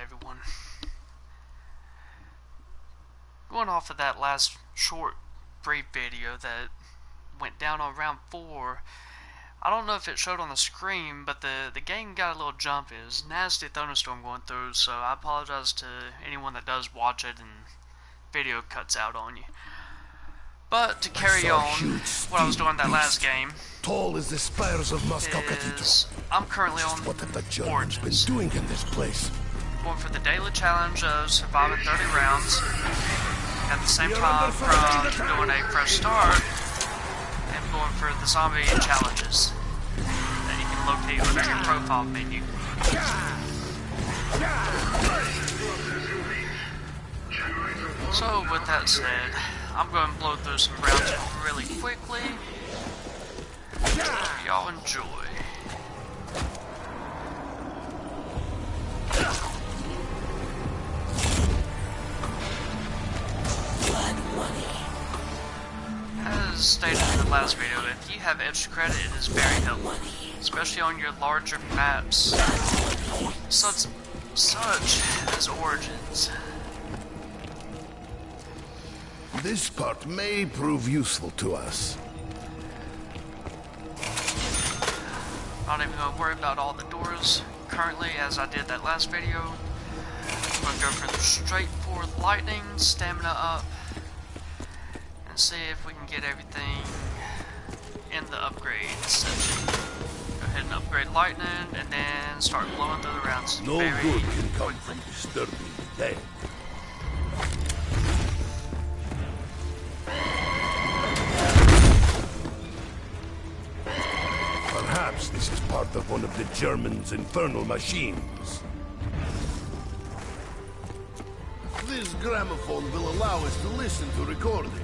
everyone. Going off of that last short, brief video that went down on round 4, I don't know if it showed on the screen, but the game got a little jumpy. It was a nasty thunderstorm going through, so I apologize to anyone that does watch it and video cuts out on you. But to carry on, what I was doing that last game tall as the spires of Moscow is I'm currently on what have the Germans Origins. been doing in this place? Going for the daily challenge of surviving 30 rounds. At the same time from doing a fresh start and going for the zombie challenges that you can locate under your profile menu. So with that said, I'm going to blow through some rounds really quickly. Hope y'all enjoy. As stated in the last video, if you have extra credit, it is very helpful, especially on your larger maps, such as Origins. This part may prove useful to us. Not even going to worry about all the doors currently, as I did that last video. I'm going to go for the straightforward lightning, stamina up, and see if we can get everything in the upgrade section. Go ahead and upgrade lightning, and then start blowing through the rounds No very good can come quickly. from disturbing the dead. Perhaps this is part of one of the Germans' infernal machines. This gramophone will allow us to listen to recordings.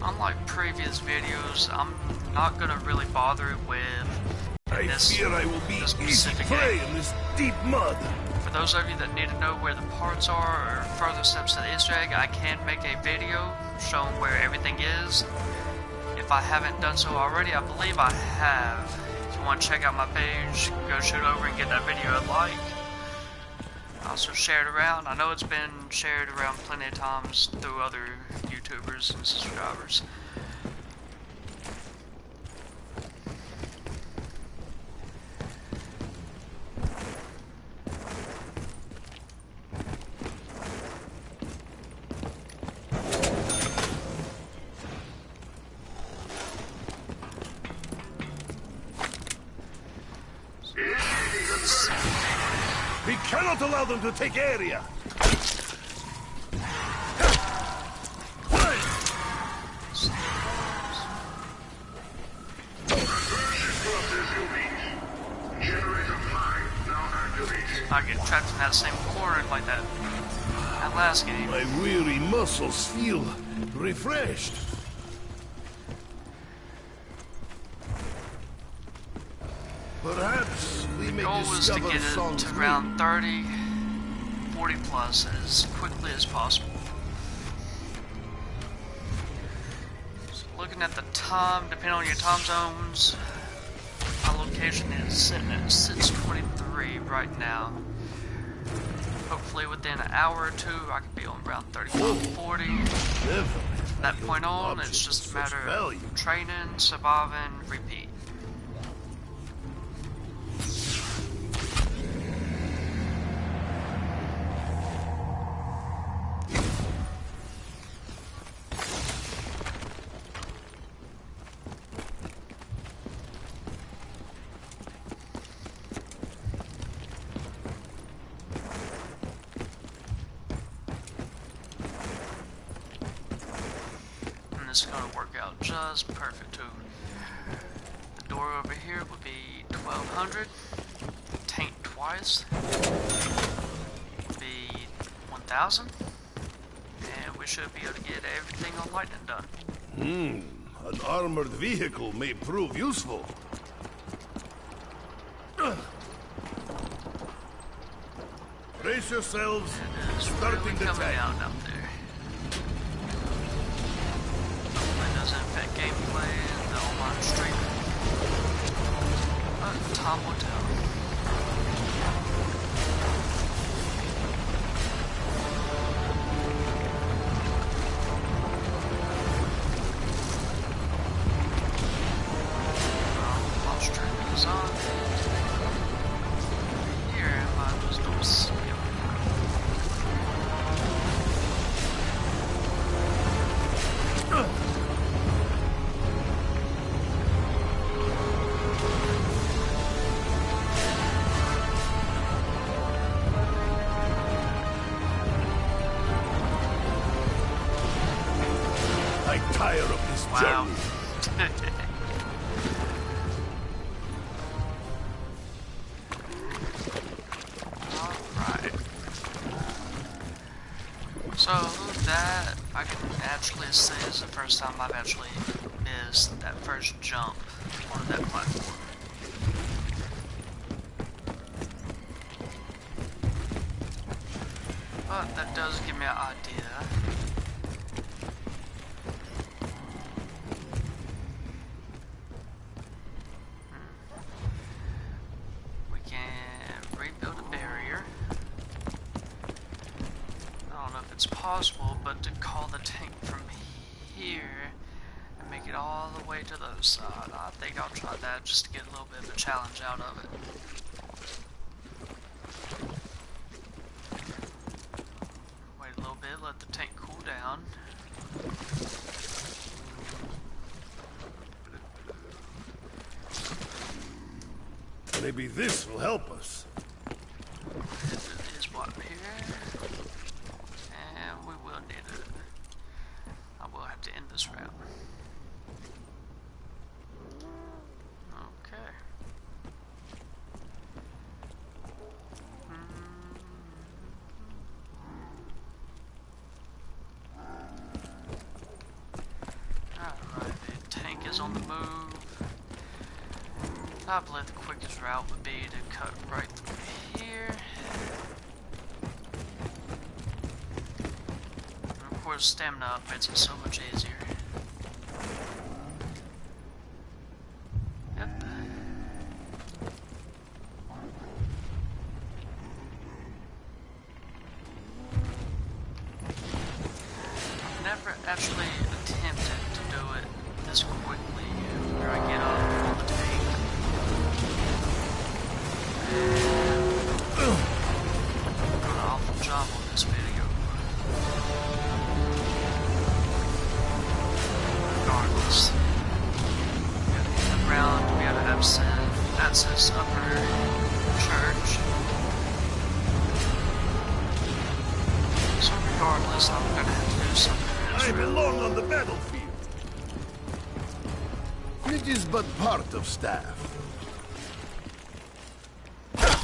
Unlike previous videos, I'm not going to really bother with I fear I will be easy prey in this deep mud. For those of you that need to know where the parts are or further steps to the Easter egg, I can make a video showing where everything is. If I haven't done so already, I believe I have. If you want to check out my page, go shoot over and get that video a like. I also share it around. I know it's been shared around plenty of times through other YouTubers and subscribers. We cannot allow them to take area. I get trapped in that same corner like that last game. My weary muscles feel refreshed. Perhaps we may The goal is to discover get it songs to round 30, 40 plus as quickly as possible. So looking at the time, depending on your time zones, my location is sitting at 6:23 right now. Hopefully within an hour or two I could be on round 35, 40. From that point on, it's just a matter of training, surviving, repeat. This is going to work out just perfect too. The door over here would be 1200. Taint twice would be 1000. And we should be able to get everything on lightning done. An armored vehicle may prove useful. Brace yourselves. It is Starting really the coming tank. out there. Hopefully it doesn't affect gameplay and the online streaming. time will tell. So that I can actually say is the first time I've actually missed that first jump on that platform. But that does give me an idea. We can rebuild a barrier. I don't know if it's possible, but to call the tank from here and make it all the way to the other side, I think I'll try that just to get a little bit of a challenge out of it. Wait a little bit, let the tank cool down. Maybe this will help us. It is what here. And we will need it. I will have to end this route. Okay. Alright, the tank is on the move. I believe the quickest route would be to cut right through here. And of course, stamina up makes it so much easier. Yep. I've never actually attempted to do it this quickly, where I get up on the tank. Doing an awful job on this video. Regardless, we gotta hit the ground, we gotta access upper church. So regardless, I'm gonna have to do something. I belong on the battlefield. It is but part of staff.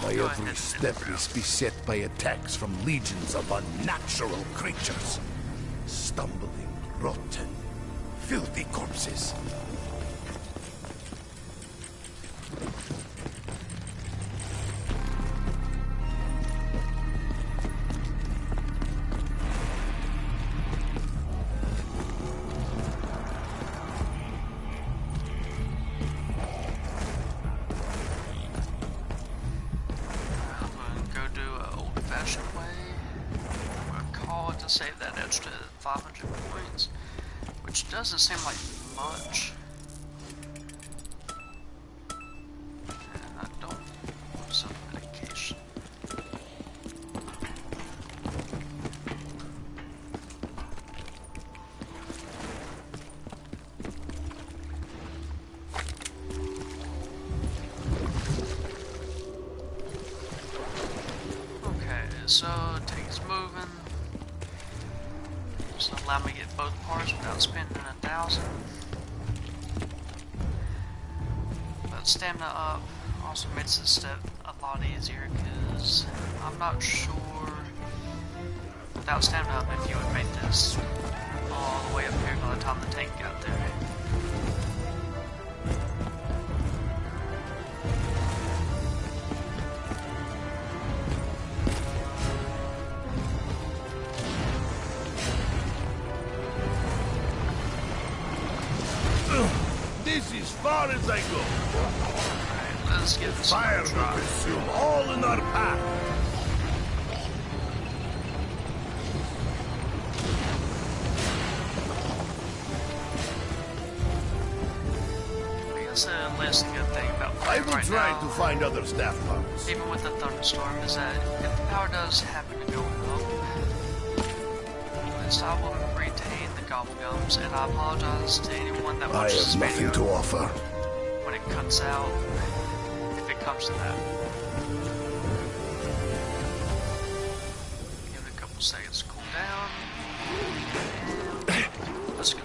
My every step is beset by attacks from legions of unnatural creatures. Stumbling, rotten, filthy corpses. Save that extra 500 points, which doesn't seem like much. And I don't want some medication. Okay, so tank's moving. So allow me to get both parts without spending 1,000. But stamina up also makes this step a lot easier because I'm not sure without stamina up if you would make this all the way up here by the time the tank got there. This is far as I go. Alright. Let's give this Fire a will try. consume all in our path. I guess the least good thing about I playing will right try now, to find other staff parts. even with the thunderstorm, is that if the power does happen to go low, at least I will retain the gobblegums, and I apologize to anyone that I watches this have nothing video to offer. when it cuts out, if it comes to that. Give it a couple seconds to cool down, and let's go.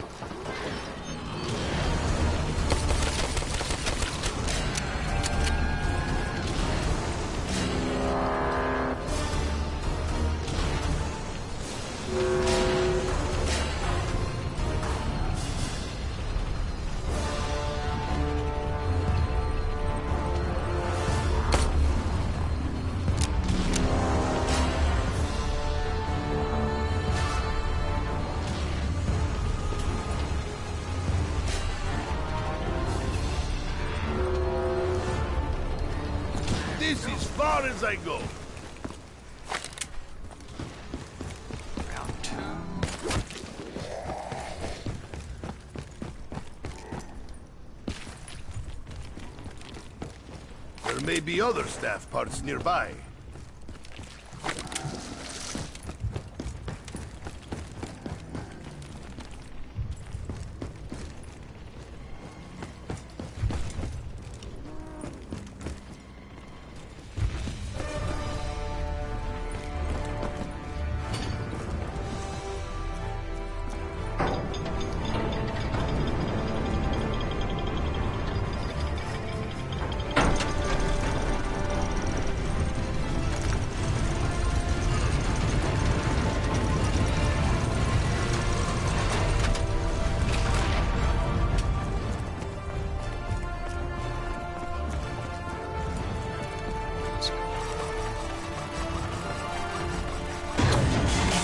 This is far as I go. Round 2. There may be other staff parts nearby.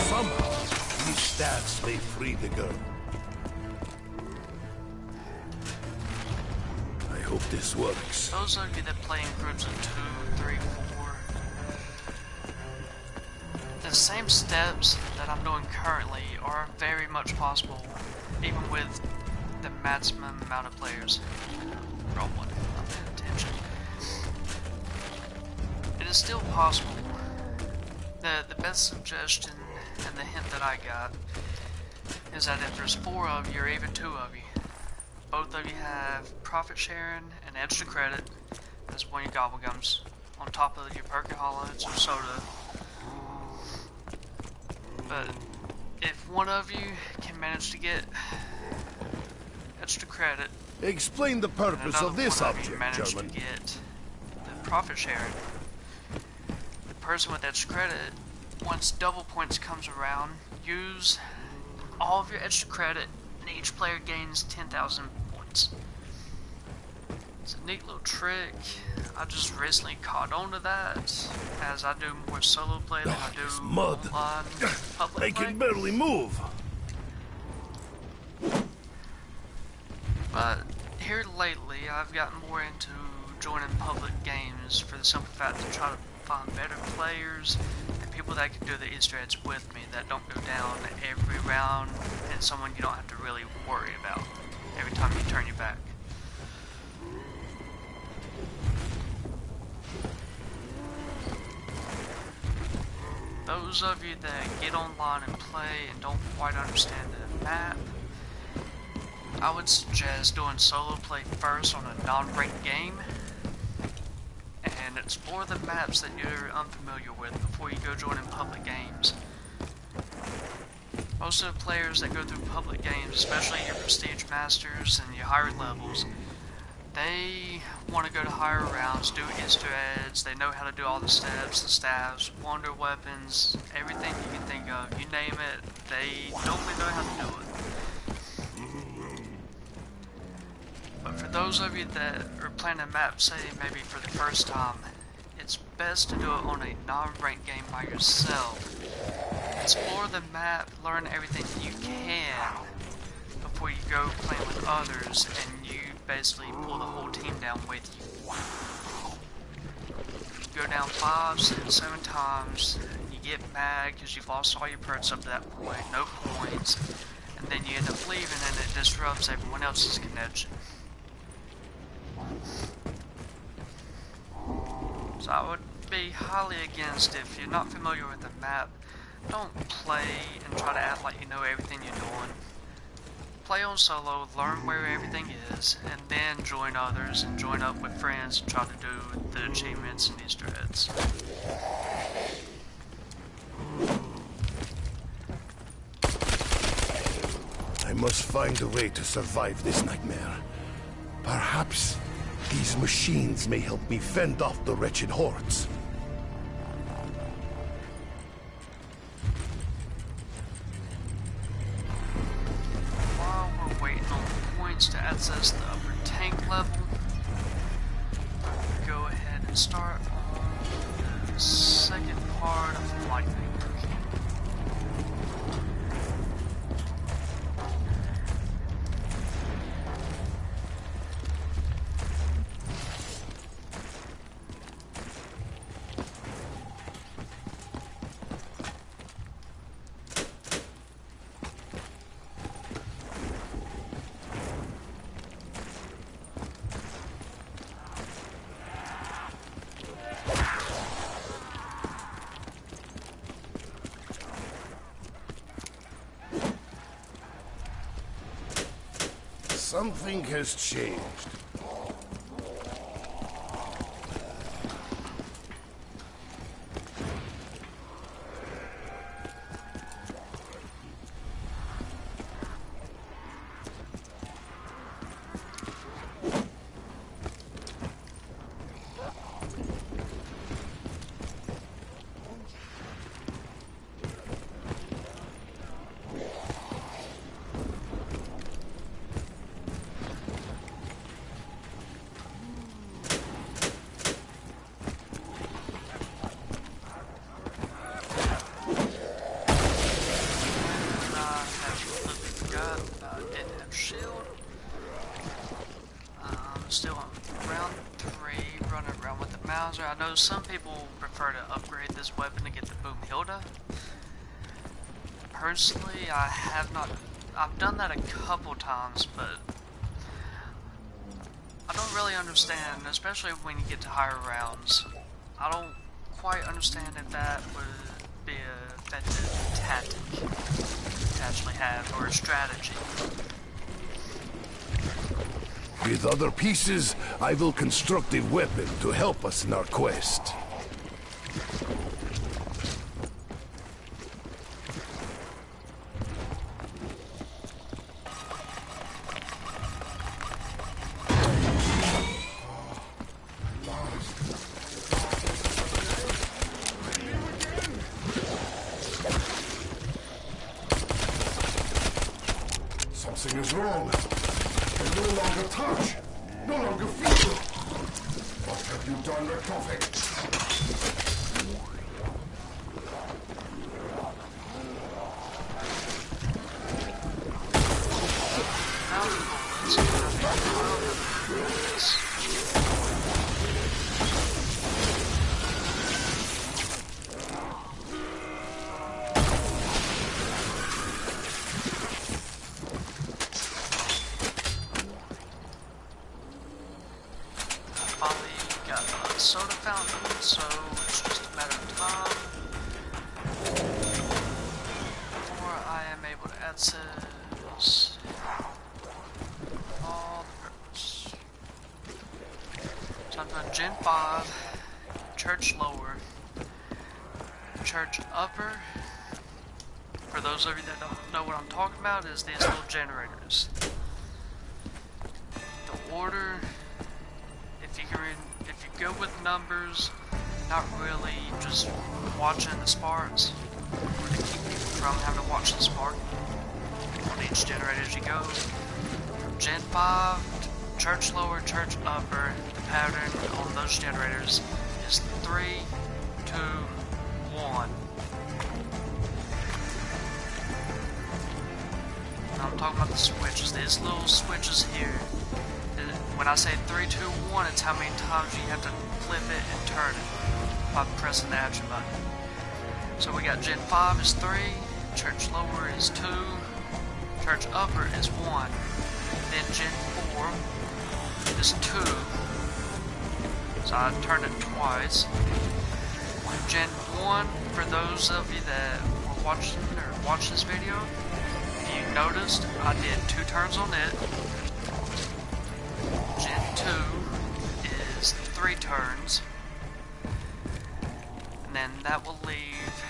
Somehow, these staffs may free the girl. I hope this works. Those of you that play in groups of 2, 3, 4, the same steps that I'm doing currently are very much possible, even with the maximum amount of players. Roll one, not paying attention. It is still possible. The best suggestion and the hint that I got is that if there's 4 of you or even 2 of you, both of you have profit sharing and extra credit as one of your gobblegums on top of your perkaholics or soda. But if one of you can manage to get extra credit, Explain the and purpose another of this one of you object, manage German. to get the profit sharing, the person with extra credit, once double points comes around, use all of your extra credit and each player gains 10,000 points. It's a neat little trick. I just recently caught on to that as I do more solo play than I This do mud. online I public play. can barely move. But here lately, I've gotten more into joining public games for the simple fact to try to find better players and people that can do the Easter eggs with me that don't go down every round and someone you don't have to really worry about every time you turn your back. Those of you that get online and play and don't quite understand the map, I would suggest doing solo play first on a non-ranked game and explore the maps that you're unfamiliar with before you go join in public games. Most of the players that go through public games, especially your prestige masters and your higher levels, they want to go to higher rounds, do Easter eggs, they know how to do all the steps, the staffs, wonder weapons, everything you can think of, you name it, they normally know how to do it. But for those of you that are playing a map, say maybe for the first time, it's best to do it on a non-ranked game by yourself. Explore the map, learn everything you can before you go playing with others and you basically pull the whole team down with you. down 5, 6, 7 times, and you get mad because you've lost all your perks up to that point, no points, and then you end up leaving and it disrupts everyone else's connection. So I would be highly against, if you're not familiar with the map, don't play and try to act like you know everything you're doing. Play on solo, learn where everything is, and then join others and join up with friends and try to do the achievements and Easter eggs. I must find a way to survive this nightmare. Perhaps these machines may help me fend off the wretched hordes. To access the upper tank level, go ahead and start on the second part of lightning. Something has changed. I know some people prefer to upgrade this weapon to get the Boom Hilda. Personally, I have not. I've done that a couple times, but I don't really understand, especially when you get to higher rounds. I don't quite understand if that would be an effective tactic to actually have, or a strategy. With other pieces, I will construct a weapon to help us in our quest. Something is wrong. No longer touch! No longer feel! What have you done, Rekovic? Soda fountain, so it's just a matter of time before I am able to access all the perks. So I'm doing Gen 5, Church Lower, Church Upper. For those of you that don't know what I'm talking about, is these little generators. The order, if you go with numbers, not really just watching the sparks, to keep you from having to watch the spark on each generator as you go. From Gen 5, Church Lower, Church Upper, the pattern on those generators is 3, 2, 1. And I'm talking about the switches, these little switches here. When I say 3, 2, 1, it's how many times you have to flip it and turn it by pressing the action button. So we got Gen 5 is 3, Church Lower is 2, Church Upper is 1, then Gen 4 is 2, so I turned it twice. Gen 1, for those of you that were watching or watched this video, if you noticed, I did 2 turns on it. Gen 2 is 3 turns, and then that will leave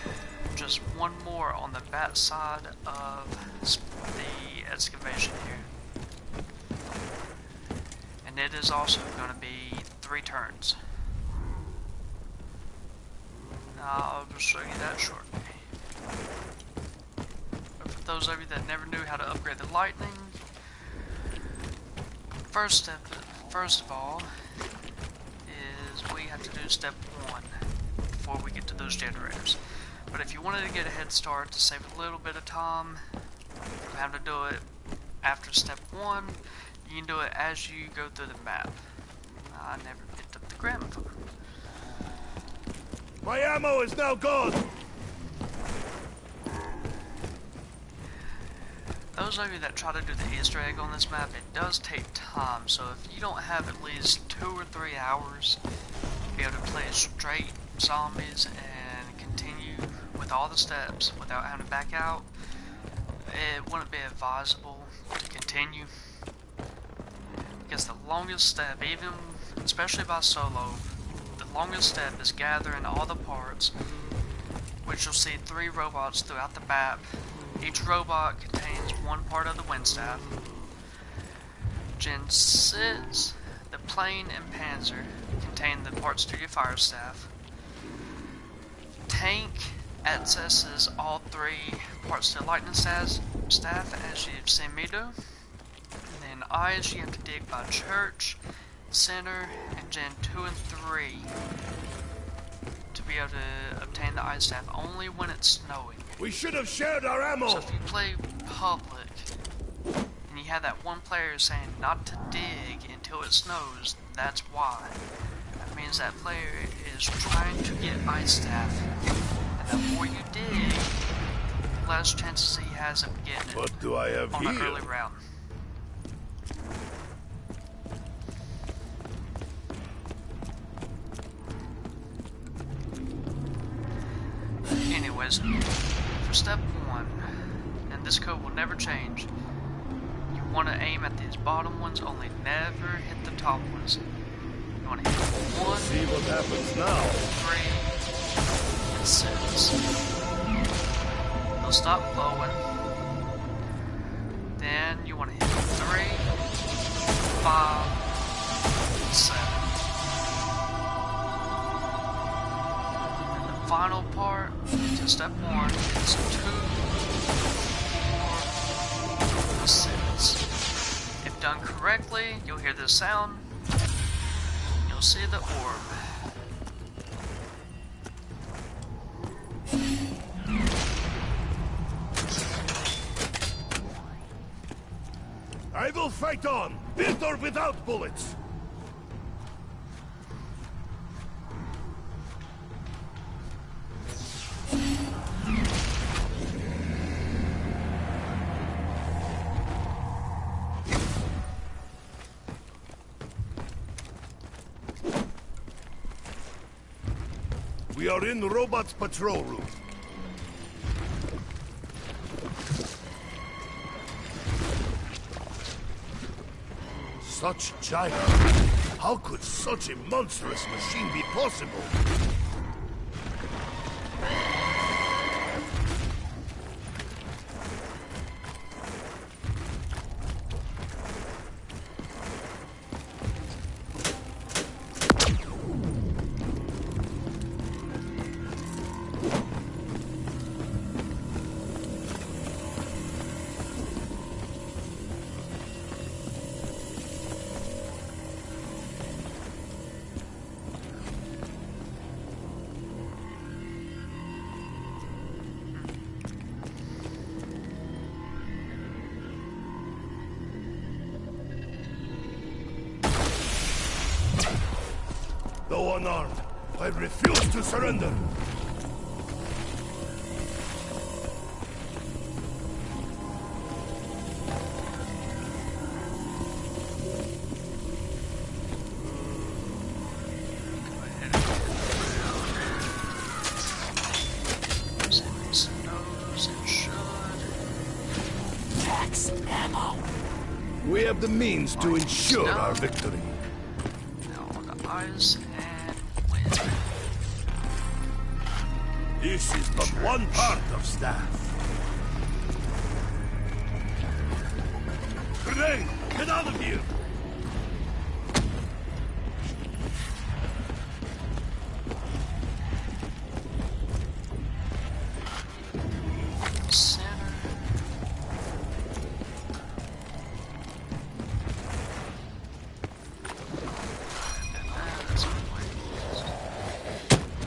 just 1 more on the back side of the excavation here. And it is also going to be 3 turns. I'll just show you that shortly. But for those of you that never knew how to upgrade the lightning, first of all, is we have to do step 1 before we get to those generators. But if you wanted to get a head start to save a little bit of time from having to do it after step 1, you can do it as you go through the map. I never picked up the gramophone. My ammo is now gone! Those of you that try to do the Easter egg on this map, it does take time, so if you don't have at least 2 or 3 hours to be able to play straight zombies and continue with all the steps without having to back out, it wouldn't be advisable to continue. Because the longest step, even especially by solo, the longest step is gathering all the parts, which you'll see 3 robots throughout the map. Each robot contains 1 part of the wind staff. Gen 6, the plane and panzer contain the parts to your fire staff. Tank accesses all 3 parts to the lightning staff, as you've seen me do. And then eyes, you have to dig by church, center, and Gen 2 and 3 to be able to obtain the ice staff only when it's snowing. We should have shared our ammo! So if you play public and you have that one player saying not to dig until it snows, that's why. That means that player is trying to get ice staff, and the more you dig, the less chances he has of getting it. What do I have on here? an early round. Anyways, for step 1, and this code will never change, you want to aim at these bottom ones, only never hit the top ones. You want to hit 1, See what happens now. 3, and 6. They'll stop blowing. Then you want to hit 3, 5, and 7. Final part to step 1 is 2, 4, 6. If done correctly, you'll hear this sound. You'll see the orb. I will fight on, with or without bullets. We are in the robot's patrol room. Such giant. How could such a monstrous machine be possible? Though unarmed, I refuse to surrender. We have the means to ensure our victory. Now on the eyes and lens. This is but one part of staff. Grenade! Get out of here!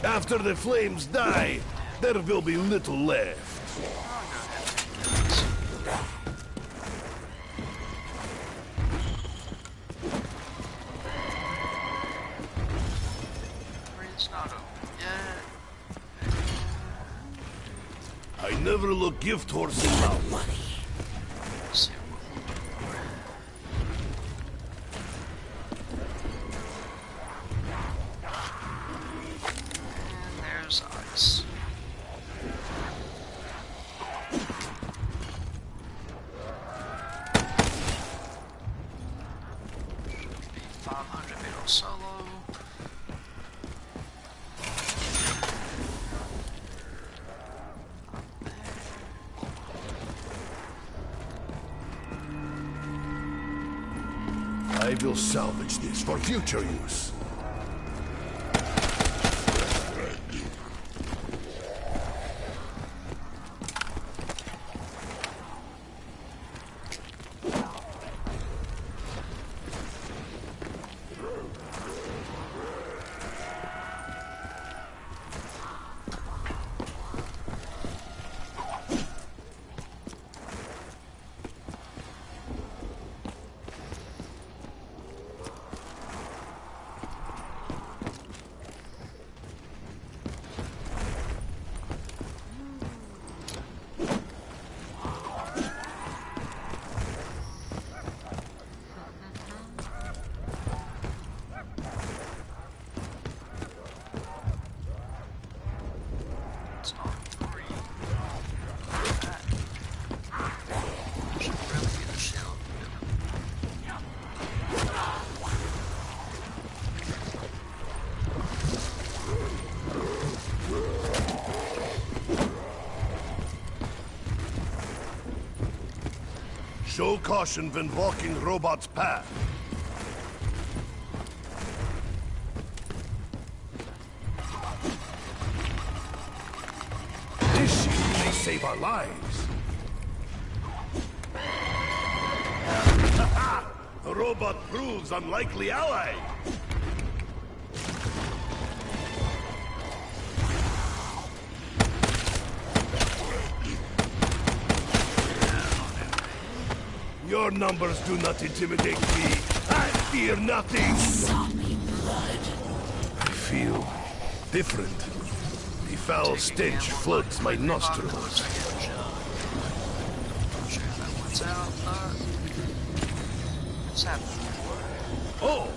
After the flames die, there will be little left. It's not open yet. I never look gift horse in mouth. Let's see what we can do. And there's ice. Should be 500 meter solo. I will salvage this for future use. It's not free. That should really be the shield. Show caution when walking robot's path. This shield may save our lives. The robot proves unlikely ally. Your numbers do not intimidate me. I fear nothing. Zombie blood. I feel different. The foul stench floods my nostrils. Sure that one's out, but what's happening? Oh,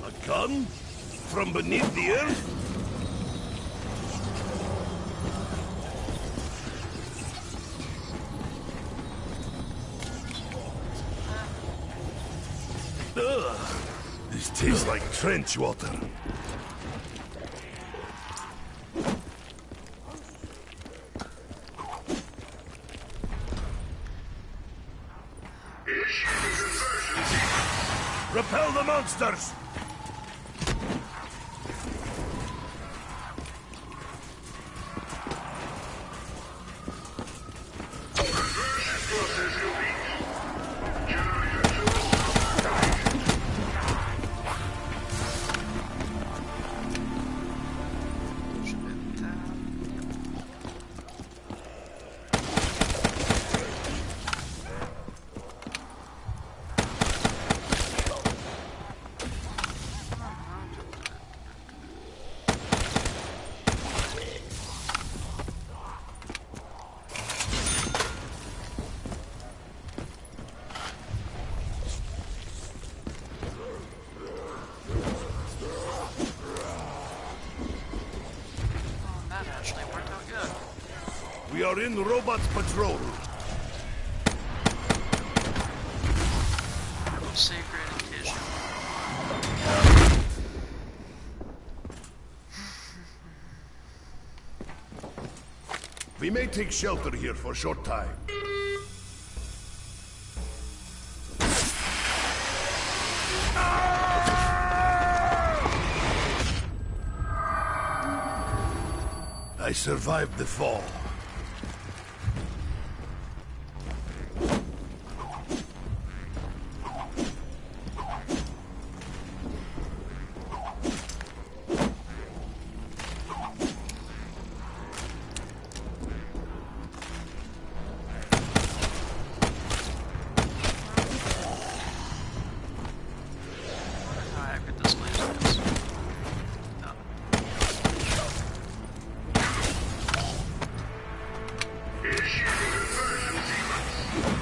a gun? From beneath the earth? Ugh, this tastes like trench water. Repel the monsters! We are in Robot's patrol. Secret in case you We may take shelter here for a short time. I survived the fall.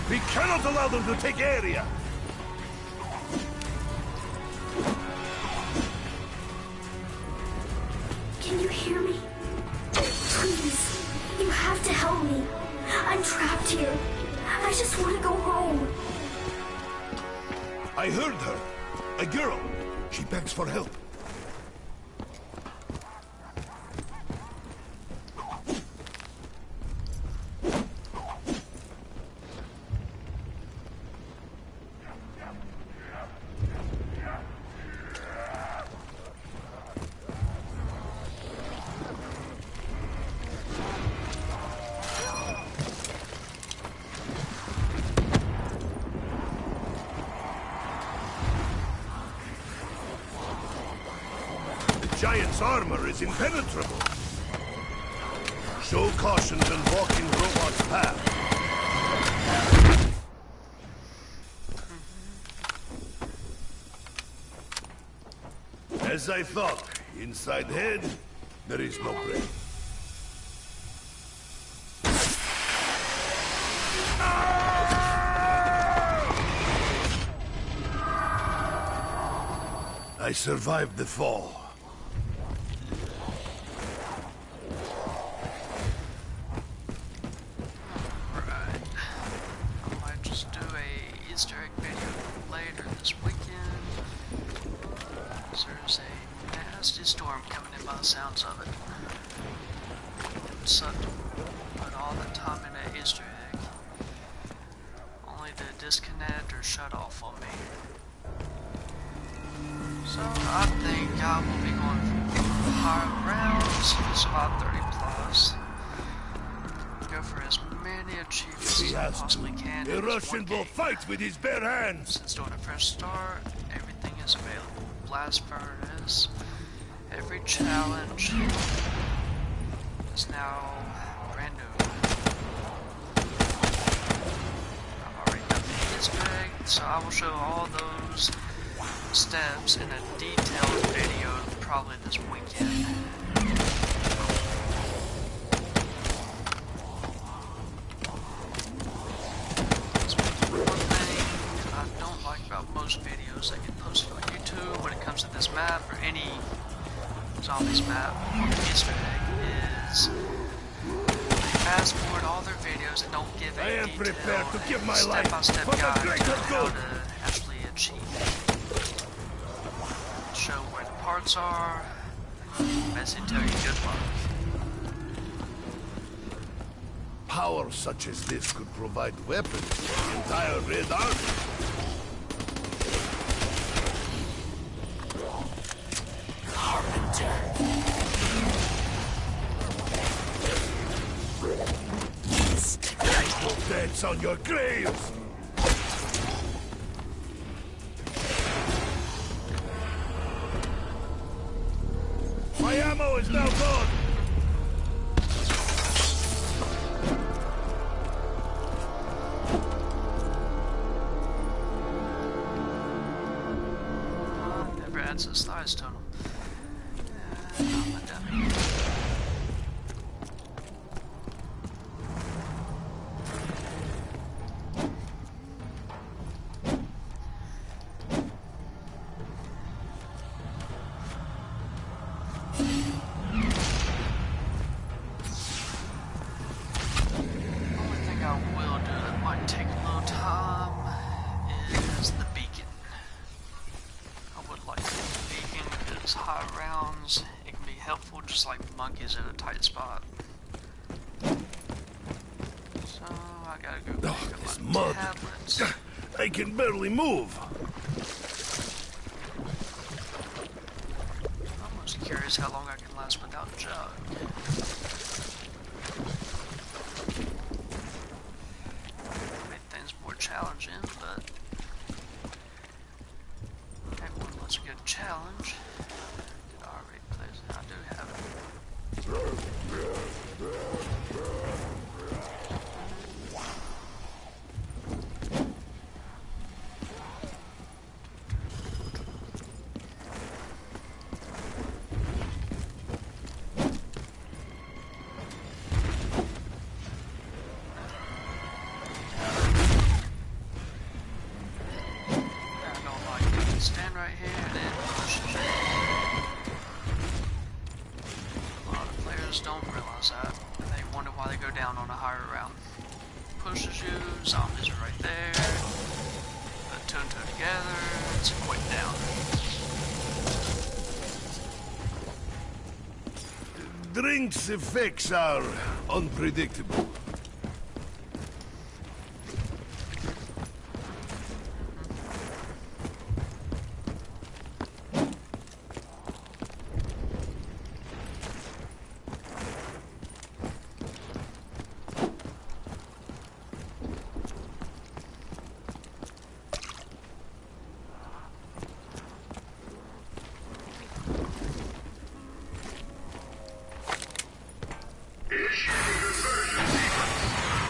We cannot allow them to take area! Can you hear me? Please, you have to help me. I'm trapped here. I just want to go home. I heard her. A girl. She begs for help. Giant's armor is impenetrable. Show caution when walking Robot's path. As I thought, inside head, there is no brain. I survived the fall. Storm coming in by the sounds of it. It would suck to put all the time in an Easter egg, only to disconnect or shut off on me. So I think I will be going for higher rounds, it's about 30 plus. Go for as many achievements as I possibly can. The Russian will fight with his bare hands. Since doing a fresh start, everything is available. Blast furnace. Every challenge is now brand new. I've already done the Easter egg, so I will show all those steps in a detailed video probably this weekend. One thing I don't like about most videos that get posted on YouTube when it comes to this map or any zombies map on the Easter egg is they fast forward all their videos and don't give a detailed step-by-step guide on how to actually achieve it. Show where the parts are, basically tell you good luck. Power such as this could provide weapons for the entire Red Army. Deaths on your graves! My ammo is now gone! Never adds a size tunnel. I'm a dummy. high rounds, it can be helpful just like monkeys in a tight spot. So I gotta go pick up This my mud. tablets. I can barely move. I'm most curious how long I can last without Jug. Made things more challenging, but everyone wants a good challenge. It already plays it. I do have it. Stand right here and then push it. A lot of players don't realize that. They wonder why they go down on a higher round. Pushes you, zombies are right there. Put two and two together, it's a quick down. Drink's effects are unpredictable.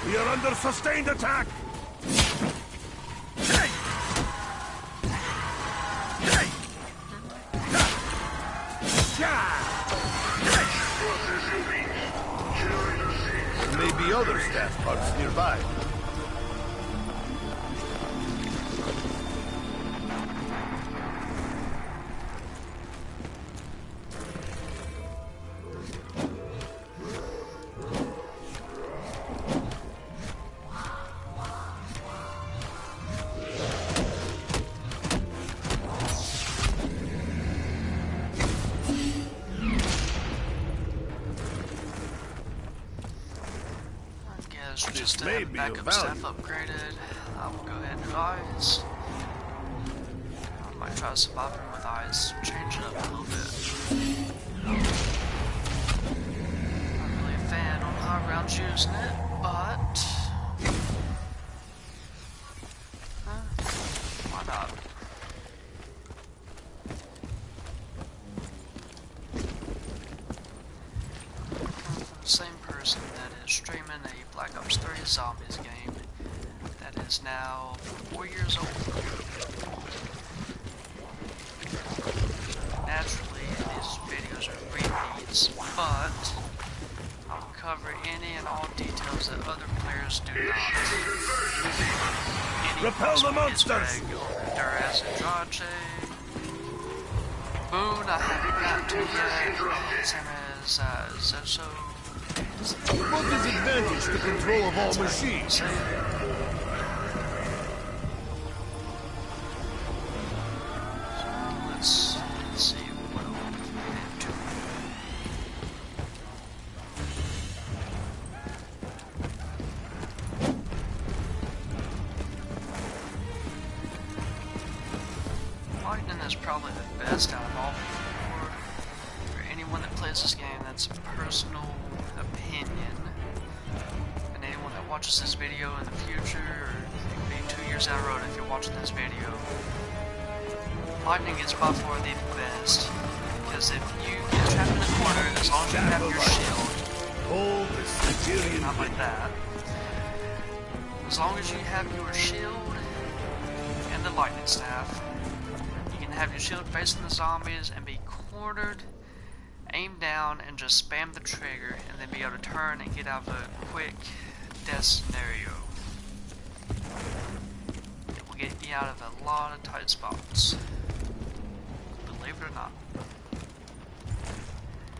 We are under sustained attack! There may be other staff parts nearby. Just to have backup staff upgraded, I will go ahead and eyes. I might try to survive him with eyes, change it up a little bit. Not really a fan on high rounds using it, but why not? The same person that is streaming a Black Ops 3 Zombies game that is now 4 years old. Naturally, these videos are repeats, but I'll cover any and all details that other players do not. Repel the monsters! Duraz and Drache. Boone, I haven't got to yet. Same as Zoso. What disadvantage the control of all machines? Let's see what we can do. Lightning is probably the best out of all for anyone that plays this game. That's a personal opinion, and anyone that watches this video in the future, or maybe 2 years down the road if you're watching this video, lightning is by far the best, because if you get trapped in a corner, as long as you have your shield, not like that, as long as you have your shield and the lightning staff, you can have your shield facing the zombies and be cornered, aim down and just spam the trigger, and then be able to turn and get out of a quick death scenario. It will get you out of a lot of tight spots, believe it or not.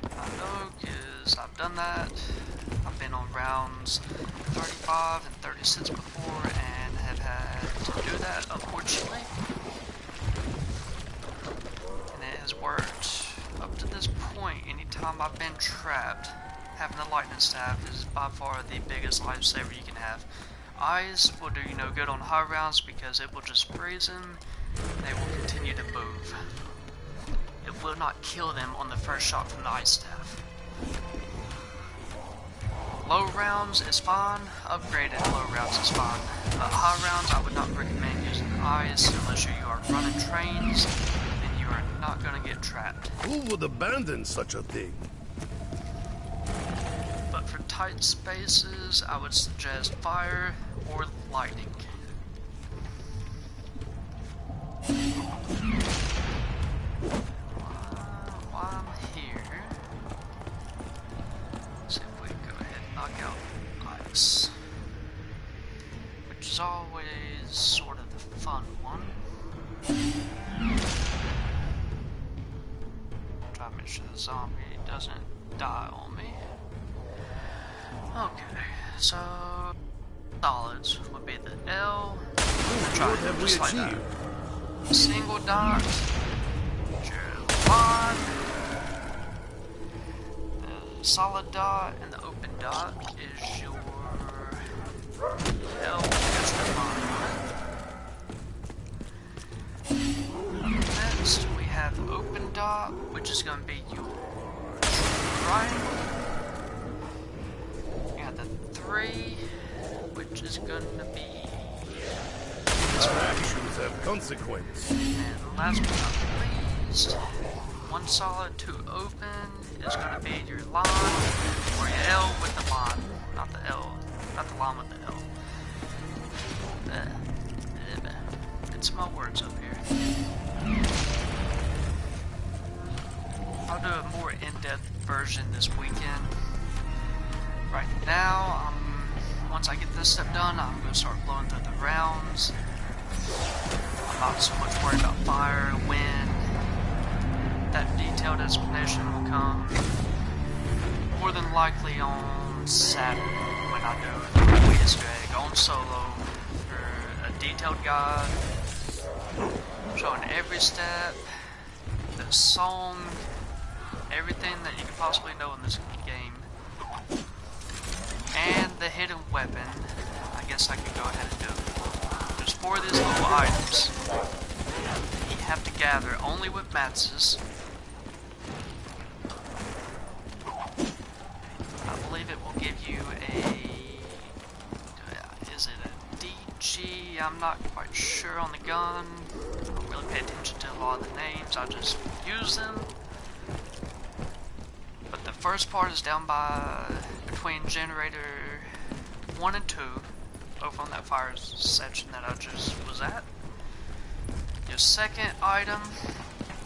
I know, because I've done that. I've been on rounds 35 and 36 before and have had to do that, unfortunately. And it has worked up time I've been trapped, having the lightning staff is by far the biggest lifesaver you can have. Ice will do you no good on high rounds because it will just freeze them. They will continue to move. It will not kill them on the first shot from the ice staff. Low rounds is fine. Upgraded low rounds is fine. High rounds I would not recommend using ice unless you are running trains and you are not going to get trapped. Who would abandon such a thing? But for tight spaces, I would suggest fire or lightning. While I'm here, let's see if we can go ahead and knock out ice, which is always sort of the fun one. Try to make sure the zombie doesn't die on me. Okay, so solids would be the L. Try What have we just like that. achieved? Single dot, your line, the solid dot, and the open dot is your L. Next, we have open dot, which is going to be your triangle. You got the 3, which is going to be. Our actions have consequence. And last but not least, 1 solid, 2 open is going to be your line, or your L with the line, not the L, not the line with the L. It's my words up here. I'll do a more in-depth version this weekend. Right now, once I get this step done, I'm going to start blowing through the rounds. I'm not so much worried about fire, wind. That detailed explanation will come more than likely on Saturday when I do the Easter egg on solo for a detailed guide showing every step, the song, everything that you could possibly know in this game, and the hidden weapon. I guess I could go ahead and do it. There's 4 of these little items you have to gather only with matches. I believe it will give you is it a DG? I'm not quite sure on the gun. I don't really pay attention to a lot of the names, I just use them. But the first part is down by between generator 1 and 2. Over on that fire section that I just was at. Your second item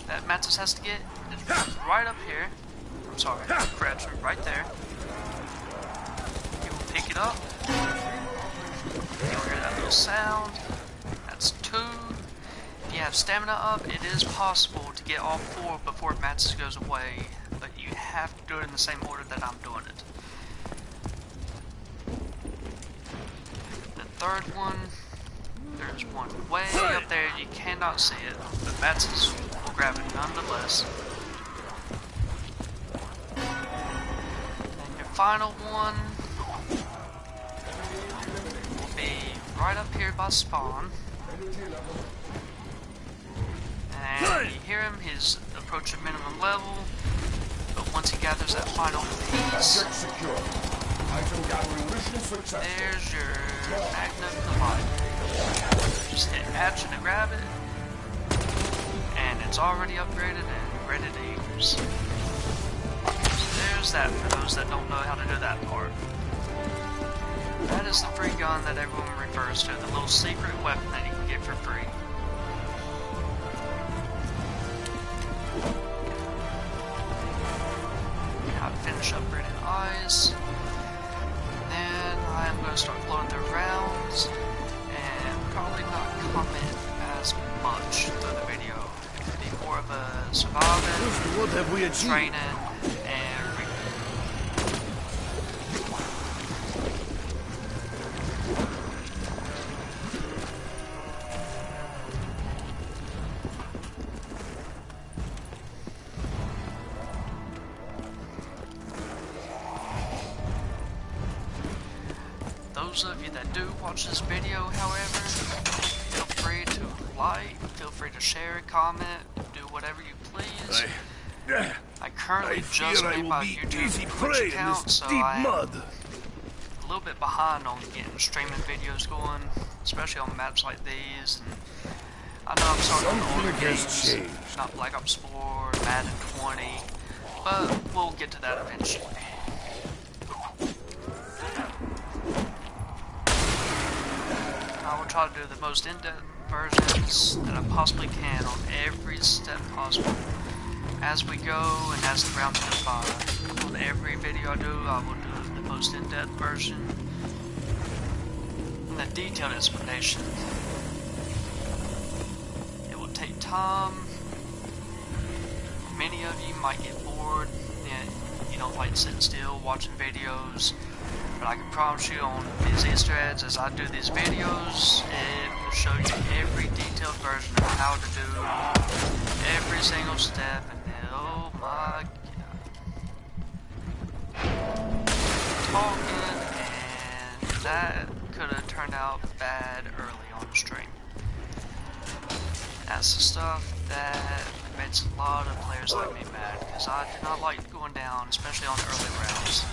that Matsus has to get is right up here. I'm sorry, crouch right there. You will pick it up. You'll hear that little sound. That's 2. If you have stamina up, it is possible to get all 4 before Matsus goes away, but you have to do it in the same order that I'm doing it. Third one, there's one way up there, you cannot see it, but Matsus will grab it nonetheless. And your final one will be right up here by spawn. And you hear him, he's approaching minimum level, but once he gathers that final piece, there's your Magnum Goliath. Just hit action to grab it, and it's already upgraded and ready to use. So there's that for those that don't know how to do that part. That is the free gun that everyone refers to, the little secret weapon that you can get for free. I've finished upgrading eyes. I'm going to start blowing the rounds and probably not comment as much through the video. It'll be more of a surviving, What have we achieved? training, and those of you that do watch this video, however, feel free to like, feel free to share, comment, do whatever you please. I currently just made my YouTube Twitch account, so I'm a little bit behind on getting streaming videos going, especially on maps like these. And I know I'm starting on older games, not Black Ops 4, Madden 20, but we'll get to that eventually. I will try to do the most in-depth versions that I possibly can on every step possible as we go and as the rounds go by. On every video I do, I will do the most in-depth version and a detailed explanation. It will take time. Many of you might get bored and you don't like sitting still watching videos, but I can promise you on these Easter eggs, as I do these videos, it will show you every detailed version of how to do every single step. And oh my god, talking, and that could have turned out bad early on the stream. That's the stuff that makes a lot of players like me mad, because I do not like going down, especially on the early rounds.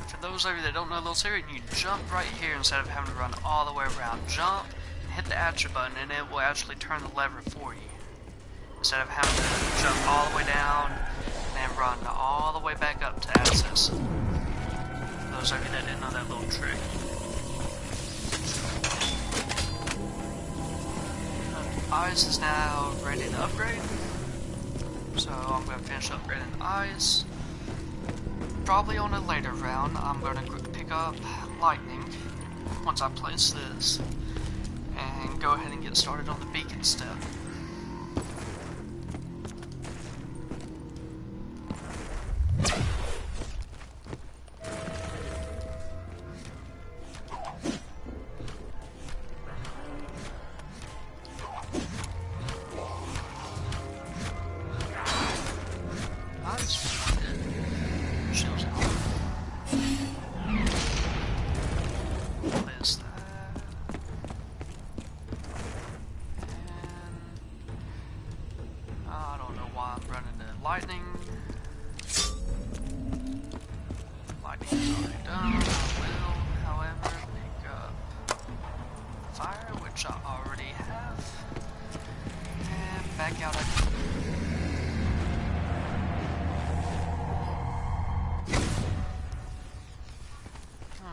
For those of you that don't know the little secret, you can jump right here instead of having to run all the way around. Jump, hit the action button, and it will actually turn the lever for you, instead of having to jump all the way down and then run all the way back up to access. For those of you that didn't know that little trick. Ice is now ready to upgrade, so I'm going to finish upgrading the ice. Probably on a later round, I'm going to pick up lightning once I place this, and go ahead and get started on the beacon step. Lightning is already done. I will, however, pick up fire, which I already have, and back out again.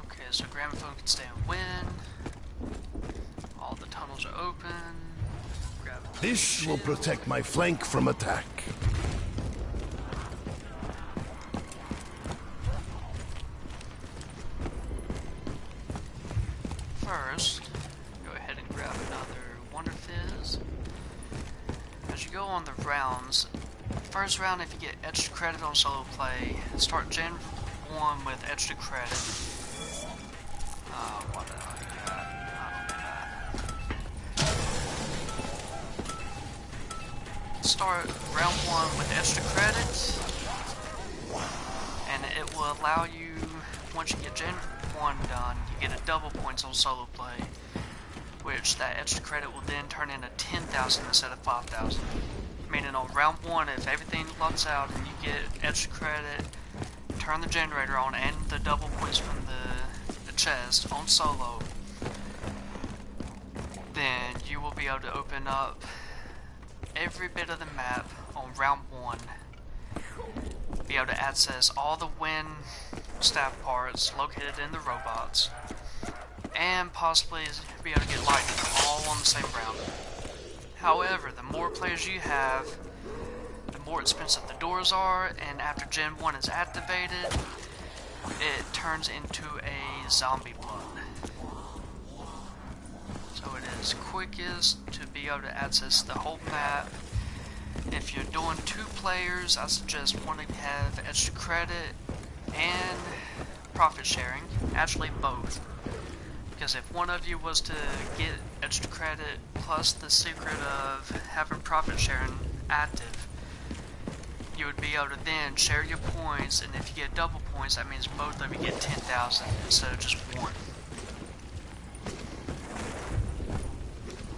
Okay, so gramophone can stay in wind. All the tunnels are open. This will protect my flank from attack. First, go ahead and grab another Wonder Fizz. As you go on the rounds, first round, if you get extra credit on solo play, start Gen 1 with extra credit. What did I do that? I don't do that. Start round 1 with extra credit, and it will allow you, once you get Gen 1 done, you get a double points on solo play, which that extra credit will then turn into 10,000 instead of 5,000. Meaning on round 1, if everything lots out and you get extra credit, turn the generator on and the double points from the chest on solo, then you will be able to open up every bit of the map on round 1, be able to access all the wind staff parts located in the robots, and possibly be able to get lightning all on the same round. However, the more players you have, the more expensive the doors are, and after Gen 1 is activated, it turns into a zombie blood. So it is quickest to be able to access the whole map. If you're doing 2 players, I suggest one of you have extra credit and profit sharing, actually both. Because if one of you was to get extra credit plus the secret of having profit sharing active, you would be able to then share your points, and if you get double points, that means both of you get 10,000 instead of just one.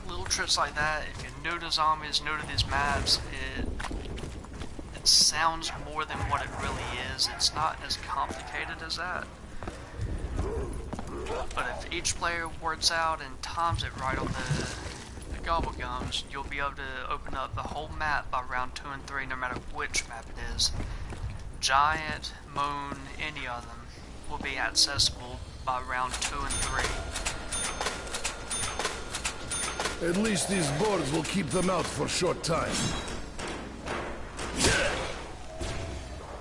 Little tricks like that, if you're new to zombies, new to these maps, it sounds more than what it really is. It's not as complicated as that. But if each player works out and times it right on the gobblegums, you'll be able to open up the whole map by round 2 and 3, no matter which map it is. Giant, Moon, any of them will be accessible by round 2 and 3. At least these boards will keep them out for a short time.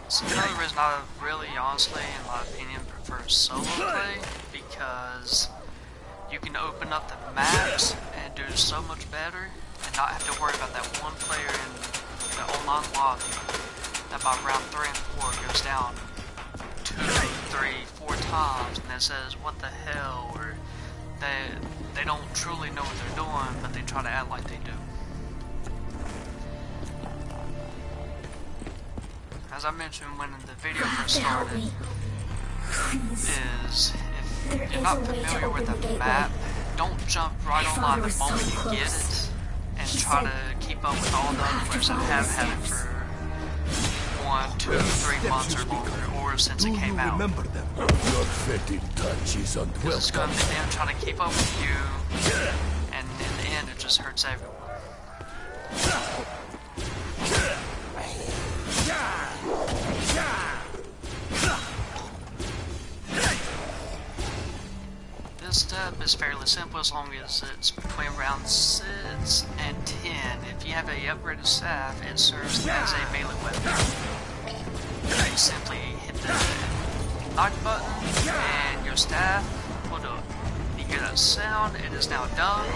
It's another reason I really, honestly, in my opinion, prefer solo play, because you can open up the maps and do so much better and not have to worry about that one player in the online lobby that by round 3 and 4 goes down 2, 3, 4 times and then says, what the hell, or they don't truly know what they're doing, but they try to act like they do. As I mentioned when the video first started, is if you're not familiar with the map, don't jump right online the moment you get it and try to keep up with all the other players that have had it for 1, 2, 3 months or longer, or since it came out. Remember them. Your fetid touch is unwelcome. It's going to be them trying to keep up with you, and in the end it just hurts everyone. This step is fairly simple as long as it's between rounds 6 and 10. If you have a upgraded staff, it serves as a melee weapon. You simply hit the knock button and your staff will do it. You hear that sound, it is now done.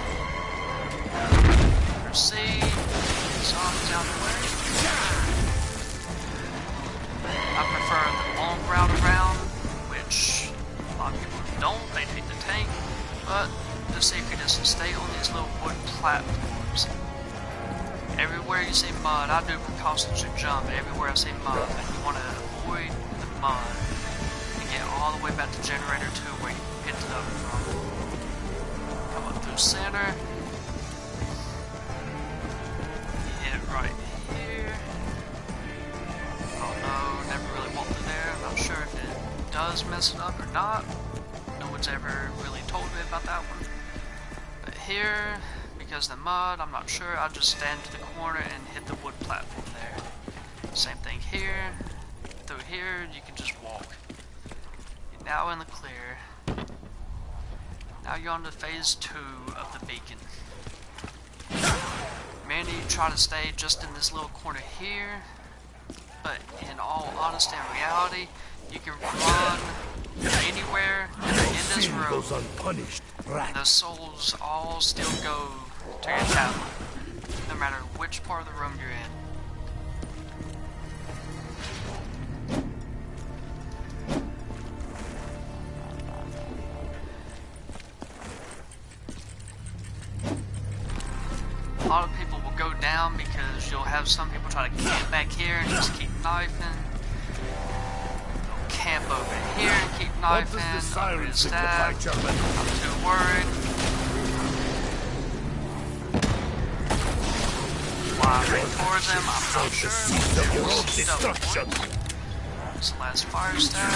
Proceed, zombies out of the way. I prefer the long route around, which a lot of people don't, they take the tank, but the secret is to stay on these little wood platforms. Everywhere you see mud, I do precautions to jump. Everywhere I see mud, you want to avoid the mud and get all the way back to generator 2 where you can get to the other from. Come up through center. You hit it right here. Oh no, never really walked through there. I'm not sure if it does mess it up or not. No one's ever really told me about that one. But here, because of the mud, I'm not sure. I'll just stand to the corner and hit the wood platform there. Same thing here. Through here, you can just walk. You're now in the clear. Now you're on to phase 2 of the beacon. Many try to stay just in this little corner here, but in all honesty and reality, you can run anywhere in this room, and the souls all still go to your tablet, no matter which part of the room you're in. A lot of people will go down because you'll have some people try to camp back here and just keep knifing. Camp over here and keep knifing. Over his staff. I'm too worried. Why I ran towards him, I'm not sure. This last fire staff.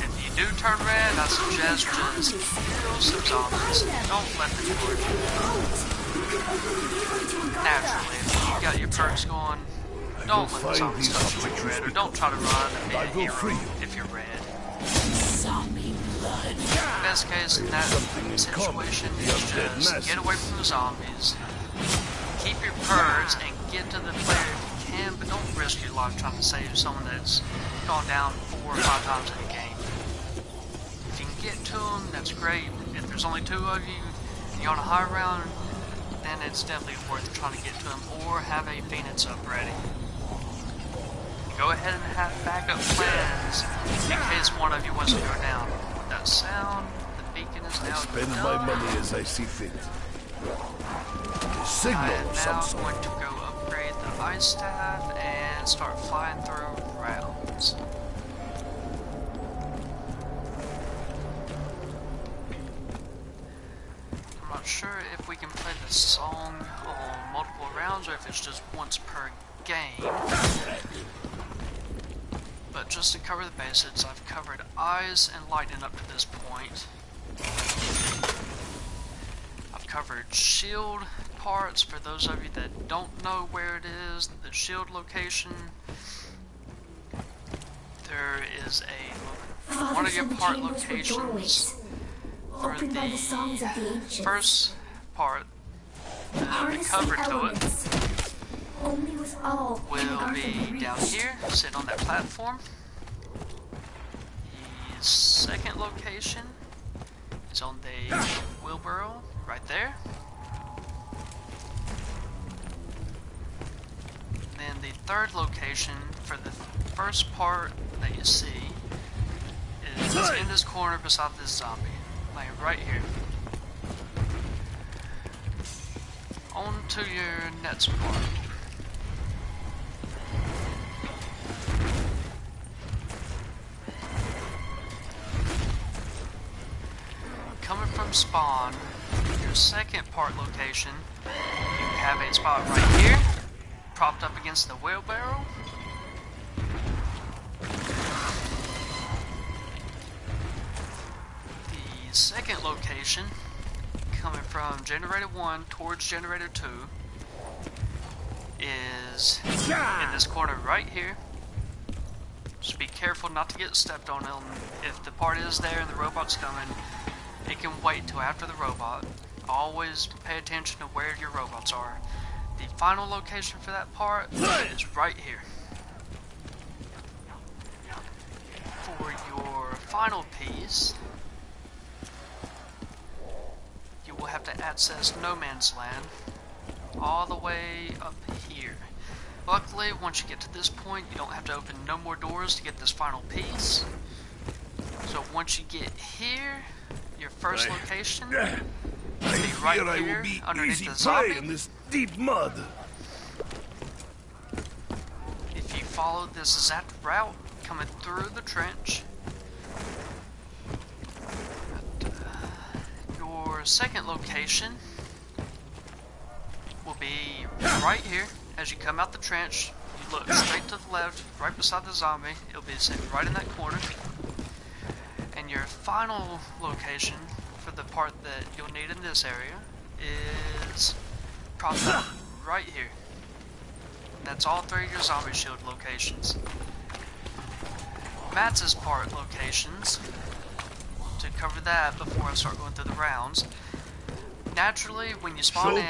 If you do turn red, I suggest just kill some zombies. Don't let them torch you. Naturally, if you got your perks going, don't let the zombies touch you when you're red, or don't try to run and be a hero if you're red. Best case in that situation is just get away from the zombies, keep your perks, and get to the player if you can, but don't risk your life trying to save someone that's gone down 4 or 5 times in the game. If you can get to them, that's great. If there's only 2 of you and you're on a high round, then it's definitely worth trying to get to them, or have a Phoenix up ready. Go ahead and have backup plans in case one of you wants to go down. With that sound, the beacon is now Spend done. my money as I see fit. signal of some now sort. going to go upgrade the ice staff and start flying through rounds. I'm not sure if we can play this song on multiple rounds or if it's just once per game. But just to cover the basics, I've covered eyes and lightning up to this point. I've covered shield parts for those of you that don't know where it is, the shield location. There is one of your part locations for the first part, the cover to it, will be down here, sitting on that platform. The second location is on the wheelbarrow, right there. Then the third location for the first part that you see is in this corner beside this zombie, laying right here. On to your next part. Coming from spawn, your second part location, you have a spot right here, propped up against the wheelbarrow. The second location, coming from generator 1 towards generator 2, is in this corner right here. Just be careful not to get stepped on. If the part is there and the robot's coming, it can wait till after the robot. Always pay attention to where your robots are. The final location for that part is right here. For your final piece, you will have to access No Man's Land all the way up here. Luckily, once you get to this point, you don't have to open no more doors to get this final piece. So once you get here, your first location will be right here underneath the zombie. In this deep mud. If you follow this exact route coming through the trench, your second location will be right here. As you come out the trench, you look straight to the left, right beside the zombie. It'll be sitting right in that corner. And your final location for the part that you'll need in this area is propped up right here. And that's all three of your zombie shield locations. Matt's part locations, to cover that before I start going through the rounds. Naturally, when you spawn in,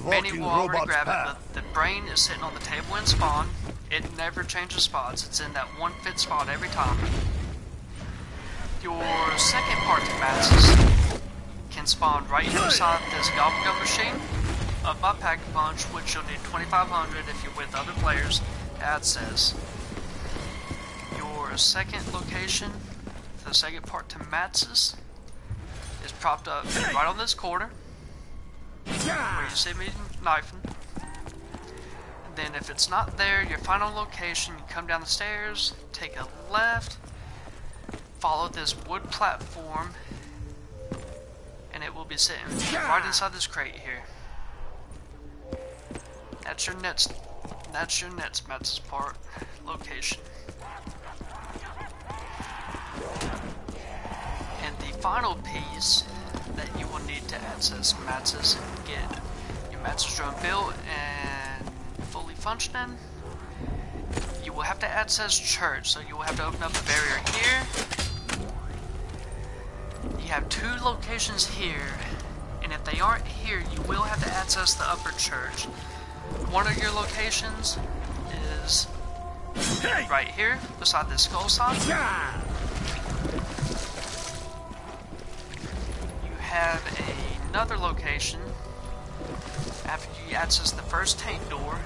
many will already grab it, but the brain is sitting on the table in spawn. It never changes spots. It's in that one fit spot every time. Your second part to Max's can spawn right inside this Gobble Gum machine up by Pack a Punch, which you'll need 2,500 if you're with other players, access. Your second location, the second part to Max's, is propped up right on this corner, where you see me knifing. And then if it's not there, your final location, you come down the stairs, take a left, follow this wood platform, and it will be sitting right inside this crate here. That's your next Matt's part location. And the final piece that you will need to access Matt's and get your Matt's drone built and fully functioning, you will have to access church. So you will have to open up a barrier here. You have two locations here, and if they aren't here, you will have to access the upper church. One of your locations is right here, beside this skull sign. You have another location after you access the first tank door.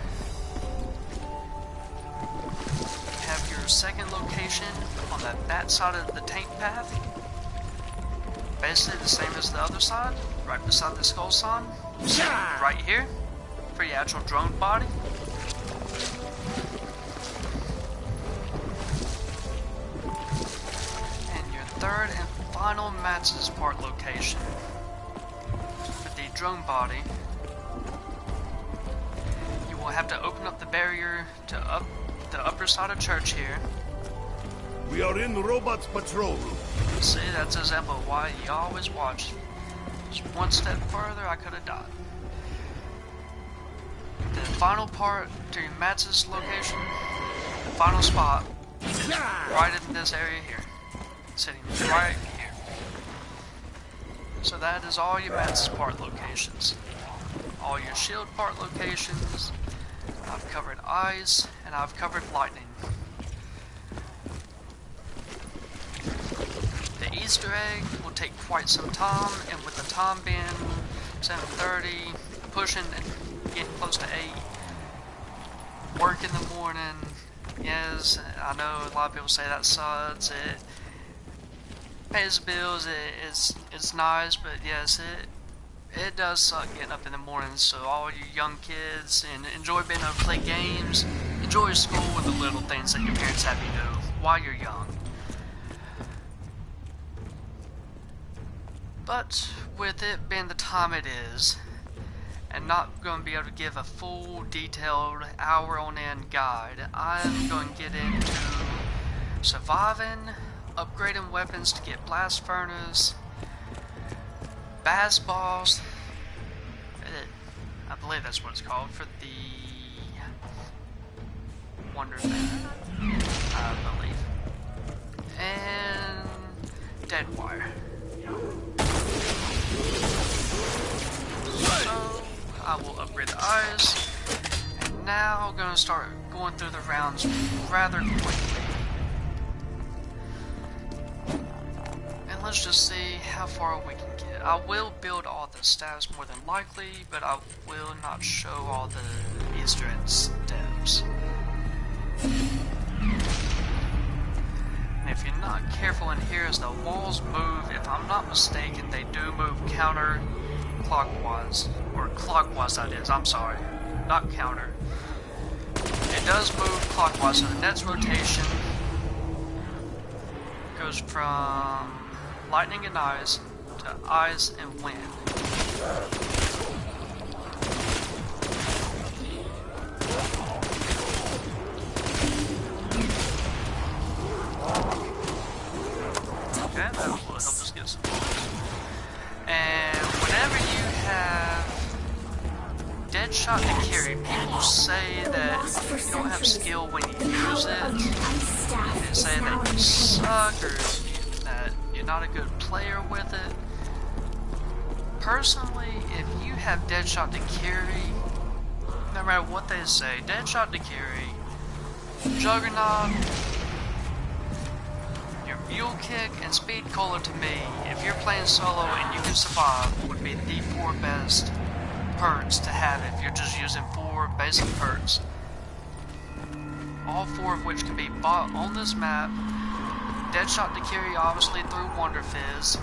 You have your second location on the back side of the tank path. Basically the same as the other side, right beside the skull sign, right here. for your actual drone body. And your third and final Matz's part location for the drone body. You will have to open up the barrier to the upper side of church here. We are in the robot's patrol room. See, that's an example of why you always watch. Just one step further, I could have died. The final part to Matz's location, the final spot, is right in this area here. Sitting right here. So that is all your Matz's part locations. All your shield part locations. I've covered ice, and I've covered lightning. The Easter egg will take quite some time, and with the time being 7:30, pushing and getting close to 8, work in the morning, yes, I know a lot of people say that sucks, it pays the bills, it's nice, but yes, it does suck getting up in the morning. So all you young kids, and enjoy being able to play games, enjoy school and the little things that your parents have you do while you're young. But with it being the time it is, and not going to be able to give a full detailed hour on end guide, I'm going to get into surviving, upgrading weapons to get blast furnace, Bass Balls, I believe that's what it's called, for the Wonder Fan, I believe, and Dead Wire. So, I will upgrade the eyes, and now I'm going to start going through the rounds rather quickly. And let's just see how far we can get. I will build all the stats more than likely, but I will not show all the Easter egg steps. And if you're not careful in here, as the walls move, if I'm not mistaken, they do move counter-clockwise. Or clockwise, that is, I'm sorry. Not counter. It does move clockwise, so the next rotation goes from lightning and ice to ice and wind. Okay, that will help us get some points. And whenever you have Deadshot to carry, people say that you don't have skill when you use it. They say that you suck, or that you're not a good player with it. Personally, if you have Deadshot to carry, no matter what they say, Deadshot to carry, Juggernaut, your Mule Kick, and Speed Cola to me, if you're playing solo and you can survive, would be the 4 best perks to have if you're just using 4 basic perks. All 4 of which can be bought on this map. Deadshot to carry obviously through Wonder Fizz.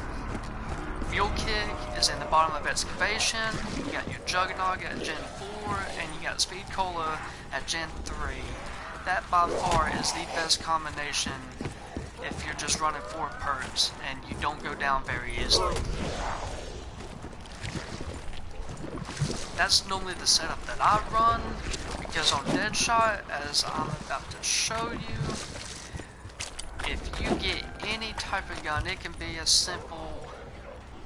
Mule Kick is in the bottom of Excavation. You got your Juggernaut at Gen 4, and you got Speed Cola at Gen 3. That by far is the best combination if you're just running 4 perks and you don't go down very easily. That's normally the setup that I run, because on Deadshot, as I'm about to show you, if you get any type of gun, it can be a simple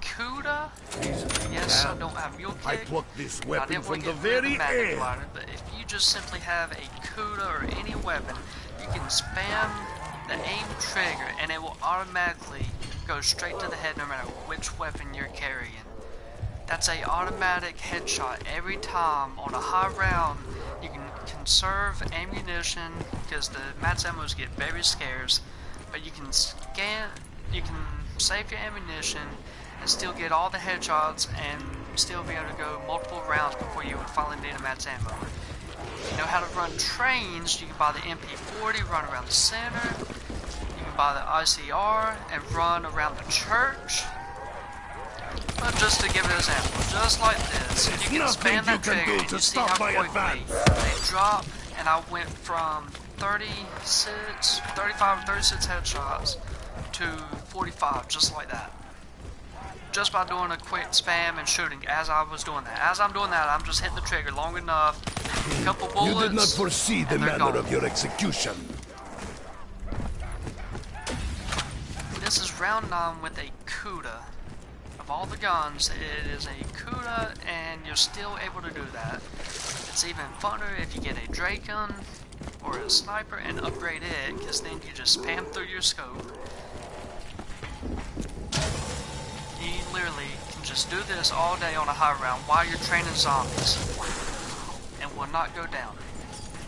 Cuda. Yes, I don't have Mule Kick. I plucked this weapon from the very very end. end. But if you just simply have a Cuda or any weapon, you can spam the aim trigger and it will automatically go straight to the head no matter which weapon you're carrying. That's a automatic headshot every time. On a high round, you can conserve ammunition because the max ammos get very scarce, but you can save your ammunition and still get all the headshots and still be able to go multiple rounds before you would finally need a max ammo. If you know how to run trains, you can buy the MP40, run around the center. You can buy the ICR and run around the church. But just just to give an example, just like this, you can spam that trigger and you see how quickly they drop, and I went from 35 or 36 headshots to 45, just like that. Just by doing a quick spam and shooting as I was doing that. As I'm doing that, I'm just hitting the trigger long enough, a couple bullets, you did not foresee the manner of your execution. This is round 9 with a Kuda. Of all the guns, it is a Kuda, and you're still able to do that. It's even funner if you get a Drake gun or a sniper and upgrade it, because then you just spam through your scope. You literally can just do this all day on a high round while you're training zombies, and will not go down.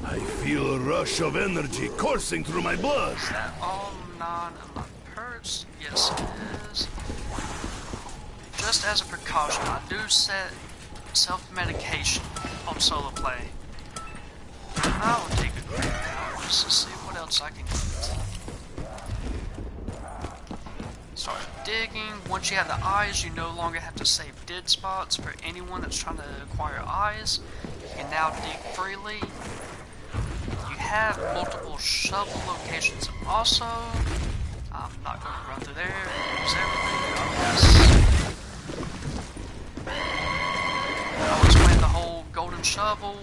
I feel a rush of energy coursing through my blood. Is that all 9 of my perks? Yes, it is. Just as a precaution, I do set self-medication on solo play. I will take a quick power just to see what else I can get. Start digging. Once you have the eyes, you no longer have to save dead spots for anyone that's trying to acquire eyes. You can now dig freely. You have multiple shovel locations also. I'm not going to run through there and use everything. Oh, yes. I'll explain the whole golden shovel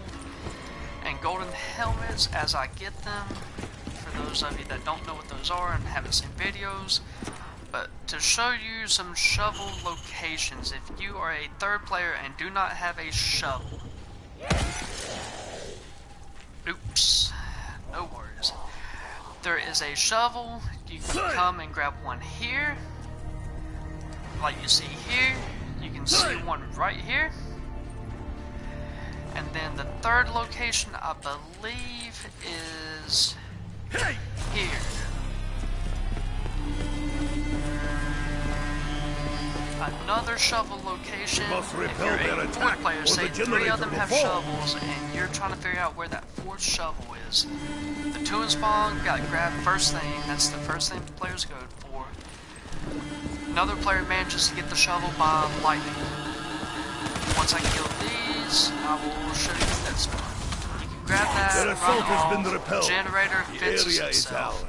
and golden helmets as I get them, for those of you that don't know what those are and haven't seen videos. But to show you some shovel locations, if you are a third player and do not have a shovel, oops, no worries. There is a shovel. You can come and grab one here, like you see here. You can see one right here. And then the third location, I believe, is here. Another shovel location. If you're a fourth player, say 3 of them have shovels, and you're trying to figure out where that 4th shovel is. The 2 in spawn got grabbed first thing. That's the first thing players go for. Another player manages to get the shovel by lightning. Once I kill these, I will show you that spot. You can grab that, run off, the generator fixes itself.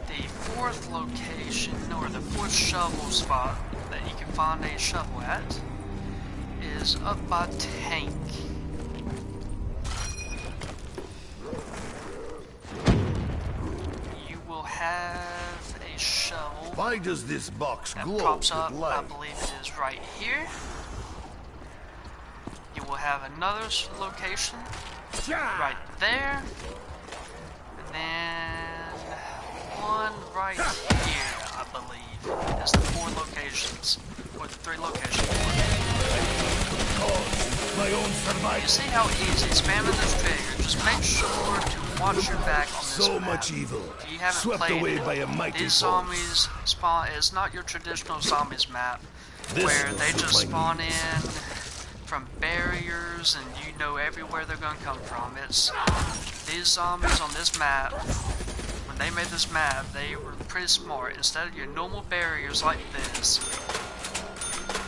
The 4th location, or the 4th shovel spot that you can find a shovel at, is up by tank. You will have a shovel. Why does this box glow Pops up, with light? I believe it is right here. You will have another location right there, and then one right here, I believe, is the 4 locations, or the 3 locations. My own survival. You see how easy spamming this trigger? Just make sure to watch your back on this So map. much evil. If you haven't Swept played away it, by a mighty these force. zombies spawn. It's not your traditional zombies map This where will they suit just my spawn needs. in from barriers and you know everywhere they're gonna come from. It's these zombies on this map. When they made this map, they were pretty smart. Instead of your normal barriers like this,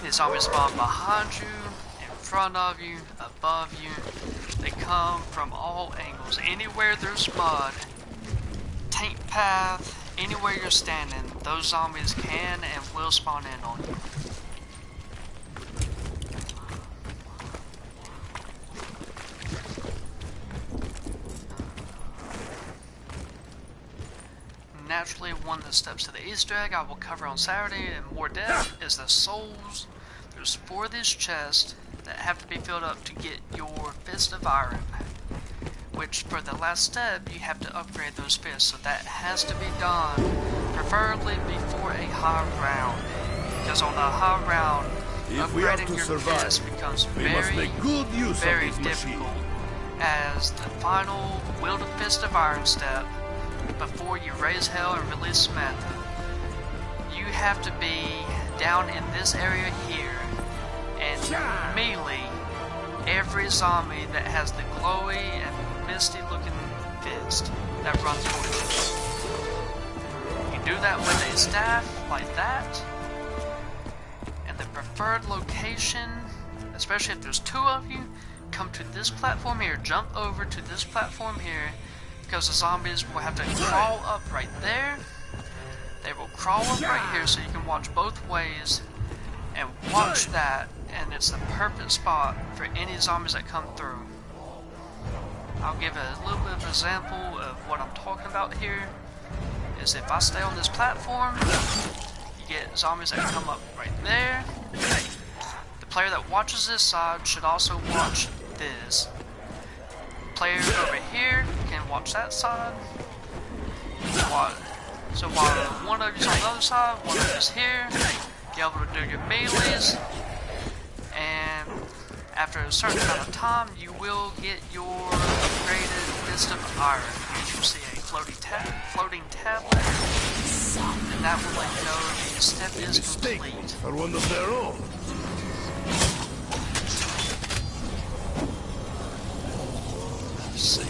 these zombies spawn behind you, in front of you, above you. They come from all angles. Anywhere there's mud, tank path, anywhere you're standing, those zombies can and will spawn in on you. Naturally, one of the steps to the Easter egg I will cover on Saturday in more depth is the souls. There's 4 of these chests that have to be filled up to get your Fist of Iron, which for the last step you have to upgrade those fists, so that has to be done preferably before a high round, because on a high round If we have upgrading to your survive, fist becomes we must very, make good use very of this machine. difficult, as the final Wield of Fist of Iron step before you raise hell and release Samantha. You have to be down in this area here and melee every zombie that has the glowy and misty looking fist that runs towards you. You do that with a a staff like that, and the preferred location, especially if there's two of you, come to this platform here, jump over to this platform here, because the zombies will have to crawl up right there. They will crawl up right here so you can watch both ways and watch that, and it's the perfect spot for any zombies that come through. I'll give a little bit of an example of what I'm talking about here. Is if I stay on this platform, you get zombies that come up right there. The player that watches this side should also watch this. Player over here can watch that side. So while one of you's on the other side, one of you's here, you're able to do your melees, and after a certain amount of time, you will get your upgraded Fist of Iron. You will see a floating tablet, and that will let you know the step is complete. For one of their own. Let's see.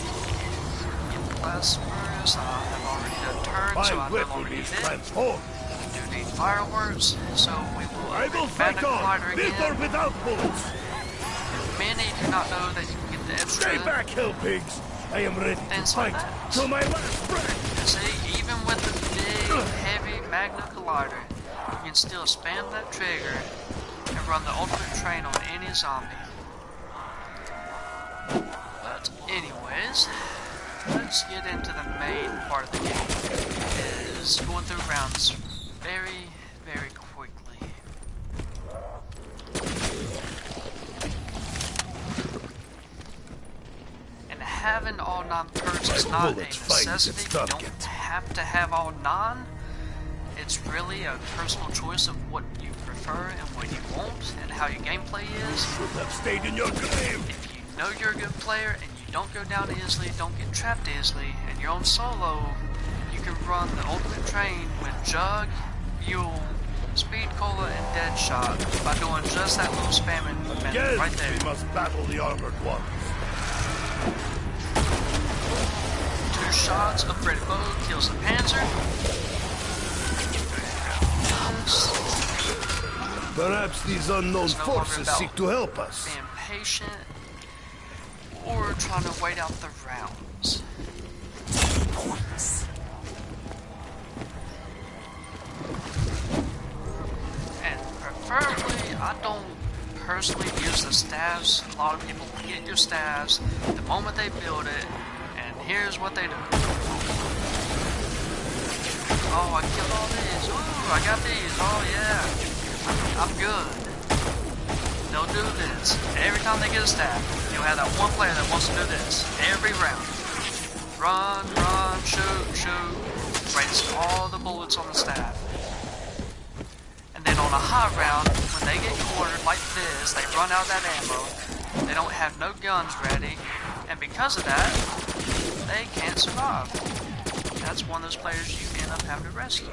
Get the last spurs. I have already done turns, so I no longer need it. I do need fireworks, so we will upgrade Magna Collider again. With or without bullets. Many do not know that you can get the extra. Stay back, hell pigs! I am ready to fight till my last breath. See, even with the big, heavy Magna Collider, you can still spam that trigger and run the ultimate train on any zombie. But anyways, let's get into the main part of the game. It is going through rounds very, very quickly. And having all 9 perks is not a necessity. You don't have to have all 9. It's really a personal choice of what you prefer and what you want and how your gameplay is. Have stayed in your grave. If you know you're a good player and you don't go down easily, don't get trapped easily, and you're on solo, you can run the ultimate train with Jug, Mule, Speed Cola, and Deadshot by doing just that little spamming method right there. We must battle the armored ones. 2 shots, upgraded bow, kills the Panzer. Perhaps these unknown forces seek to help us. Being patient or trying to wait out the rounds. And preferably, I don't personally use the staves. A lot of people get your staves the moment they build it, and here's what they do. Oh, I killed all these. Ooh, I got these. Oh yeah, I'm good. They'll do this. Every time they get a staff, you'll have that one player that wants to do this. Every round. Run, run, shoot, shoot. Waste all the bullets on the staff. And then on a high round, when they get cornered like this, they run out of that ammo. They don't have no guns ready. And because of that, they can't survive. That's one of those players you end up having to rescue.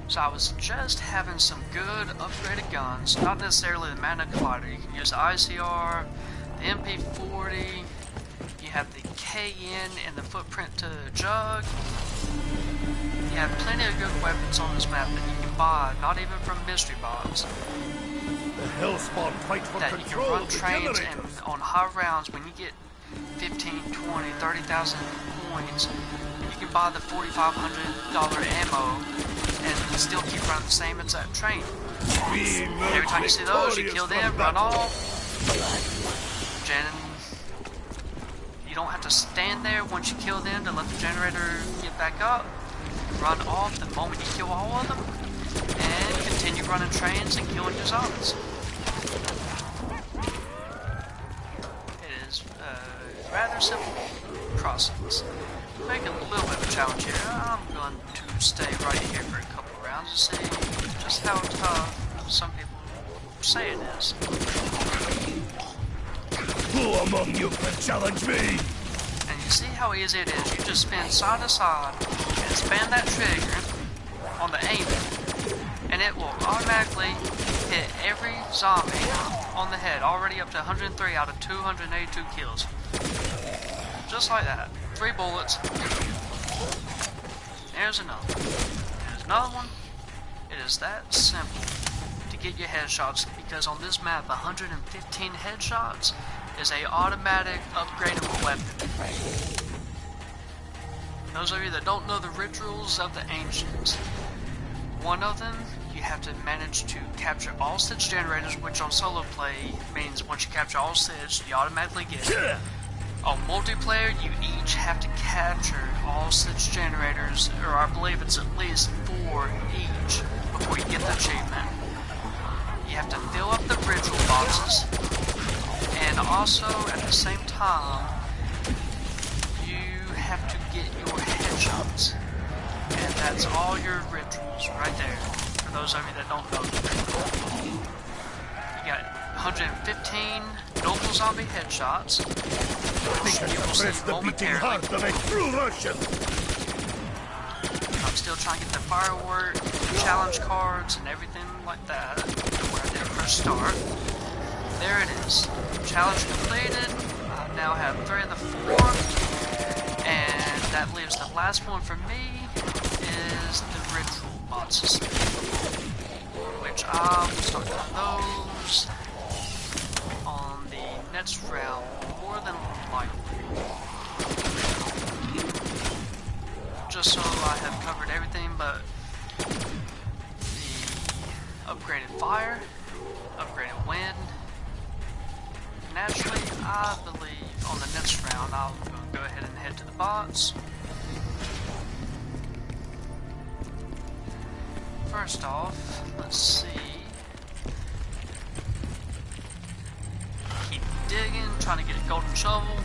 So I was just having some good upgraded guns, not necessarily the Magna Collider. You can use the ICR, the MP40, you have the KN and the footprint to Jug. You have plenty of good weapons on this map that you can buy, not even from mystery box. The Hellspawn fight for that you can run trains, and on high rounds when you get 15, 20, 30,000 points, you can buy the $4,500 ammo and still keep running the same exact train. Every time you see those, you kill them, run off. You don't have to stand there once you kill them to let the generator get back up. Run off the moment you kill all of them, and continue running trains and killing your zombies. It is a rather simple process. Make it a little bit of a challenge here. I'm going to stay right here for a couple of rounds to see just how tough some people say it is. Who among you can challenge me? And you see how easy it is. You just spin side to side and spam that trigger on the aiming, and it will automatically hit every zombie on the head, already up to 103 out of 282 kills. Just like that. 3 bullets. There's another. There's another one. It is that simple to get your headshots, because on this map 115 headshots is a automatic upgradable weapon. Those of you that don't know the rituals of the ancients, one of them, you have to manage to capture all 6 generators, which on solo play means once you capture all 6, you automatically get it. On multiplayer, you each have to capture all 6 generators, or I believe it's at least 4 each, before you get the achievement. You have to fill up the ritual boxes, and also at the same time, you have to get your headshots. And that's all your rituals right there, for those of you that don't know. You got 115 normal zombie headshots, which you will see momentarily. I'm still trying to get the firework, challenge cards, and everything like that, where I did first start. There it is. Challenge completed. I now have 3 of the 4, and that leaves the last one for me is the ritual boxes, which I will start doing those on the next round, more than likely. Just so I have covered everything but the upgraded fire, upgraded wind. Naturally, I believe on the next round I'll go ahead and head to the bots. First off, let's see. Keep digging, trying to get a golden shovel.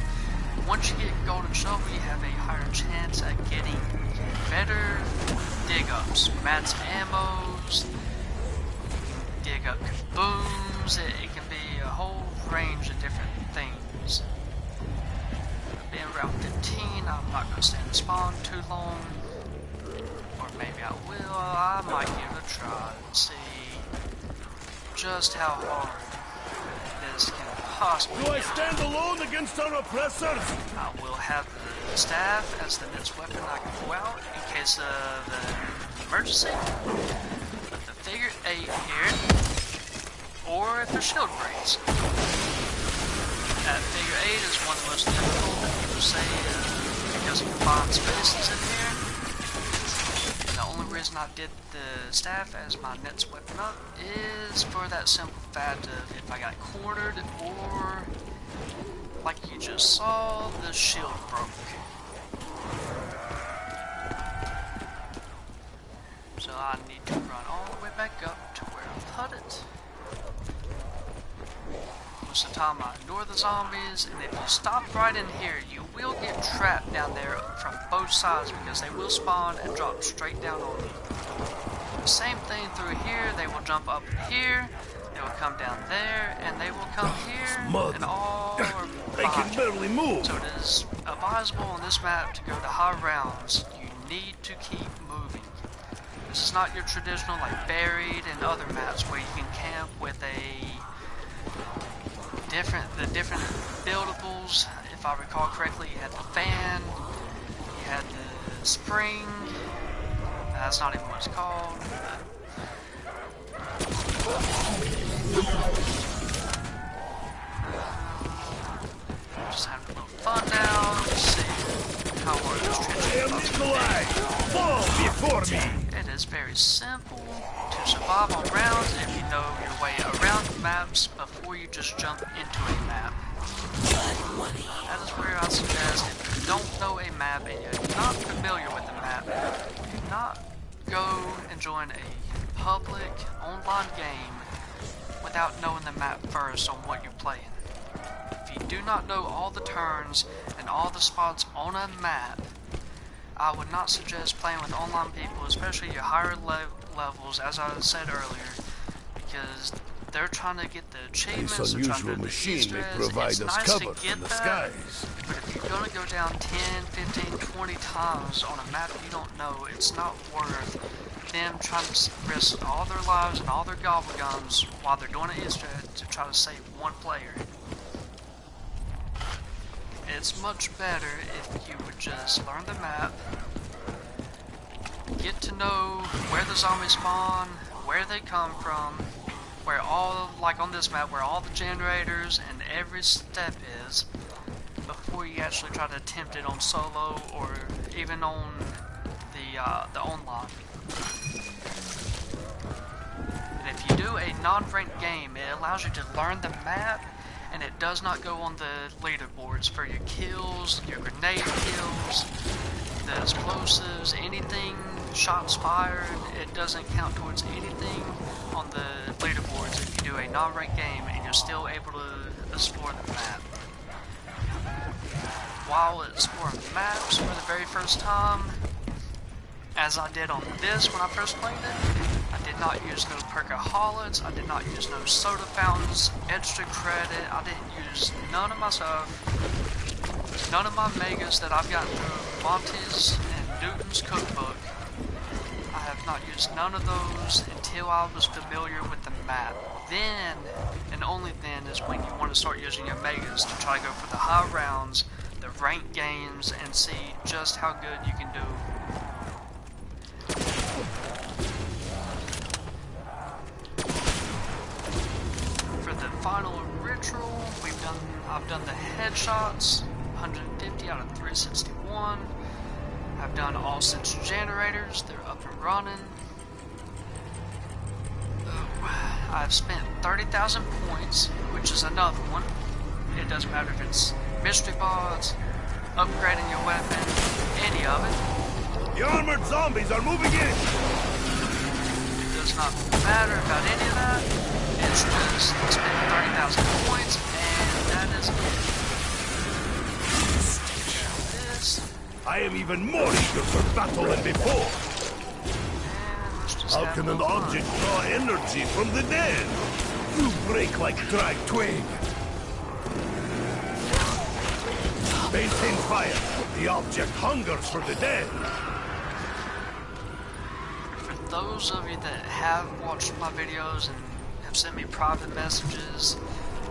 Once you get a golden shovel, you have a higher chance at getting better dig-ups. Mats, ammos, dig up booms. It can be a whole range of different things. Being around 15, I'm not going to stay in the spawn too long. Or maybe I will. I might give it a try and see just how hard this can possibly Do I get. stand alone against our oppressors? I will have the staff as the next weapon I can pull out in case of an emergency. With the figure 8 here, or if their shield breaks. That figure 8 is one of the most difficult, people say, because of confined spaces in here. The only reason I did the staff as my next weapon up is for that simple fact of if I got cornered or, like you just saw, the shield broke. So I need to run all the way back up to where I put it. Most of the time I ignore the zombies, and if you stop right in here, you will get trapped down there from both sides because they will spawn and drop straight down on you. Same thing through here, they will jump up here, they will come down there, and they will come here, and all are I can barely move. So it is advisable on this map to go to high rounds. You need to keep moving. This is not your traditional like buried and other maps where you can camp with the different buildables. If I recall correctly, you had the fan, you had the spring. That's not even what it's called. Just having a little fun now. Let's see how hard this trench is. Fall before me. It is very simple to survive on rounds if you know your way around maps before you just jump into a map. That is where I suggest if you don't know a map and you're not familiar with the map, do not go and join a public online game without knowing the map first on what you're playing. If you do not know all the turns and all the spots on a map, I would not suggest playing with online people, especially your higher levels, as I said earlier, because they're trying to get the achievements. This unusual machine may provide us cover from the skies. But if you're going to go down 10, 15, 20 times on a map you don't know, it's not worth them trying to risk all their lives and all their gobble guns while they're doing an Easter egg to try to save one player. it's much better if you would just learn the map, get to know where the zombies spawn, where they come from, where all, like on this map, where all the generators and every step is, before you actually try to attempt it on solo or even on the online. And if you do a non-ranked game, it allows you to learn the map, and it does not go on the leaderboards for your kills, your grenade kills, the explosives, anything, shots fired. It doesn't count towards anything on the leaderboards if you do a non-ranked game and you're still able to explore the map. While exploring maps for the very first time, as I did on this when I first played it, I did not use no percaholics, I did not use no soda fountains, extra credit, I didn't use none of my stuff, none of my megas that I've gotten through Monty's and Newton's cookbook. I have not used none of those until I was familiar with the map. Then, and only then, is when you want to start using your megas to try to go for the high rounds, the ranked games, and see just how good you can do. For the final ritual, I've done the headshots, 150 out of 361. I've done all 6 generators, they're up and running. I've spent 30,000 points, which is another one. It doesn't matter if it's mystery bots, upgrading your weapon, any of it. The armored zombies are moving in! It does not matter about any of that. It's just spend 30,000 points, and that is it. This. I am even more eager for battle than before! How can an object draw energy from the dead? You break like dry twig! Maintain fire! The object hungers for the dead! For those of you that have watched my videos and have sent me private messages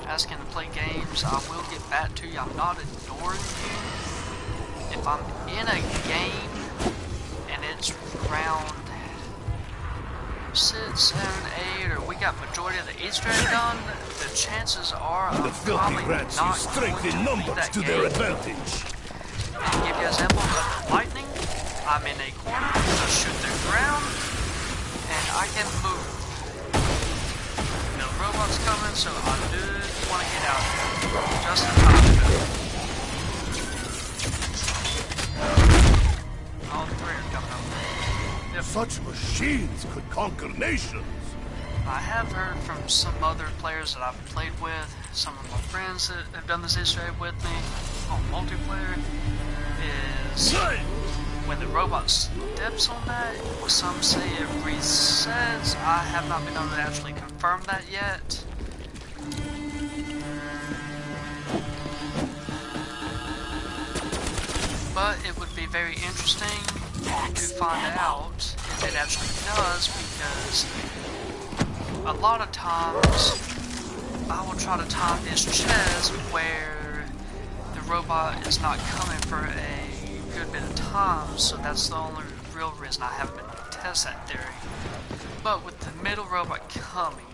asking to play games, I will get back to you. I'm not ignoring you. If I'm in a game and it's round 6, 7, 8, or we got majority of the Easter egg done, the chances are I'm The filthy probably rats not use strength going in to numbers that to game. their advantage. And to give you an example of lightning, I'm in a corner, I shoot the ground, and I can move. The robot's coming, so I do want to get out there. Just in time to go. All 3 are coming up. Yep. Such machines could conquer nations. I have heard from some other players that I've played with, some of my friends that have done this Easter egg with me on multiplayer, is when the robot steps on that, some say it resets. I have not been able to actually confirm that yet. But it would be very interesting to find out if it actually does, because a lot of times I will try to time this chest where the robot is not coming for a good bit of time, so that's the only real reason I haven't been able to test that theory. But with the middle robot coming,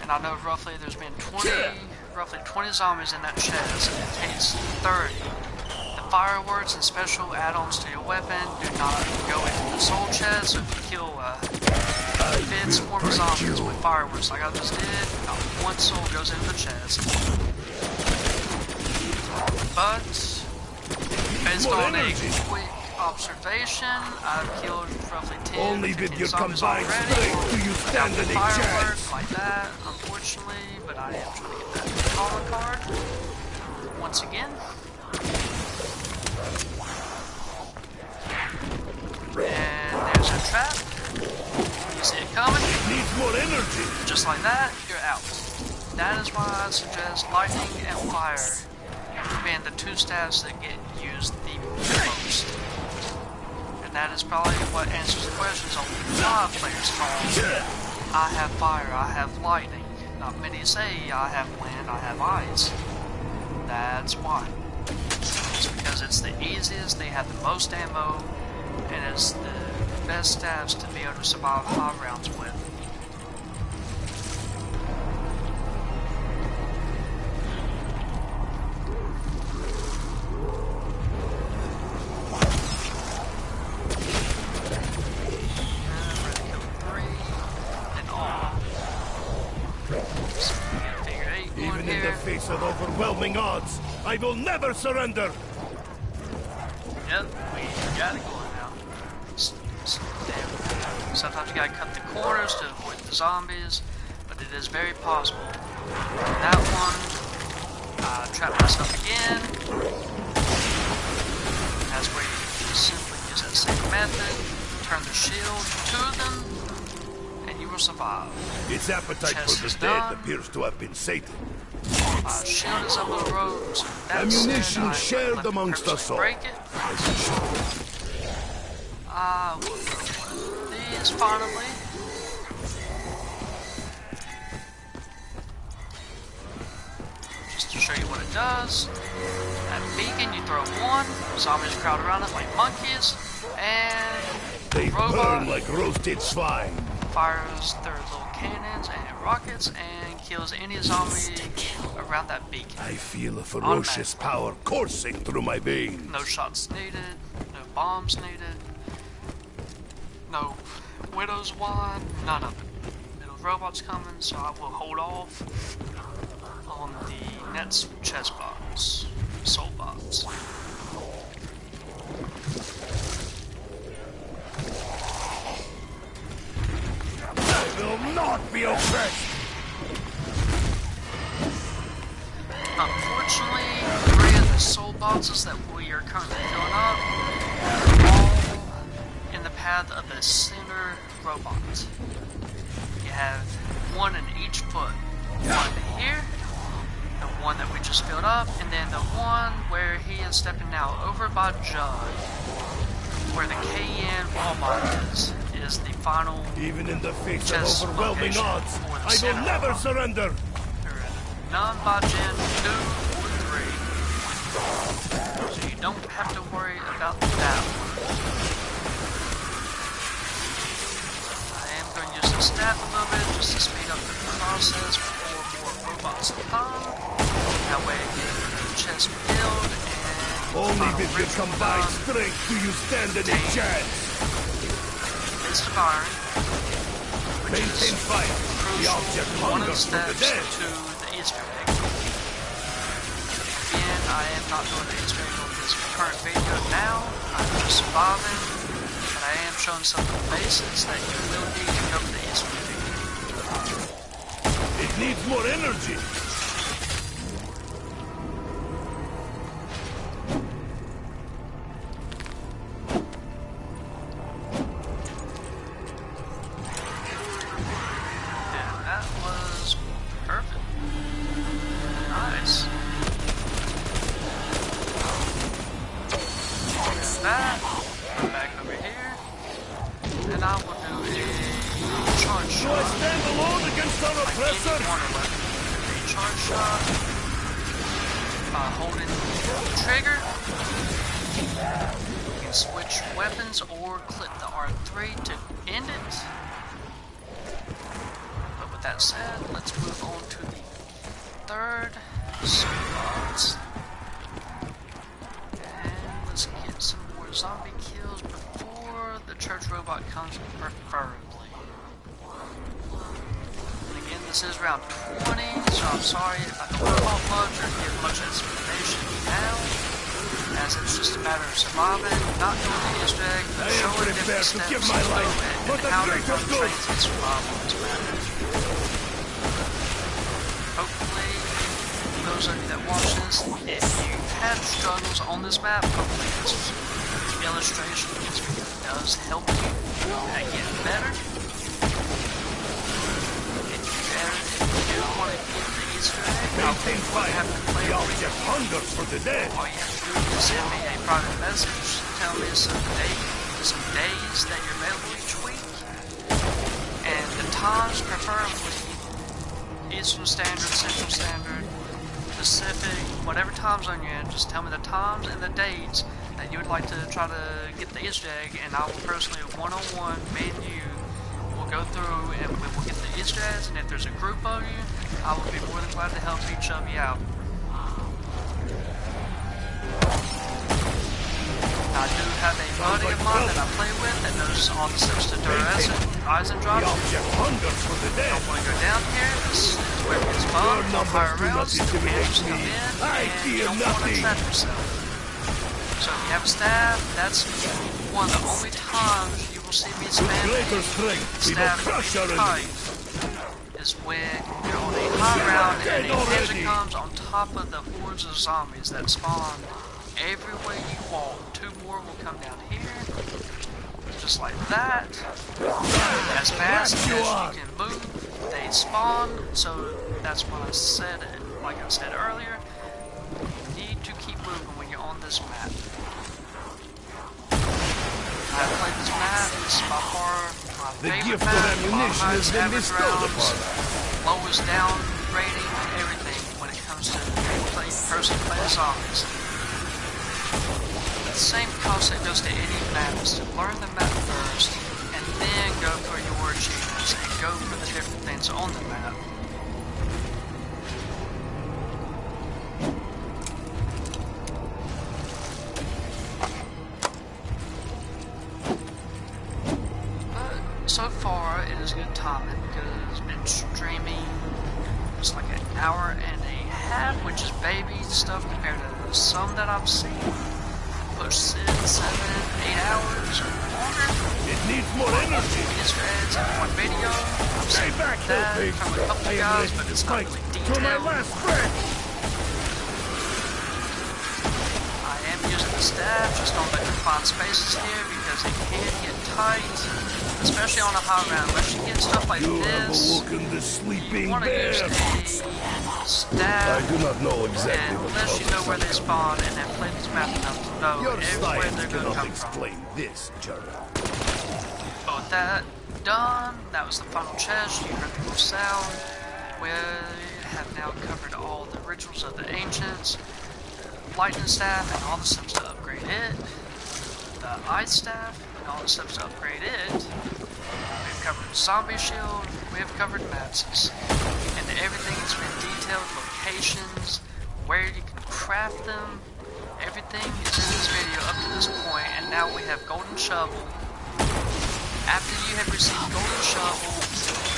and I know roughly there's been roughly 20 zombies in that chest, and it takes 30. Fireworks and special add-ons to your weapon do not go into the soul chest, so if you kill a big swarm of zombies with fireworks like I just did, not one soul goes into the chest. But, based on a quick observation, I've killed roughly 10 Only with 15 your zombies combined already. strength do you stand Without the any fireworks chance. like that, unfortunately, but I am trying to get that calling card once again. And there's a trap. You see it coming? Needs more energy. Just like that, you're out. That is why I suggest lightning and fire being the 2 stats that get used the most. And that is probably what answers the questions on why players call. I have fire, I have lightning. Not many say I have wind, I have ice. That's why. It's because it's the easiest, they have the most ammo, and it's the best stats to be able to survive 5 rounds with. Even in the face of overwhelming odds, I will never surrender! Yep, we gotta go now. Sometimes you gotta cut the corners to avoid the zombies, but it is very possible. That one, I trapped myself again. That's where you just simply use that same method, turn the shield to them, and you will survive. Its appetite Chest for is the dead done. appears to have been sated. Shield is up on the road, so that's Ammunition shared amongst us all. Break it. We'll go one of these finally. Just to show you what it does. That beacon, you throw one, zombies crowd around it like monkeys, and They robot burn like roasted swine. fires their little cannons and rockets and kills any zombie around that beacon. I feel a ferocious power coursing through my veins. No shots needed, no bombs needed, no widow's wine, none of it. Little robots coming, so I will hold off on the next chest box, soul box. I will not be oppressed! Unfortunately, 3 of the soul boxes that we are currently filling up are all in the path of the center robot. You have one in each foot. One here, the one that we just filled up, and then the one where he is stepping now over by Judd, where the KN robot is the final. Even in the face of Chest overwhelming location odds, for the I will center never robot. surrender! None by Gen 2 or 3. So you don't have to worry about that one. I am going to use the staff a little bit just to speed up the process before more robots come. That way I get the chest filled and Only with your ritual combined done. strength do you stand any chance! It's firing. Maintain fire! The object One of the hungers for the steps dead! to the Easter egg. Again, I am not doing the Easter egg on this current video now. I'm just surviving, but I am showing some of the basics that you will need to cover the Easter egg. It needs more energy! And that was perfect. Nice. There's that. Go back over here. And I will do a charge Do I shot. stand alone against our oppressor? A charge shot by holding the trigger. You can switch weapons or click the R3 to end it. But with that said, let's move on to the third box. And let's get some more zombie kills before the church robot comes, preferably. Again, this is round 20, so I'm sorry if I don't talk much or give much explanation now, as it's just a matter of surviving, not doing the Easter egg, but I am showing different prepared to steps give my life for and the how to greater run good. trains and survive on this map. Hopefully, those of you that watch this, if you have struggles on this map, hopefully this illustration does help you get better. If you want to get the Easter egg, Maintain fire! have to play The with object hungers for the dead! all you have to do is send me a private message, tell me some days that you're available each week, and the times preferably Eastern Standard, Central Standard, Pacific, whatever time zone you're in, just tell me the times and the dates that you would like to try to get the Easter egg, and I will personally, one-on-one, me and you, will go through and we will get the Easter eggs, and if there's a group of you, I will be more than glad to help each of you out. I do have a buddy of mine that I play with that knows all the steps to Eisen drops. The object hungers for the dead. Don't want to go down here. This is where it gets fun. Don't fire around. Intimidate Come me. in, I and fear you don't want to nothing. trap yourself. So if you have a staff, that's one of the only times you will see me spam Greater strength, we will staff crush our tight enemies. is when you're on a high ground and a ninja already. comes on top of the hordes of zombies that spawn everywhere you walk. 2 more will come down here, just like that. As fast as you can move, they spawn. So that's what I said. Like I said earlier, you need to keep moving when you're on this map. I've played this map. This is by far my favorite map. ammunition has been bestowed upon us. Lowest down rating and everything when it comes to person playing zombies. The same concept goes to any map, is to learn the map first and then go for your achievements and go for the different things on the map. So far, it is good timing because I've been streaming just like an hour and a half, which is baby stuff compared to some that I've seen. Push 6, 7, 8 hours or longer. It needs more energy. Easter eggs in one video. I've Stay seen back, that Pig. from a couple I am guys, ready but to it's not fight really to my detailed. last breath. I am using the staff just on the confined spaces here because it can get tight, especially on a high ground. Unless you get stuff like You have this, awoken the sleeping you want to bear. use a I staff, do not know exactly and what unless you know where they causes spawn and have played this map enough to know your everywhere science they're going to cannot come from. explain this, Gerald. But with that done, that was the final chest. You heard the cool sound. We have now covered all the rituals of the ancients, the lightning staff, and all the steps to upgrade it, the ice staff, and all the steps to upgrade it. We've covered zombie shield, we have covered matches, and everything has been detailed, locations, where you can craft them. Everything is in this video up to this point, and now we have golden shovel. After you have received golden shovel,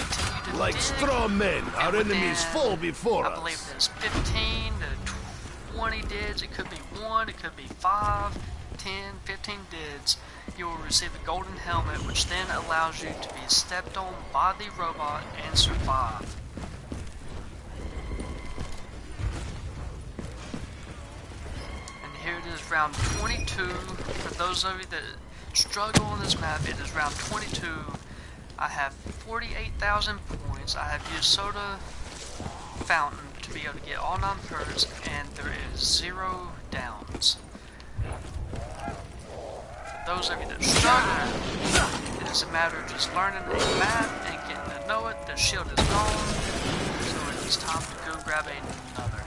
continue to Like dig, straw men, our and enemies within, fall before I believe us. there's 15 to 20 dids. It could be 1, it could be 5, 10, 15 dids. You will receive a golden helmet, which then allows you to be stepped on by the robot and survive. And here it is, round 22. For those of you that struggle on this map, it is round 22. I have 48,000 points. I have used Soda Fountain to be able to get all 9 perks, and there is 0 downs. For those of you that struggle, it is a matter of just learning a map and getting to know it. The shield is gone, so it is time to go grab another.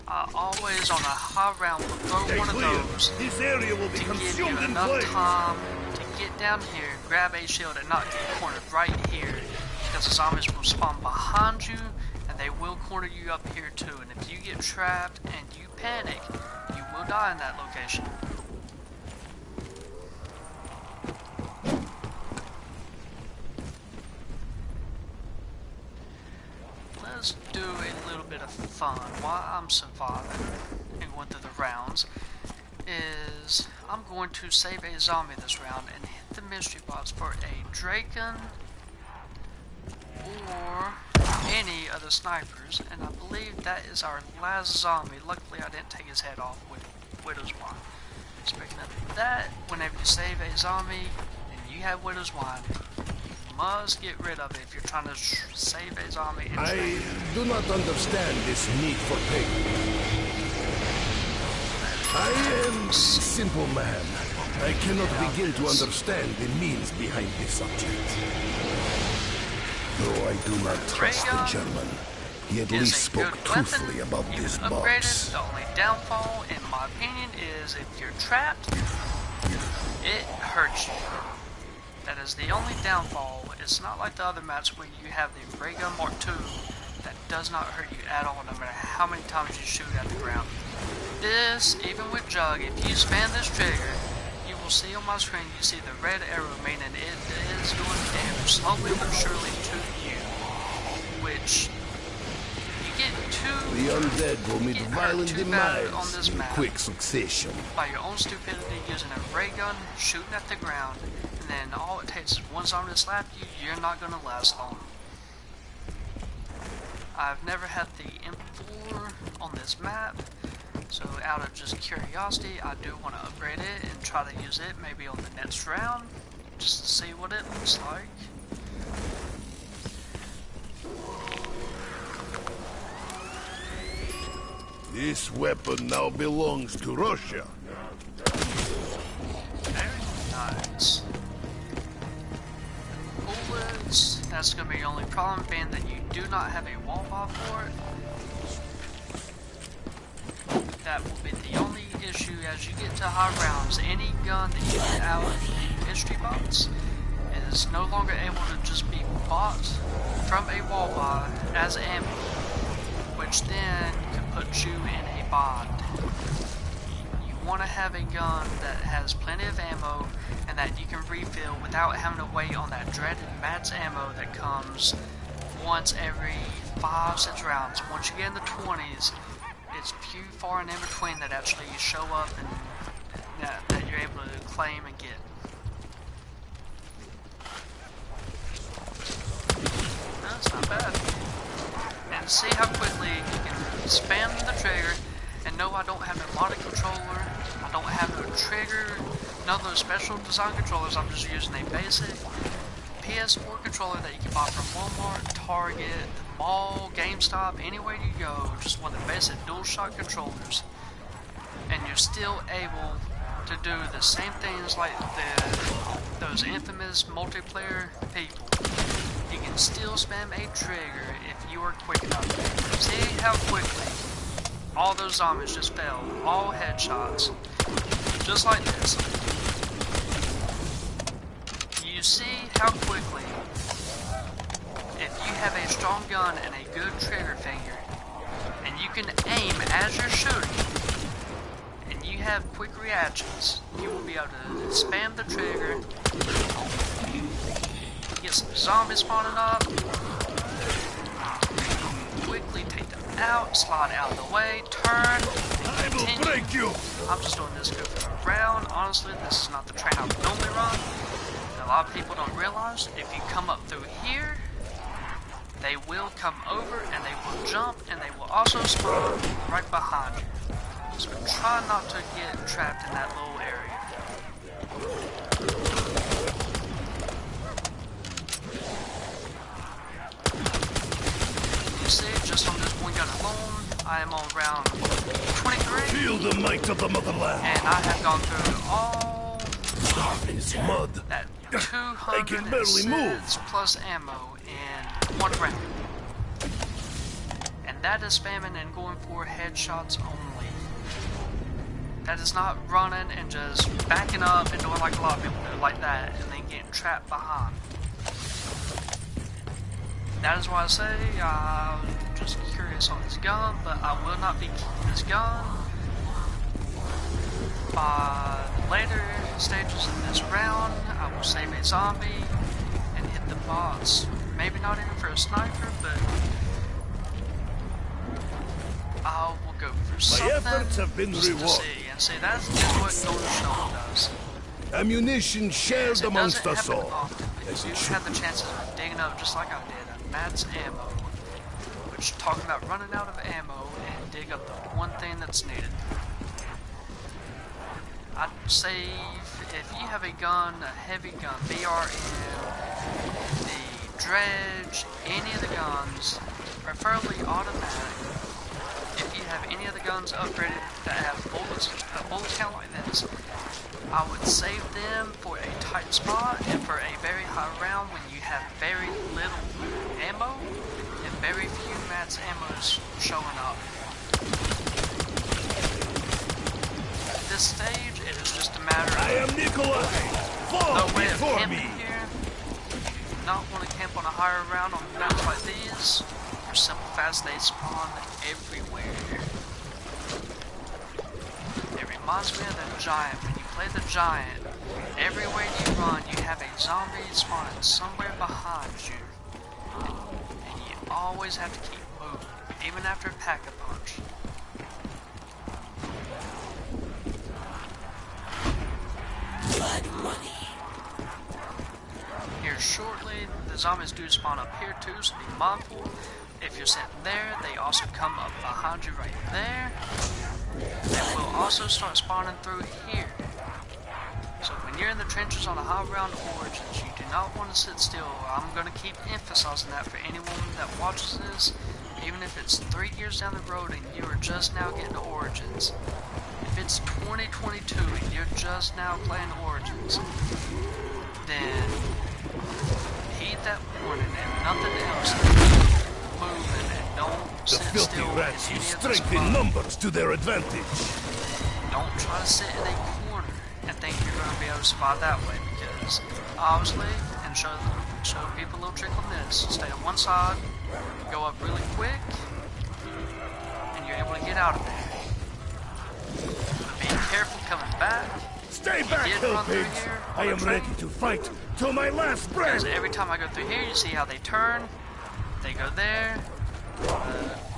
I always on a high round will throw Stay one of clear. those This area will be to give you consumed in enough flames. time to get down here, grab a shield, and not get cornered right here, because the zombies will spawn behind you, and they will corner you up here too. And if you get trapped and you panic, you will die in that location. Let's do a little bit of fun while I'm surviving and going through the rounds. Is I'm going to save a zombie this round and hit the mystery box for a Draken or any of the snipers, and I believe that is our last zombie. Luckily I didn't take his head off with Widow's Wine. Speaking of that, whenever you save a zombie and you have Widow's Wine, you must get rid of it if you're trying to save a zombie. I do not understand this need for payment. I am a simple man. I cannot begin to understand the means behind this object. Though I do not trust the German, he at least spoke truthfully about this box. The only downfall, in my opinion, is if you're trapped, it hurts you. That is the only downfall. It's not like the other maps where you have the Ray Gun Mark II that does not hurt you at all, no matter how many times you shoot at the ground. This, even with Jug, if you spam this trigger, you will see on my screen, you see the red arrow, meaning it is doing damage slowly but surely to you, which you get The undead will meet violent demise on this in map quick succession. by your own stupidity using a ray gun, shooting at the ground, and then all it takes is one zombie to slap you. You're not going to last long. I've never had the M4 on this map, so out of just curiosity, I do want to upgrade it and try to use it maybe on the next round, just to see what it looks like. This weapon now belongs to Russia. Very nice. Bullets, that's going to be the only problem, being that you do not have a wall bar for it. That will be the only issue as you get to high rounds. Any gun that you get out of the history box is no longer able to just be bought from a wall bar as ammo, which then can put you in a bind. You want to have a gun that has plenty of ammo and that you can refill without having to wait on that dreaded max ammo that comes once every 5-6 rounds. Once you get in the 20s, it's few far and in between that actually show up and that you're able to claim and get. That's not bad. And see how quickly you can spam the trigger. And no, I don't have no modded controller. I don't have no trigger. None of those special design controllers. I'm just using a basic PS4 controller that you can buy from Walmart, Target, the mall, GameStop, anywhere you go. Just one of the basic DualShock controllers. And you're still able to do the same things like those infamous multiplayer people. You can still spam a trigger if you are quick enough. See how quickly all those zombies just fell. All headshots. Just like this. You see how quickly, if you have a strong gun and a good trigger finger, and you can aim as you're shooting, and you have quick reactions, you will be able to spam the trigger, get some zombies spawning up, quickly take them out, slide out of the way, turn, and continue. Break you. I'm just doing this goofing around. Honestly, this is not the train I would normally run. And a lot of people don't realize if you come up through here, they will come over and they will jump and they will also spawn right behind you. So try not to get trapped in that little area. You see, just on this one gun alone, I am on round 23. Feel the might of the motherland. And I have gone through all Mud. that I can barely 206 move. plus ammo in one round. And that is spamming and going for headshots only. That is not running and just backing up and doing like a lot of people do like that and then getting trapped behind. That is why I say I'm just curious on this gun, but I will not be keeping this gun. By later stages in this round, I will save a zombie and hit the boss. Maybe not even for a sniper, but I will go for something. My efforts have been just to rewarded. see. And see, that's just what Golden Stone does. Ammunition shared Yes, it amongst doesn't us happen all. often, but As you it do should have the chances of digging up just like I did a max ammo. Which, talking about running out of ammo and dig up the one thing that's needed. I'd say if you have a gun, a heavy gun, BRN, the Dredge, any of the guns, preferably automatic, if you have any other guns upgraded that have bullets, a bullet count like this, I would save them for a tight spot and for a very high round when you have very little ammo and very few mats ammo showing up. At this stage, it is just a matter of I am Nikolai. Fall no way of before camping me. here. If you do not want to camp on a higher round on maps like these, for simple fast they spawn everywhere. It reminds me of the Giant. When you play the Giant, everywhere you run, you have a zombie spawning somewhere behind you. And you always have to keep moving, even after a pack-a-punch. Blood money. Here shortly, the zombies do spawn up here too, so be mindful. If you're sitting there, they also come up behind you right there. They will also start spawning through here. So when you're in the trenches on a high round Origins, you do not want to sit still. I'm going to keep emphasizing that for anyone that watches this, even if it's 3 years down the road and you are just now getting to Origins. If it's 2022 and you're just now playing Origins, then heed that warning and nothing else. Moving and don't The sit filthy still rats in use any of strength this in fun. numbers to their advantage. Don't try to sit in a corner and think you're going to be able to survive that way, because obviously, and show people a little trick on this, stay on one side, go up really quick, and you're able to get out of there. But be careful coming back. Stay back, did hill run through pigs. here I on am the train. ready to fight till my last breath. Because every time I go through here, you see how they turn, they go there,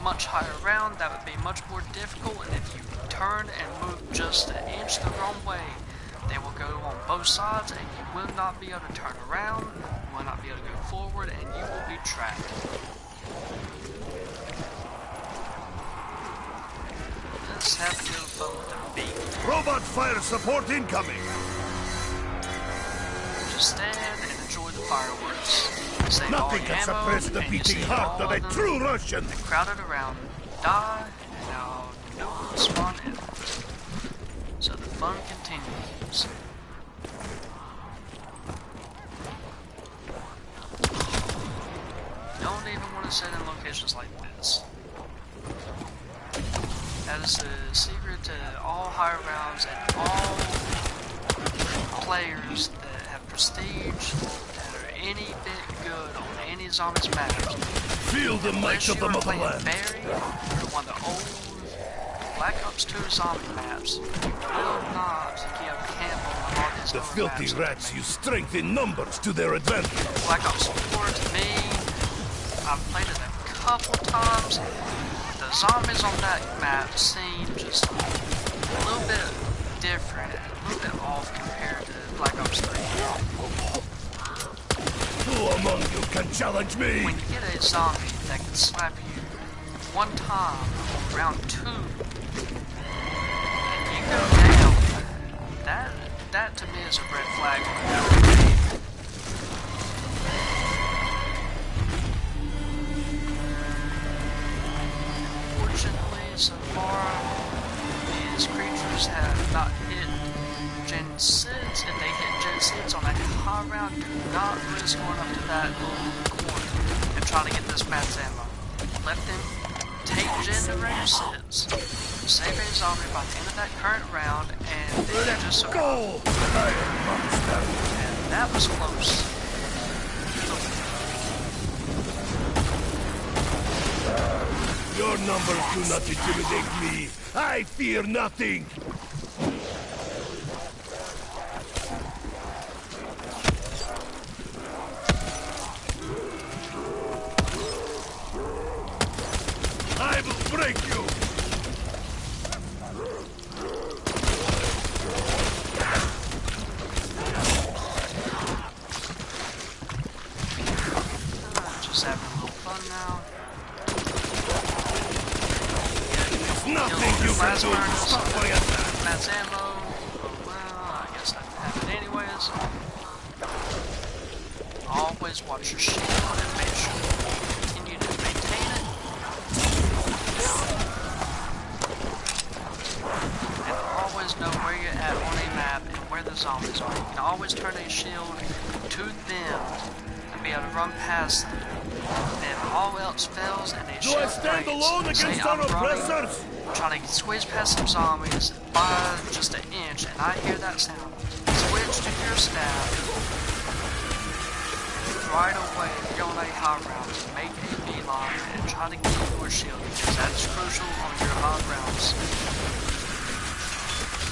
much higher round, that would be much more difficult, and if you turn and move just an inch the wrong way, they will go on both sides, and you will not be able to turn around, you will not be able to go forward, and you will be trapped. Let's have a little fun with the beat. Robot fire support incoming. Just stand and enjoy the fireworks. Save all Nothing your can ammo, suppress the and you beating see heart all of a them true Russian. crowded around, die, and now no one spawn in. So the fun continues. Don't even want to sit in locations like this. That is the secret to all higher rounds and all players that have prestige, that are any bit good on any zombies maps. Feel the might Unless of you the are playing motherland. Barry or one of the old Black Ops 2 zombie maps, you will not give camp on a lot of these The other filthy maps. rats use strength in numbers to their advantage. Black Ops 4 to me, I've played it a couple times. The zombies on that map seem just a little bit different, a little bit off compared to Black Ops 3. Who among you can challenge me? When you get a zombie that can slap you one time on round 2, and you go down, that to me is a red flag on that game. Unfortunately, so far, these creatures have not hit Gen 6. If they hit Gen 6 on a high round, do not risk going up to that little corner and trying to get this max ammo. Let them take Gen to range 6, save a zombie by the end of that current round, and they can just survive. Go! I am monster. And that was close. Your numbers do not intimidate me. I fear nothing. I will break you. Just having a little fun now. Nothing you can do to stop my attack. That's ammo. Oh, well, I guess that happened anyways. Always watch your shield and make sure you continue to maintain it. always turn a shield to them and be able to run past them. And if all else fails and a Do I shield stand breaks, alone say against I'm our running, oppressors? trying to squeeze past some zombies by just an inch, and I hear that sound, switch to your staff right away. If you're on a high round, make a beeline and try to get your shield, because that's crucial on your high rounds.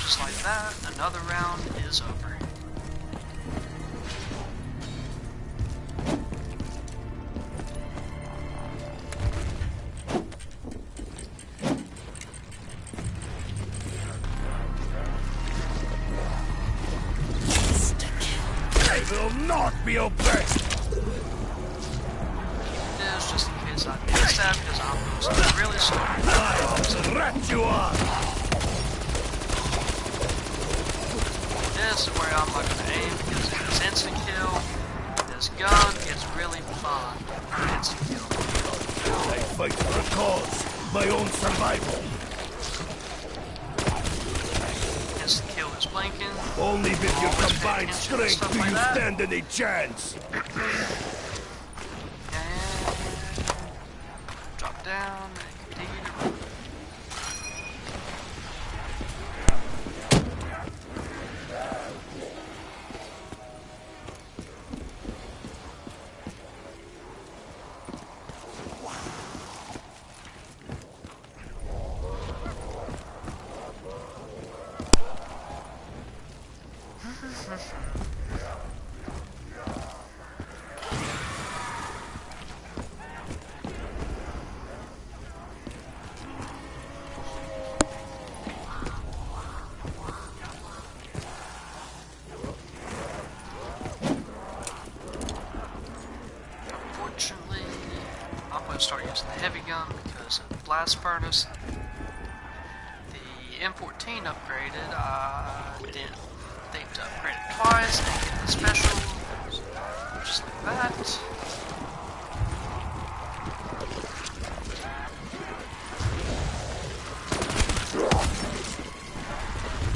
Just like that, another round is over. Will not be oppressed. This just in case I missed that because I'm really sorry. I'll rat you on. This is where I'm not gonna aim because it's instant kill. This gun is really fun. Instant kill. I fight for a cause, my own survival. Instant kill is blinking. Only with your Always pay combined attention to strength stuff do like you that. stand any chance. And drop down and continue to run. Unfortunately, I'm going to start using the heavy gun because of the blast furnace. The M14 upgraded, I didn't think to upgrade it twice and get the special, just like that.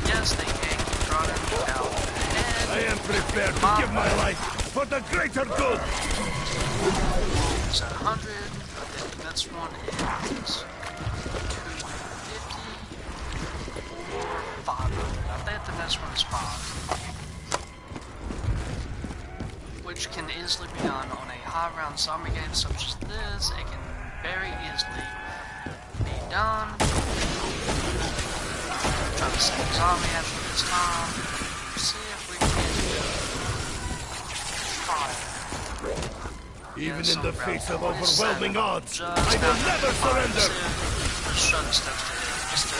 Yes, they can draw them out ahead. I am prepared to give my life for the greater good. It's 100, but then the next one is 250 or 500. I think the next one is 5. Which can easily be done on a high round zombie game such as this. It can very easily be done. Trying to save a zombie after this time. See if we can try it. Even in the face of overwhelming odds, I will never surrender. Shut steps to hit just to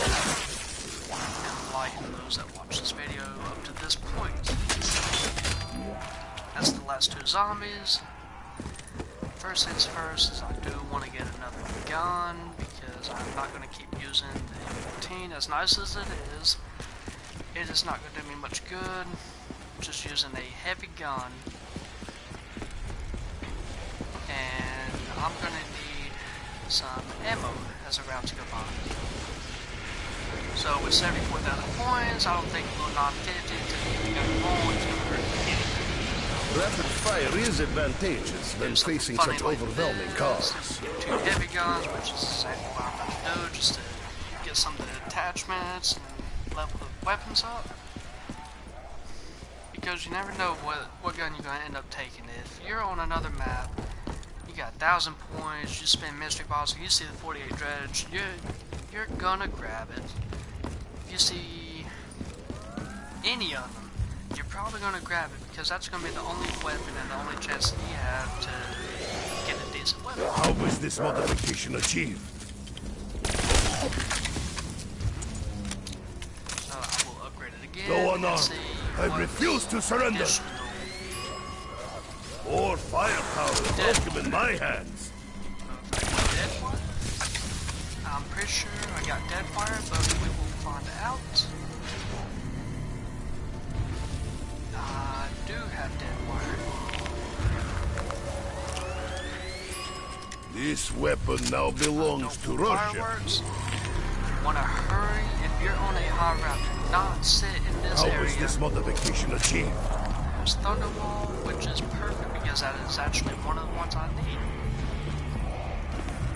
enlighten those that watch this video up to this point. That's the last 2 zombies. First things first is I do want to get another gun because I'm not going to keep using the M14. As nice as it is not going to do me much good. Just using a heavy gun. And I'm going to need some ammo as a round to go by. So with 74,000 points, I don't think we'll not 50 to go more. It's going to hurt anything. Rapid fire is advantageous when facing such overwhelming cars. 2 heavy guns, which is exactly what I'm going to do, just to get some of the attachments and level the weapons up. Because you never know what gun you're going to end up taking. If you're on another map, you got 1,000 points, you spend mystery box, you see the 48 dredge, you're gonna grab it. If you see any of them, you're probably gonna grab it because that's gonna be the only weapon and the only chance that you have to get a decent weapon. How was this modification achieved? So I will upgrade it again. Go and unarmed. see I what refuse to surrender. additional- More firepower is welcome in my hands. Deadfire? I'm pretty sure I got Deadfire, but we will find out. I do have Deadfire. This weapon now belongs to Russia. Fireworks. If you want to hurry, if you're on a high route, do not sit in this How area. was this modification achieved? There's Thunderwall, which is perfect because that is actually one of the ones I need.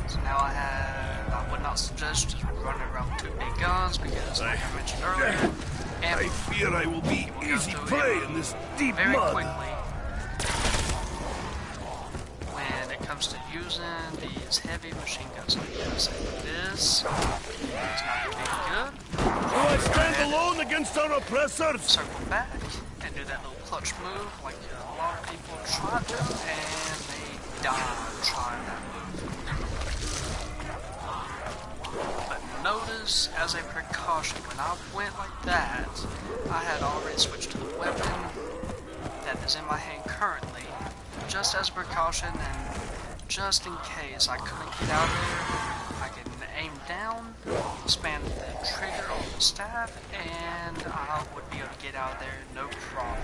So now I would not suggest just running around with two big guns because, like I mentioned earlier, I fear I will be easy prey in this deep very mud. quickly when it comes to using these heavy machine guns like this. This is not going to be good. Do I stand alone against our oppressors? Circle back and do that little clutch move like a lot of people try to, and they die trying that move. But notice, as a precaution, when I went like that, I had already switched to the weapon that is in my hand currently, just as a precaution and just in case I couldn't get out there. I can aim down, span the trigger on the staff, and I would be able to get out of there no problem.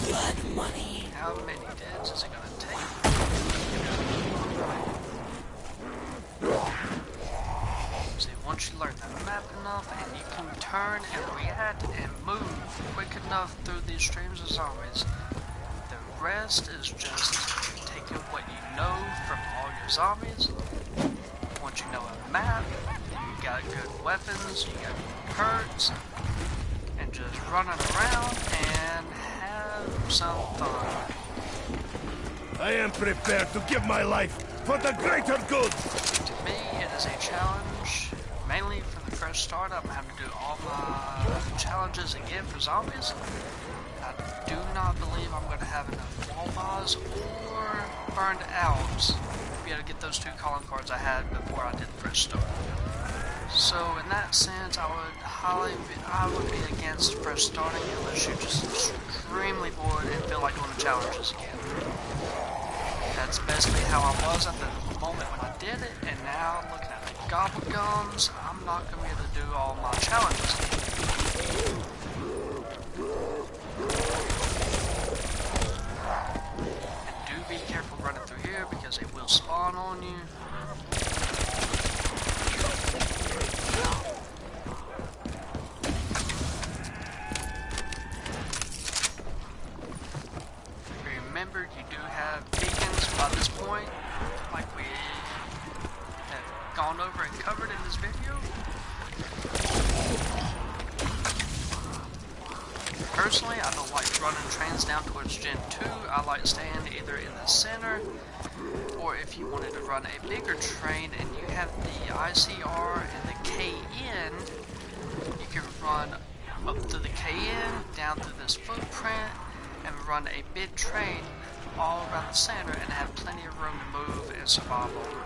Blood money. How many deaths is it gonna take? See, once you learn the map enough and you can turn and react and move quick enough through these streams of zombies, the rest is just taking what you know from all your zombies. Once you know a map, you got good weapons, you got good perks, and just running around and have some fun. I am prepared to give my life for the greater good. To me, it is a challenge, mainly from the fresh start. I'm having to do all my challenges again for zombies. I do not believe I'm going to have enough wall bars or burned out to be able to get those two calling cards I had before I did the fresh start. So in that sense, I would be against fresh starting unless you're just extremely bored and feel like doing the challenges again. That's basically how I was at the moment when I did it, and now looking at the gobblegums, I'm not going to be able to do all my challenges. And do be careful running through here because they will spawn on you. Remember, you do have beacons by this point, like we have gone over and covered in this video. Personally, I don't like running trains down towards Gen 2. I like staying either in the center, or if you wanted to run a bigger train and you have the ICR and the KN, you can run up to the KN, down through this footprint, and run a big train all around the center and have plenty of room to move and survive over.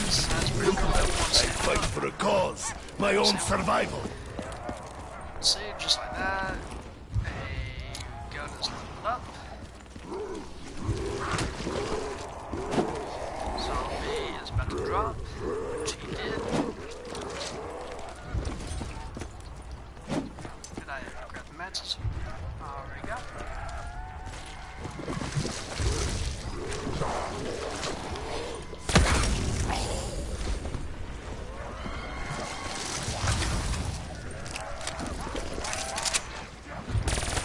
That's pretty cool. I fight for a cause, my own survival. See, just like that, a gun is leveled up. Zombie is about to drop, which he did. Did I grab the matches? Already got it.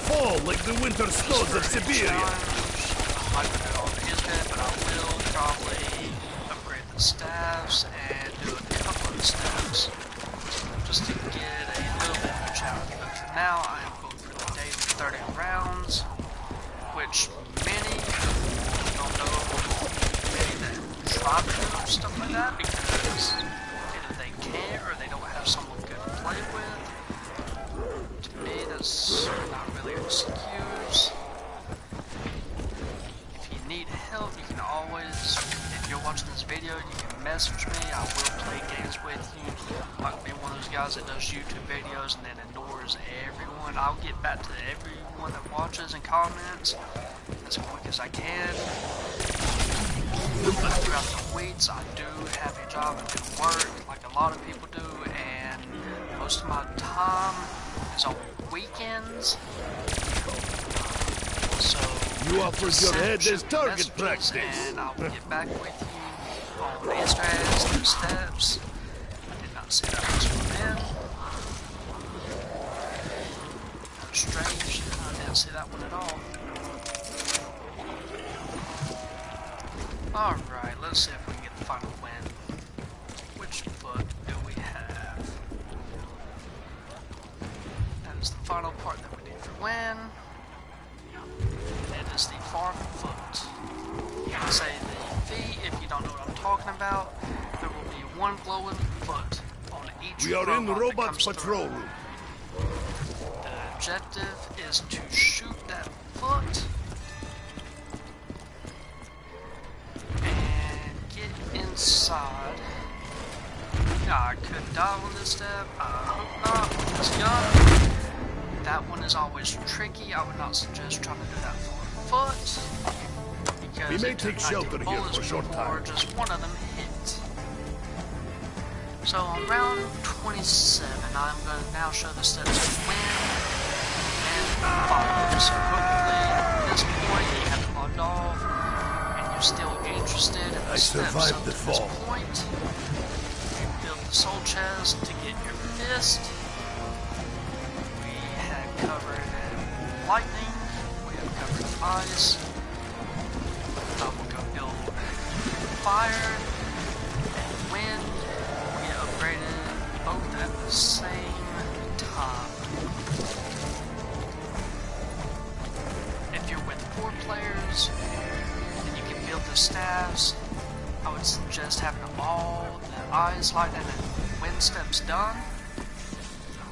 Fall like the winter snows of Siberia. I might put it on his bed, but I will probably upgrade the staffs and do a couple of staffs just to get a little bit of a challenge. But for now, I am going for the daily 30 rounds, which many don't know maybe that try to do stuff like that because either they can't or they don't have someone good to play with. To me, that's not really an excuse. If you need help, you can always, if you're watching this video, you can message me. I will play games with you. I'm not going to be one of those guys that does YouTube videos and then ignores everyone. I'll get back to everyone that watches and comments as quick as I can. But throughout the weeks, I do have a job and do work like a lot of people do, and most of my time is on weekends. So You offered your head as target practice. and I'll get back with you on the Easter eggs and the steps not see that was coming in. That was strange. I didn't see that one at all. Alright, let's see if we can get the final win. Which foot do we have? That is the final part that we need to win. It is the far foot. I say the V, if you don't know what I'm talking about, there will be one glowing foot on each robot. We are in the robot's that comes patrol through. room. The objective is to shoot that foot and get inside. I could die on this step. I hope not with this gun. That one is always tricky. I would not suggest trying to do that for a foot. We may take shelter here for a short time. Just one of them hit. So on round 27, I'm going to now show the steps of win and fire. So hopefully at this point you haven't logged off and you're still interested in the steps up to this point. You build the soul chest to get your fist. We had covered in lightning. We have covered in ice. We'll go build fire and wind. We upgraded both at the same time. If you're with 4 players and you can build the staffs, I would suggest having all the eyes, lightning, and wind steps done.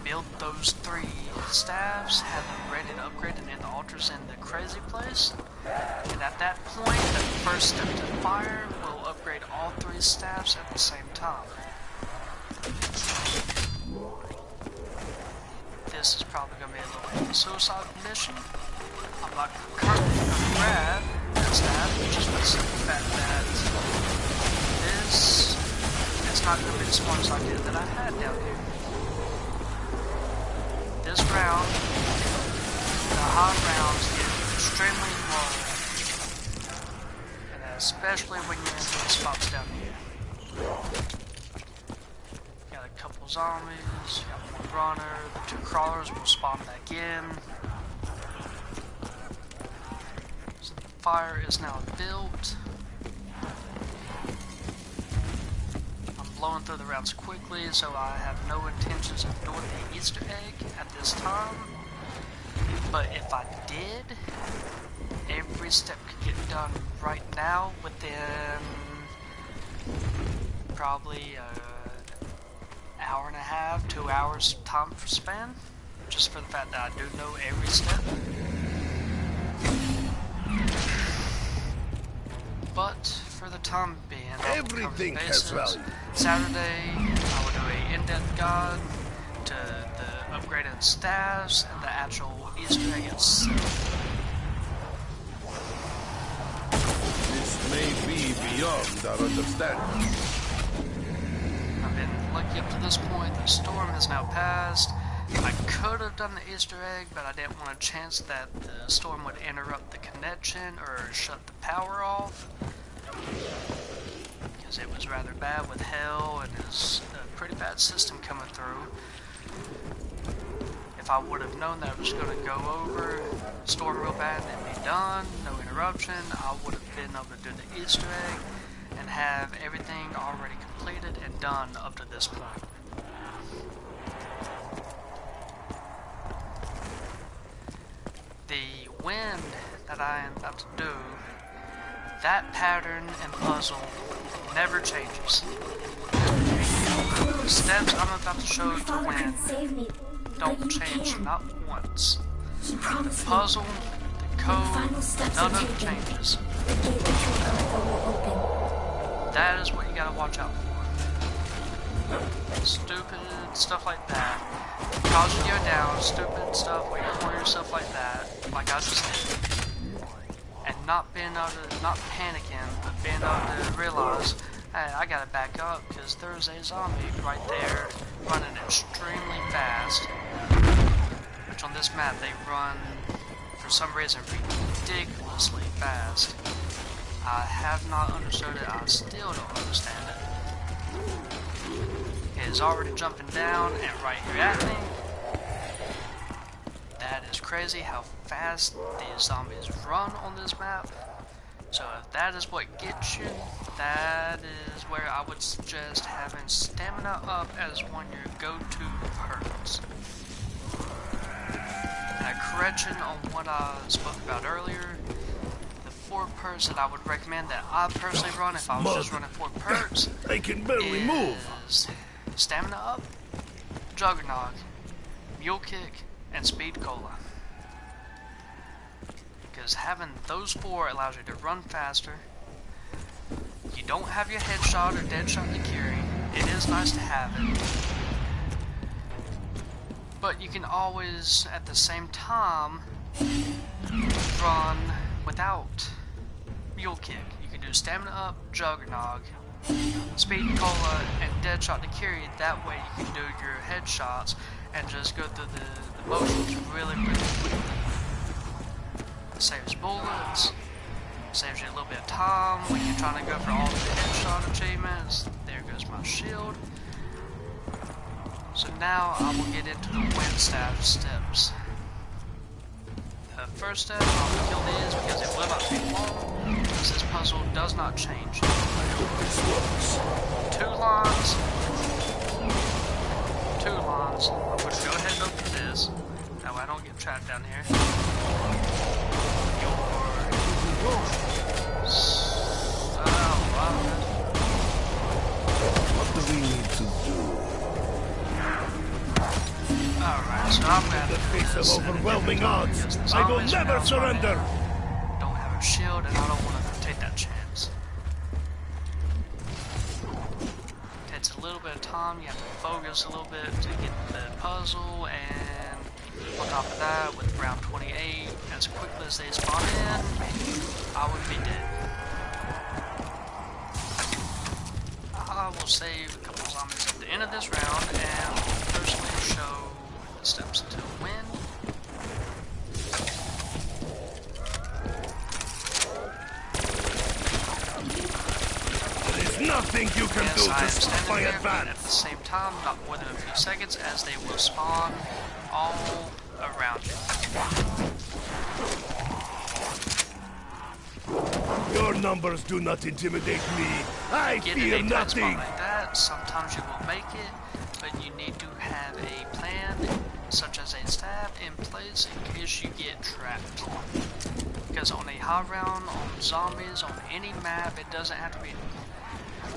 Build those 3 staffs, have them ready to upgrade and the altars in the crazy place. And at that point, the first step to fire will upgrade all 3 staffs at the same time. This is probably going to be a little bit of a suicide mission. I'm not currently going to grab that staff, just for the simple fact that this is not going to be the smartest idea that I had down here. This round, the high rounds get extremely low, and especially when you're in these spots down here. Got a couple zombies, got one runner, the 2 crawlers will spawn back in. So the fire is now built. Blowing through the rounds quickly, so I have no intentions of doing the Easter egg at this time. But if I did, every step could get done right now within probably an hour and a half, 2 hours time for span, just for the fact that I do know every step. But for the time being, everything has value. Saturday, I will do a in-depth guide to the upgraded staffs and the actual Easter egg itself. This may be beyond our understanding. I've been lucky up to this point. The storm has now passed. I could have done the Easter egg, but I didn't want a chance that the storm would interrupt the connection or shut the power off. Because it was rather bad with hail and it's a pretty bad system coming through. If I would have known that it was going to go over, storm real bad and be done, no interruption, I would have been able to do the Easter egg and have everything already completed and done up to this point. The wind that I am about to do, that pattern and puzzle never changes. The steps I'm about to show to win don't change, not once. The puzzle, the code, none of it changes. That is what you gotta watch out for. Stupid stuff like that. Cause you go down, stupid stuff where you corner yourself like that, like I just did. And not being able to, not panicking, but being able to realize, hey, I gotta back up because there's a zombie right there running extremely fast. Which on this map they run, for some reason, ridiculously fast. I have not understood it, I still don't understand it. is already jumping down and right here at me. That is crazy how fast these zombies run on this map. So if that is what gets you, that is where I would suggest having stamina up as one of your go-to perks. And a correction on what I spoke about earlier, the 4 perks that I would recommend that I personally run if I was just running 4 perks I can barely move. is stamina up, juggernog, mule kick, and speed cola. Because having those 4 allows you to run faster. You don't have your headshot or deadshot to carry. It is nice to have it. But you can always, at the same time, run without mule kick. You can do stamina up, juggernog, speed cola, and deadshot to carry. That way you can do your headshots and just go through the motions really quickly. Saves bullets, saves you a little bit of time when you're trying to go for all the headshot achievements. There goes my shield. So now I will get into the wind staff steps. The first step, I will kill these because it will not take long, because this puzzle does not change. 2 lines. 2 lines. I'm going to go ahead and open this. That way I don't get trapped down here. What do we need to do? Alright, so I'm gonna In the face of overwhelming odds, I will never surrender! Don't have a shield and I don't want to take that chance. It takes a little bit of time, you have to focus a little bit to get the puzzle, and on top of that, with round 28, as quickly as they spawn in, I would be dead. I will save a couple zombies at the end of this round and personally show the steps to win. There is nothing you can do I to am stop standing my there, but at the advance. same time, not more than a few seconds, as they will spawn all around you. Your numbers do not intimidate me. I Get in fear a tight nothing. spot like that, sometimes you will make it, but you need to have a plan, such as a staff, in place in case you get trapped. Because on a high round, on zombies, on any map, it doesn't have to be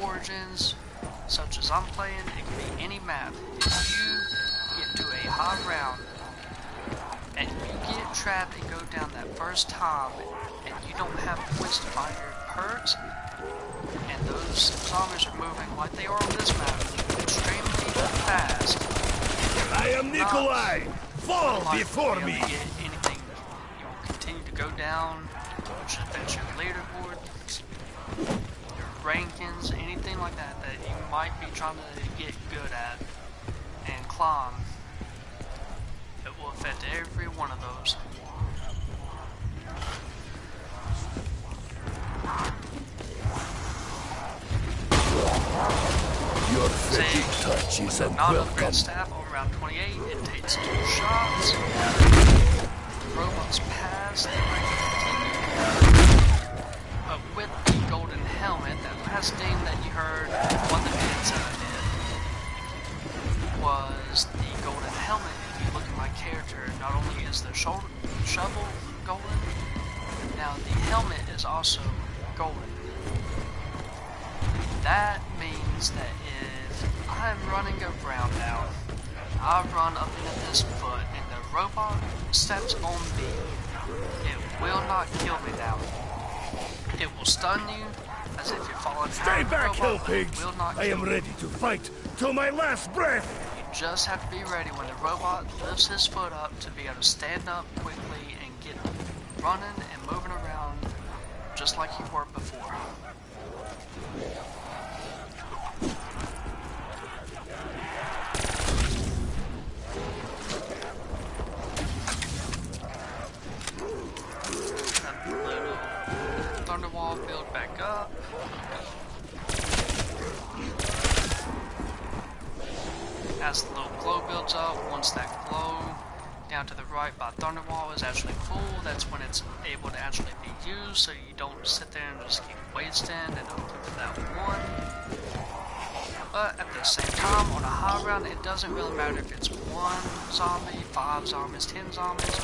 Origins, such as I'm playing, it can be any map. If you get to a high round, and you get trapped and go down that first time, and you don't have points to buy your perks, and those zombies are moving like they are on this map, extremely fast. I am Nikolai. Fall Like, before you'll me. get anything, you will continue to go down, which affects your leaderboard, your rankings, anything like that that you might be trying to get good at and climb. It will affect every one of those. Your fetid touch is With a non-upgrade unwelcome. staff over round 28, it takes 2 shots. Robots pass, they might continue. But with the golden helmet, that last thing that you heard on the vids that I did was the golden helmet. If you look at my character, not only is the shovel golden, now the helmet is also golden. That means that if I'm running around now, I run up into this foot and the robot steps on me, it will not kill me now. It will stun you as if you're falling Stay out back, of the hill robot, but it pigs. will not I kill am you. ready to fight till my last breath. You just have to be ready when the robot lifts his foot up to be able to stand up quickly and get running and moving around just like you were before. That little thunder wall build back up. as the little glow builds up, once that glow down to the right by Thunderwall is actually full, that's when it's able to actually be used, so you don't sit there and just keep wasting and looking for that one. But at the same time, on a high round, it doesn't really matter if it's 1 zombie, 5 zombies, 10 zombies.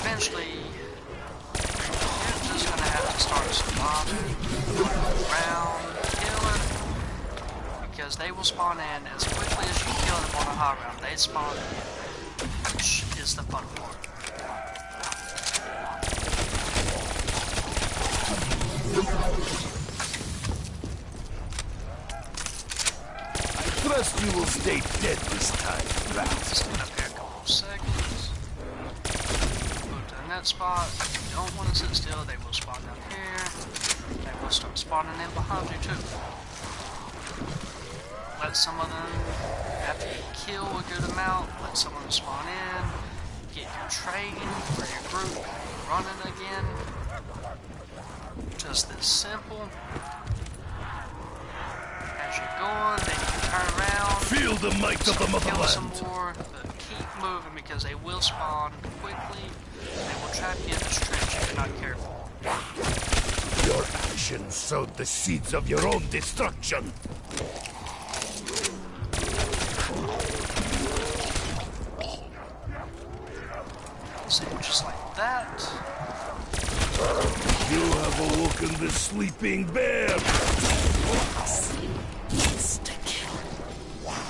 Eventually, you're just gonna have to start surviving, running around, killing, because they will spawn in as quickly as you kill them on a high round. They spawn in, which is the fun part. Trust you will stay dead this time, rats. Stand up here a couple of seconds. Go to the net spot. If you don't want to sit still, they will spawn down here. They will start spawning in behind you too. Let some of them, after you kill a good amount, let some of them spawn in. Get your train or your group running again. Just this simple. As you're going, then you can turn around. Feel the might of the Kill some motherland. more, but keep moving because they will spawn quickly. They will trap you in this trench if you're not careful. Your actions sowed the seeds of your own destruction. So just like that. You have awoken the sleeping bear.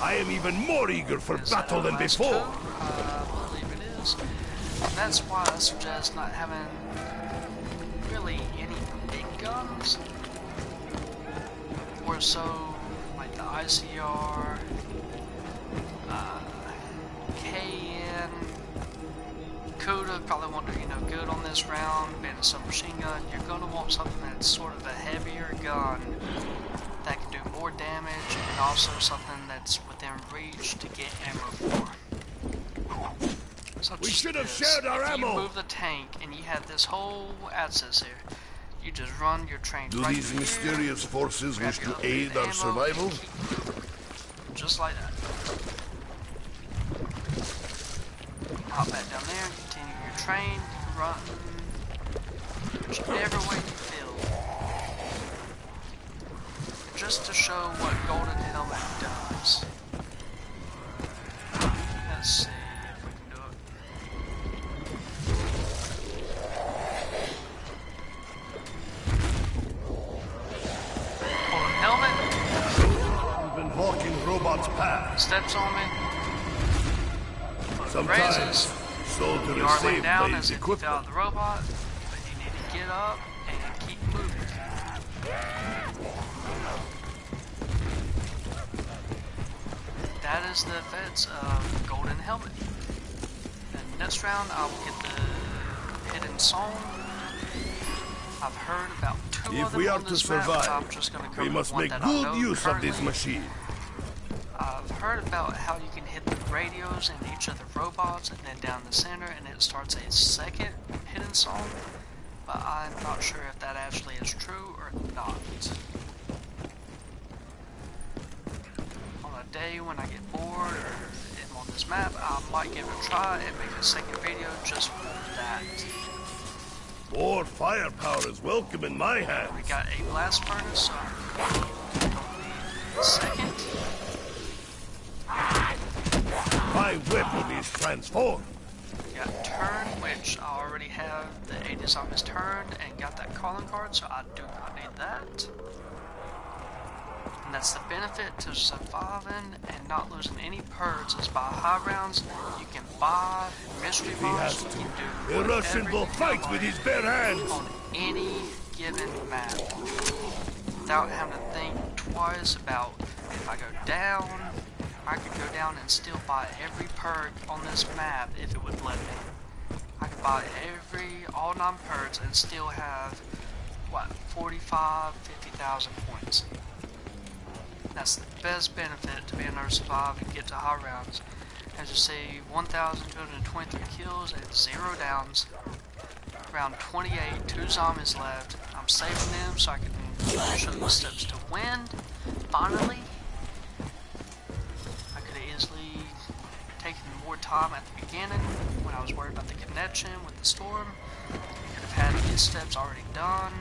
I am even more eager for battle than before. I believe it is. And that's why I suggest not having really any big guns. Or so, like the ICR, KN, Kuda probably won't do good on this round, being a submachine gun. You're gonna want something that's sort of a heavier gun that can do more damage, and also something that's within reach to get ammo for. So We should have this. shared our If ammo. you move the tank and you have this whole access here, you just run your train Do right these through mysterious here, forces grab wish your to upgraded aid our ammo, survival? and keep moving. Just like that. Hop back down there, continue your train, run whichever way you feel. Just to show what Golden Helmet does. Let's see if we can do it. Golden Helmet, We've been hawking robots past. steps on me, foot Sometimes, raises. soldier You is are laying saved down by as his if you fell out equipment. of the robot, but you need to get up and keep moving. That is the effects of Golden Helmet. And next round, I will get the Hidden Song. I've heard about 2 of If them we are on to this map, but survive, I'm just going to cover we must one make that I good know use of this currently. machine. I've heard about how you can hit the radios in each of the robots and then down the center and it starts a second hidden song, but I'm not sure if that actually is true or not. On a day when I get bored or am on this map, I might give it a try and make a second video just for that. More firepower is welcome in my We hands. got a blast furnace, so second. My weapon is transformed. We got turn, which I already have the 80 zombies turned and got that calling card, so I do not need that. And that's the benefit to surviving and not losing any perks is by high rounds. You can buy mystery He has bombs, to. you can do The whatever Russian will you fight want with his bare hands. on any given map without having to think twice about if I go down. I could go down and still buy every perk on this map if it would let me. I could buy all 9 perks and still have, what, 45, 50,000 points. That's the best benefit to being able to survive and get to high rounds. As you see, 1,223 kills and 0 downs. Round 28, 2 zombies left. I'm saving them so I can show the steps to win. Finally. I could have easily time at the beginning when I was worried about the connection with the storm. You could have had these steps already done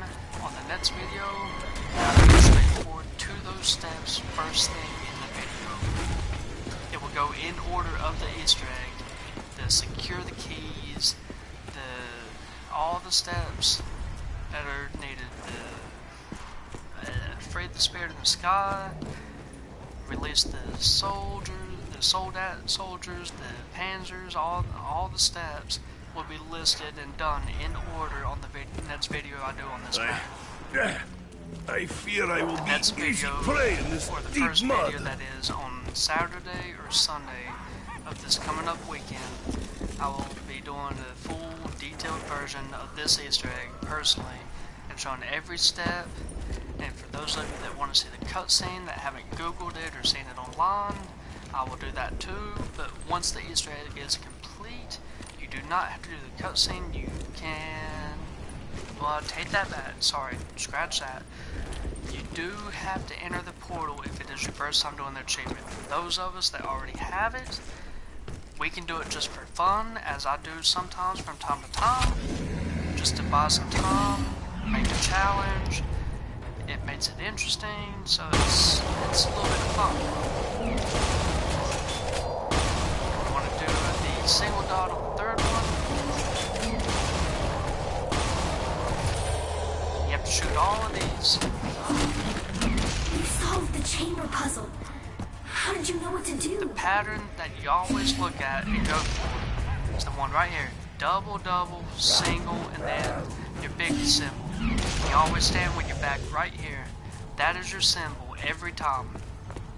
on the next video. I will straight forward to those steps first thing in the video. It will go in order of the Easter egg. The secure the keys, all the steps that are needed. Free the spirit in the sky, release the soldiers, the soldiers, the panzers, all the steps will be listed and done in order on the next video I do on this map. I fear I will Next be easy video, prey in this or the deep first mud. video that is on Saturday or Sunday of this coming up weekend, I will be doing a full detailed version of this Easter egg personally and showing every step. And for those of you that want to see the cutscene that haven't googled it or seen it online, I will do that too. But once the Easter egg is complete, you do not have to do the cutscene. You can, well, take that back. Sorry, scratch that. You do have to enter the portal if it is your first time doing the achievement. For those of us that already have it, we can do it just for fun, as I do sometimes from time to time, just to buy some time, make a challenge. It makes it interesting, so it's a little bit of fun. You want to do the single dot on the third one. You have to shoot all of these. You solved the chamber puzzle. How did you know what to do? The pattern that you always look at and go for is the one right here. Double, double, single, and then your big symbol. You always stand with your back right here. That is your symbol every time.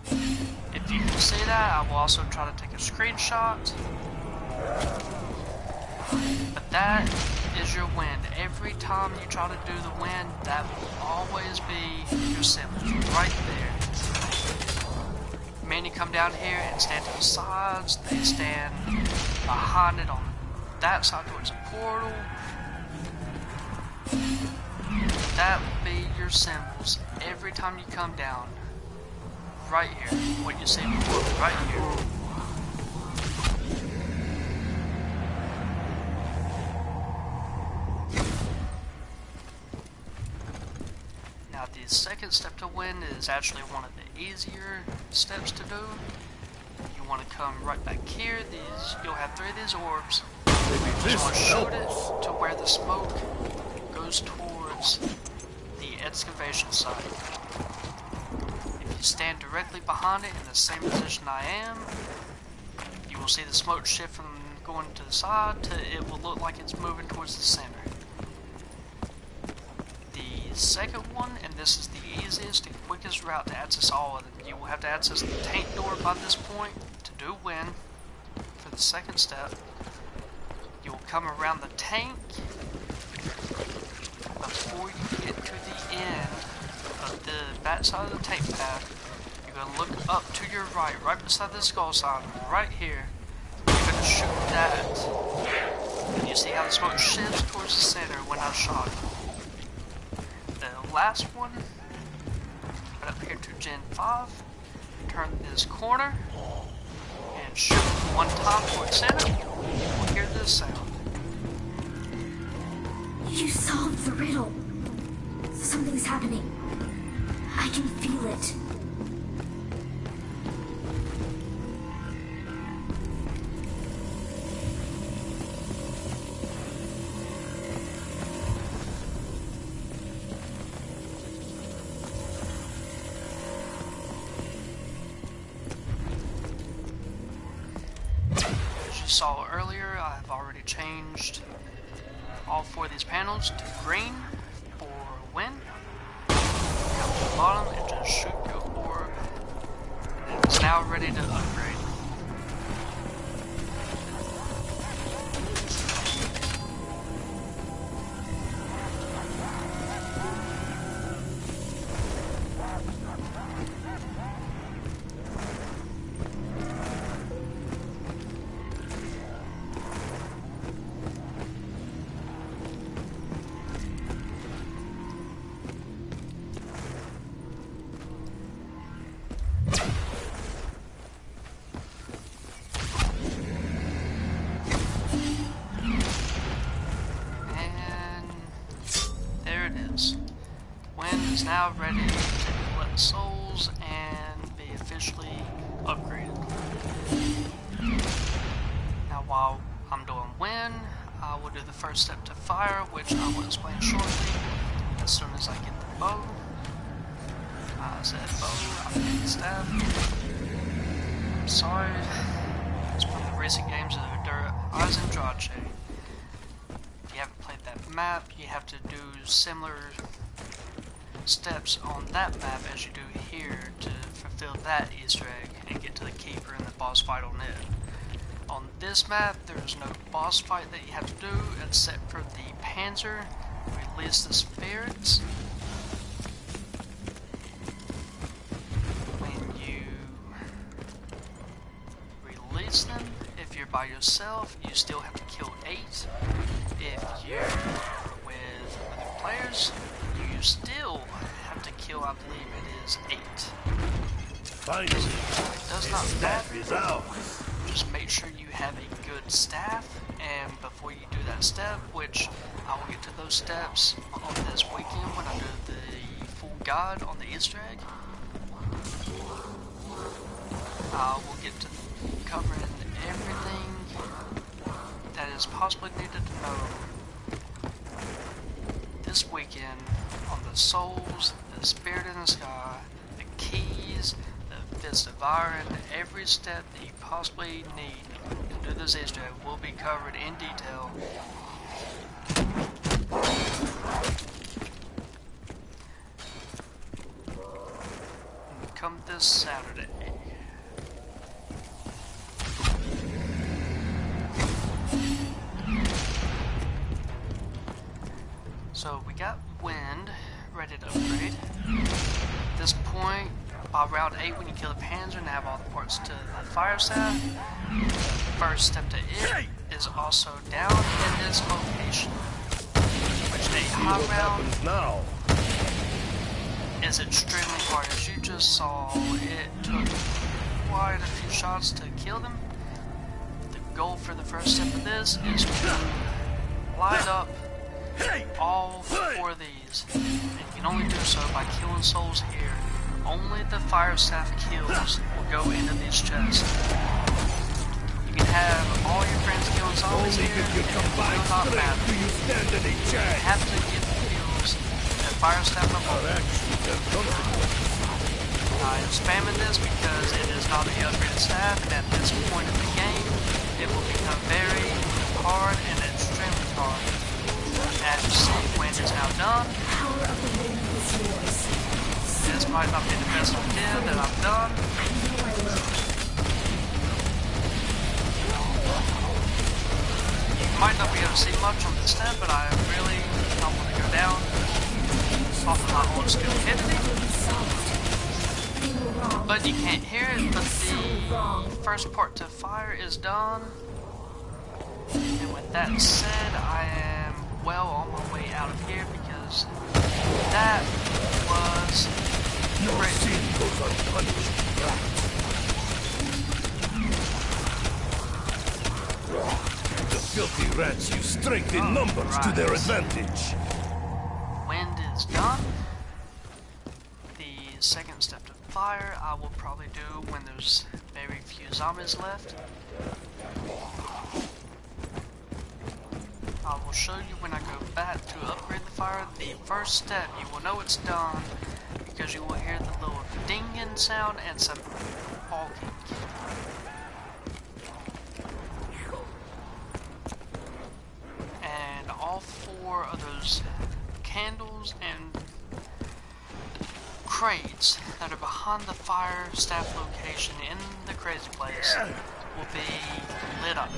If you can see that, I will also try to take a screenshot. But that is your wind. Every time you try to do the wind, that will always be your symbol right there. Men, you come down here and stand to the sides. They stand behind it on that side towards the portal. That will be your symbols every time you come down. Right here. What you see before, right here. Now the second step to win is actually one of the easier steps to do. You want to come right back here. You'll have 3 of these orbs. You just want to shoot it to where the smoke goes towards the excavation site. If you stand directly behind it in the same position I am, you will see the smoke shift from going to the side to it will look like it's moving towards the center. The second one, and this is the easiest and quickest route to access all of them, you will have to access the tank door by this point to do win. For the second step, you will come around the tank. Before you get to the end of the back side of the tank path, you're going to look up to your right beside the skull sign, right here. You're going to shoot that. And you see how the smoke shifts towards the center when I shot it. The last one, right up here to Gen 5, turn this corner, and shoot one time towards center. You will hear this sound. You solved the riddle. Something's happening. I can feel it. As you saw earlier, I have already changed all 4 of these panels to green for win. Come to the bottom and just shoot your orb. And it's now ready to upgrade. Yes. Wind is now ready to collect souls and be officially upgraded. Now while I'm doing wind, I will do the first step to fire, which I will explain shortly as soon as I get the bow. I said bow, I meant staff. I'm sorry. It's one of the recent games of Der Eisendrache. If you haven't played that map, you have to do similar steps on that map as you do here to fulfill that Easter egg and get to the keeper and the boss fight on it. On this map, there is no boss fight that you have to do except for the Panzer, release the spirits. When you release them, if you're by yourself, you still have to kill 8. If you're with other players, you still have to kill, I believe it is 8. Finally, It does not matter. is out. Just make sure you have a good staff, and before you do that step, which I will get to those steps on this weekend when I do the full guide on the Easter egg, I will get to covering everything that is possibly needed to know this weekend on the souls, the spirit in the sky, the keys, the fist of iron, every step that you possibly need to do this Easter egg will be covered in detail. Come this Saturday. So we got wind ready to upgrade. At this point, by round 8, when you kill the Panzer and have all the parts to the fire staff, the first step to it is also down in this location, which a high round Now, is extremely hard. As you just saw, it took quite a few shots to kill them. The goal for the first step of this is to light up all 4 of these. And you can only do so by killing souls here. Only the fire staff kills will go into these chests. You can have all your friends killing zombies only here, if you and it combine will not strength matter. do you stand any You chance. have to get the kills at fire staff level. Our actions have consequences. I am spamming this because it is not the upgraded staff, and at this point in the game, it will become very hard and extremely hard. As you see, wind is now done. Power of the wind is yours. This might not be the best idea that I've done. You might not be able to see much on this step, but I really don't want to go down off of my own stupidity. But you can't hear it, but the first part to fire is done. And with that said, I am well on my way out of here because that was No great. sin goes unpunished. The filthy rats use strength in numbers to their advantage. Wind is done. The second step to fire I will probably do when there's very few zombies left. I will show you when I go back to upgrade the fire. The first step, you will know it's done because you will hear the little dinging sound and some balking. And all 4 of those candles and crates that are behind the fire staff location in the crazy place will be lit up.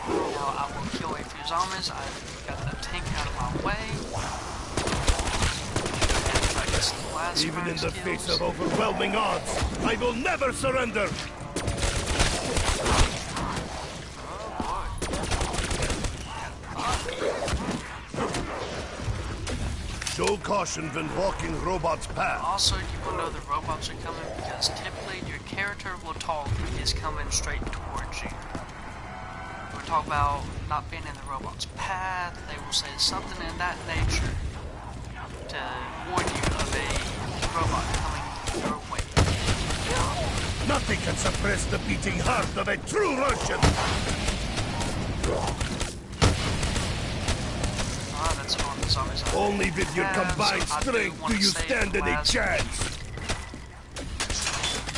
Now I will kill a few zombies. I've got the tank out of my way. And try to get some last Even in fire the skills. face of overwhelming odds, I will never surrender. Show caution when walking robots' path. Also, you will know the robots are coming because typically your character will talk if he's coming straight towards you. It will talk about not being in the robot's path. They will say something in that nature to warn you of a robot coming your way. Nothing can suppress the beating heart of a true Russian! Ah, that's one of the zombies I Only with your have, combined so I strength wanna do you save stand the any last chance!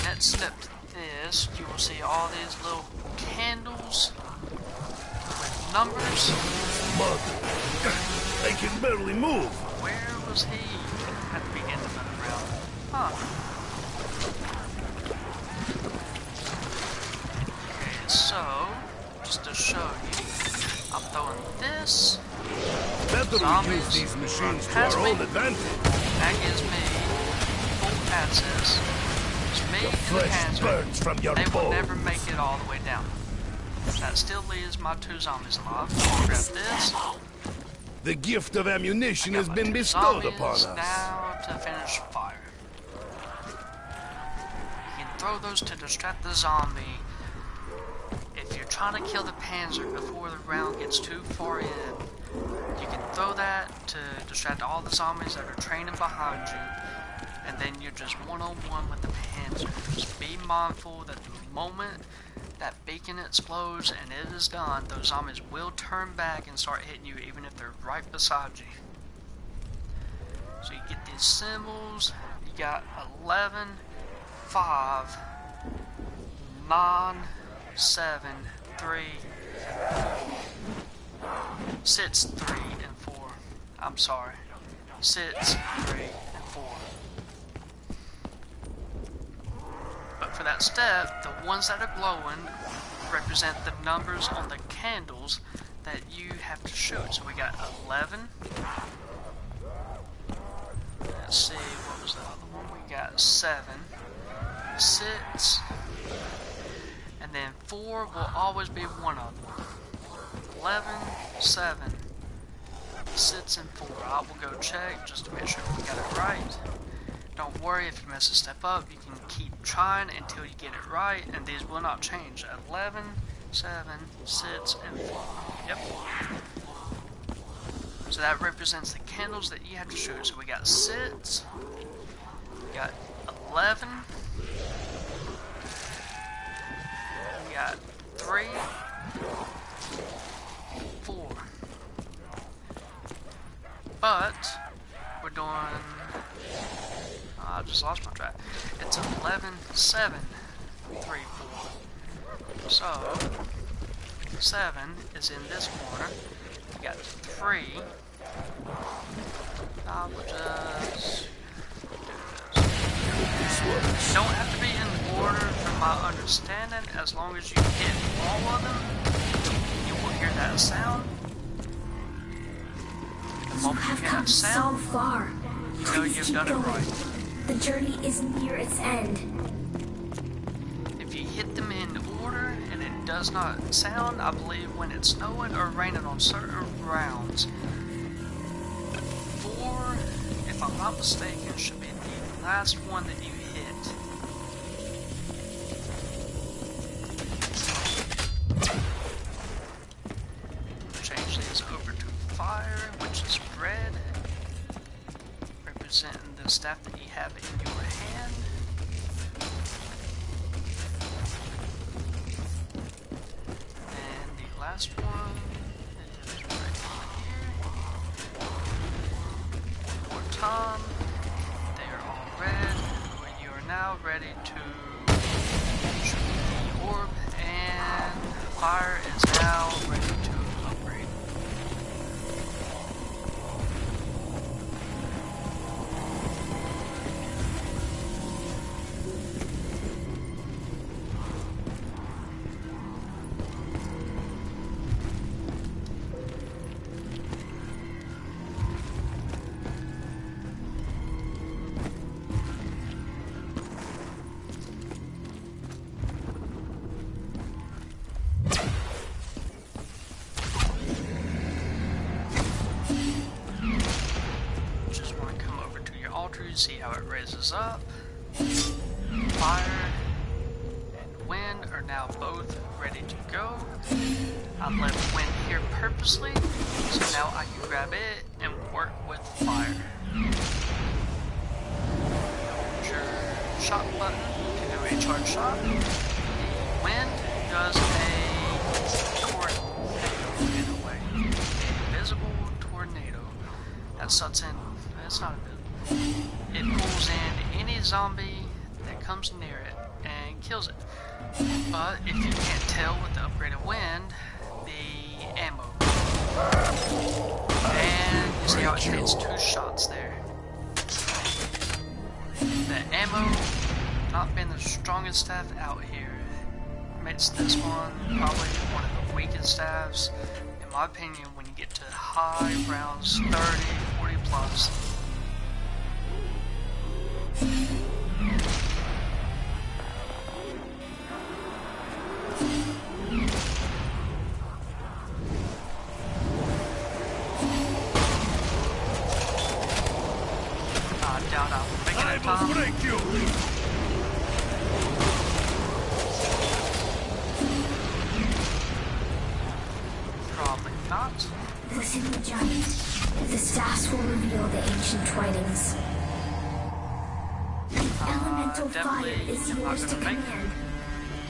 Next step to this, you will see all these little candles with numbers. Mother, I can barely move! Where was he at the beginning of the round? Huh. Okay, so, just to show you, I'm throwing this. Better we Zombies use these machines to past our me. own advantage. That gives me full access. It's me and the Flesh Panzer. burns from your They will bones. never make it all the way down. That still leaves my 2 zombies alive. Grab this. The gift of ammunition has My been 2 bestowed zombies upon us. now to finish fire. You can throw those to distract the zombie. If you're trying to kill the Panzer before the round gets too far in, you can throw that to distract all the zombies that are training behind you, and then you're just one-on-one with the Panzer. Just be mindful that the moment that beacon explodes and it is done, those zombies will turn back and start hitting you even if they're right beside you. So you get these symbols, you got 11, 5, 9, 7, 3, 6, 3, and 4. I'm sorry. 6, 3, and 4. But for that step, the ones that are glowing represent the numbers on the candles that you have to shoot. So we got 11. Let's see, what was the other one? We got 7, 6, and then 4 will always be one of them. 11, 7, 6, and 4. I will go check just to make sure we got it right. Don't worry if you mess a step up, you can keep trying until you get it right, and these will not change. 11, 7, 6, and 4. Yep. So that represents the candles that you have to shoot. So we got 6, we got 11, we got 3, 4. But we're doing, I just lost my track. It's 11, 7, 3, 4. So 7 is in this corner. We got 3. I will just do this. You don't have to be in order from my understanding. As long as you hit all of them, you will hear that sound. The You moment have you hear come that so sound, far. you know Please you've keep done it going. right. The journey is near its end. If you hit them in order and it does not sound, I believe when it's snowing or raining on certain rounds, 4, if I'm not mistaken, should be the last one that you hit. Change these over to fire, which is red, representing the staff that you have in your hand. And the last one is right here. One more time. They are all red. You are now ready to shoot the orb, and fire is now ready to upgrade. Just want to come over to your altar, you see how it raises up. Fire and wind are now both ready to go. I left Wind here purposely, so now I can grab it and work with fire. Hold your shot button to do a charge shot. The Wind does a tornado in a way. A invisible tornado that sucks in. It's not invisible. It pulls in any zombie that comes near it and kills it. But if you can't tell with the upgraded Wind, the ammo. And you see how it takes 2 shots there. The ammo, not being the strongest staff out here, makes this one probably one of the weakest staffs. In my opinion, when you get to high rounds, 30, 40 plus. I will break you! Probably not. Listen, Giant. The staffs will reveal the ancient writings. Elemental fire is yours to command.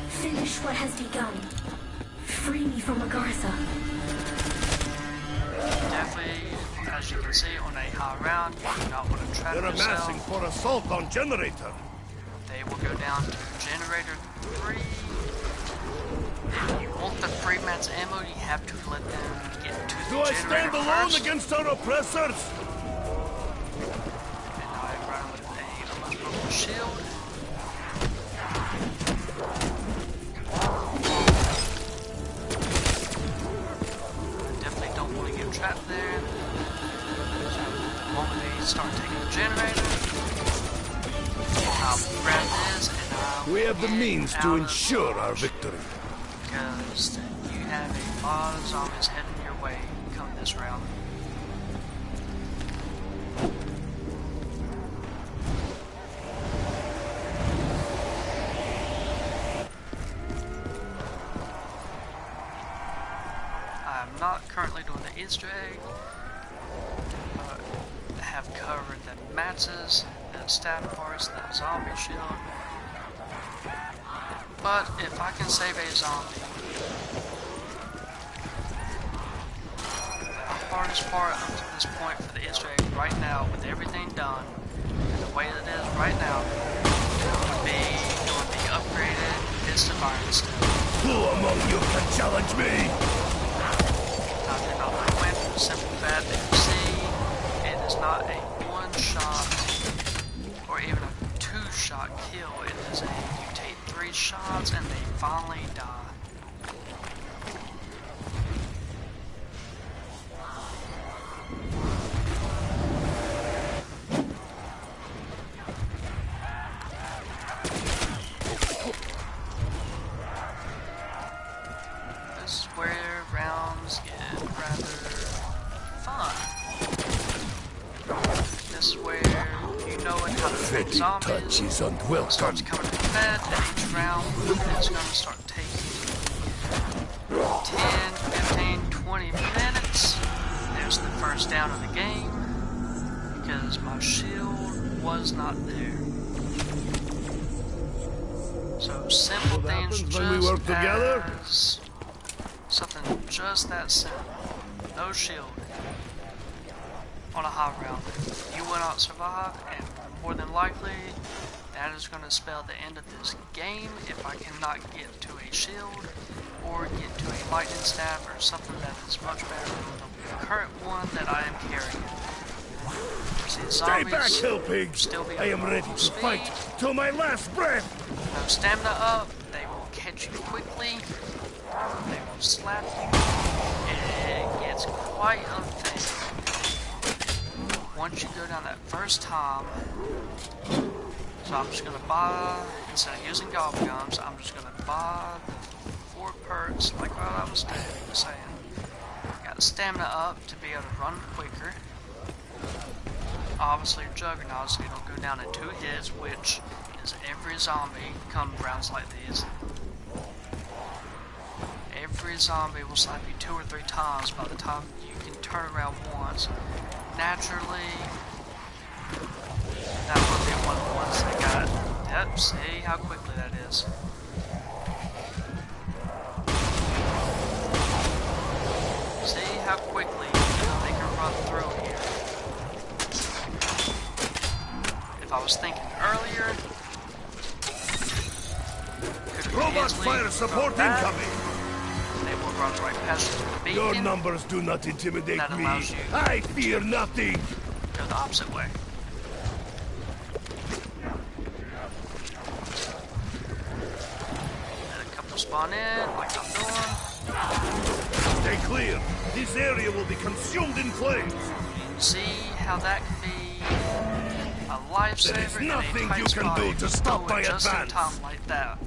Finish what has begun. Free me from Agartha. Definitely, as you can see, on a high round, you do not want to trap They're yourself. amassing for assault on generator. They will go down to generator 3. You want the free man's ammo, you have to let them get to the Do I generator stand alone first. against our oppressors? And I run with a unbroken shield. Definitely don't want to get trapped there. So the moment they start taking the generator, I'll grab this and I'll We have the get means out to of ensure our dodge, victory. because you have a lot of zombies heading your way come this round. I'm not currently doing the Easter egg, but I have covered the matches, the staff parts, the zombie shield. But if I can save a zombie, the hardest part up to this point for the Easter egg right now, with everything done, and the way that it is right now, would be doing the upgraded distant environment stuff. Who among you can challenge me? I do not recommend for the simple fact that you see it is not a one-shot or even a 2-shot kill. It is a you take 3 shots and they finally die. This is where rounds get rather fun. This is where you know how to trick Friendly zombies. touch is unwelcome. Starts coming to bed, and each round is going to start taking 10, 15, 20 minutes. There's the first down of the game, because my shield was not there. So simple What things happens just when we work together? as something just that simple. No shield on a high round. You will not survive, and more than likely, that is going to spell the end of this game if I cannot get to a shield or get to a lightning staff or something that is much better than the current one that I am carrying. See, Stay back, zombies hill pigs! still be I am ready to speed. fight till my last breath! No stamina up, they will catch you quickly, they will slap you, and it gets quite unfair. Once you go down that first time, so I'm just going to buy, instead of using goblin guns, I'm just going to buy the 4 perks, like what I was saying. Got the stamina up to be able to run quicker. Obviously Juggernaut, so you don't go down in 2 hits, which is every zombie come rounds like these. every zombie will slap you 2 or 3 times by the time you can turn around once. Naturally, that would be one of the ones that got. Yep, see how quickly that is. See how quickly they can run through here. If I was thinking earlier, Robot fire support incoming! They will run right past the beacon. Your numbers do not intimidate That me. allows you I fear nothing. Go the opposite way. Let a couple spawn in, like I'm doing. Stay clear. This area will be consumed in flames. See how that can be a lifesaver. There is in a nothing tight you can spot. do to stop my just in advance. time like that.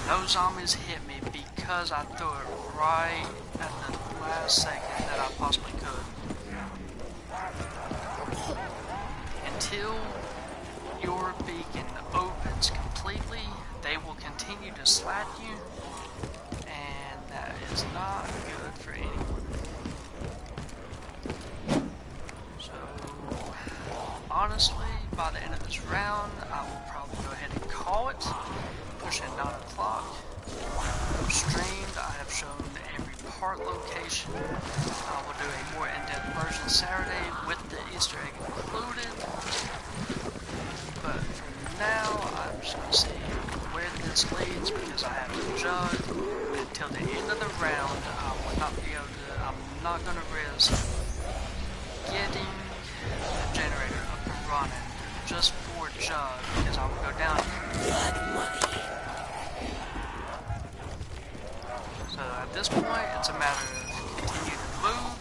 Those zombies hit me because I threw it right at the last second that I possibly could. Until your beacon opens completely, they will continue to slap you, and that is not good for anyone. So, honestly, by the end of this round, I will probably go ahead and call it. Pushing 9 o'clock. Streamed, I have shown every part location. I will do a more in-depth version Saturday with the Easter egg included. But for now, I'm just going to see where this leads because I have to judge. Until the end of the round, I will not be able to, I'm not going to risk getting the generator up and running just for Jug because I will go down here. Blood money. So at this point, it's a matter of continue to move.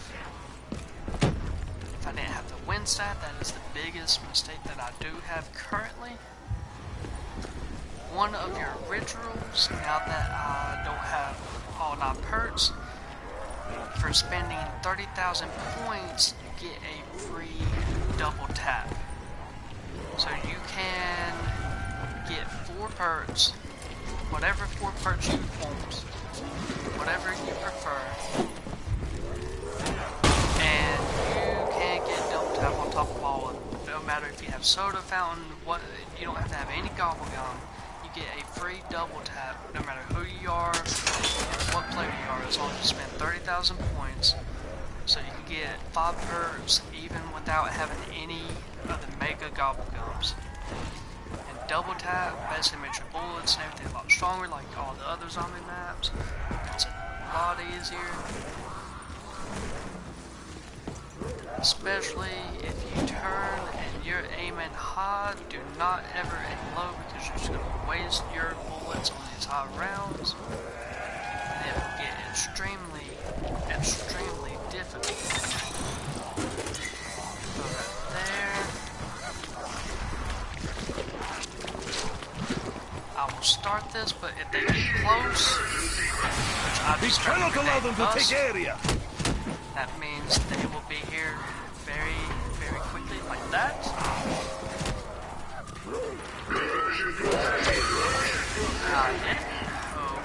If I didn't have the wind stat, that is the biggest mistake that I do have currently. One of your rituals, now that I don't have all 9 perks, for spending 30,000 points, you get a free double tap. So you can get 4 perks, whatever 4 perks you want. Whatever you prefer, and you can get double tap on top of all of them. No matter if you have soda fountain, what, you don't have to have any gobble gum. You get a free double tap, no matter who you are, what player you are, as long as you spend 30,000 points. So you can get 5 perks even without having any of the mega gobble gums. And double tap basically makes your bullets and everything a lot stronger, like all the other zombie maps. It's a lot easier. Especially if you turn and you're aiming high, do not ever aim low because you're just going to waste your bullets on these high rounds. And it will get extremely, extremely difficult. Go right there. I will start this, but if they get close, which I We just cannot allow them to take area. that means they will be here very, very quickly, like that.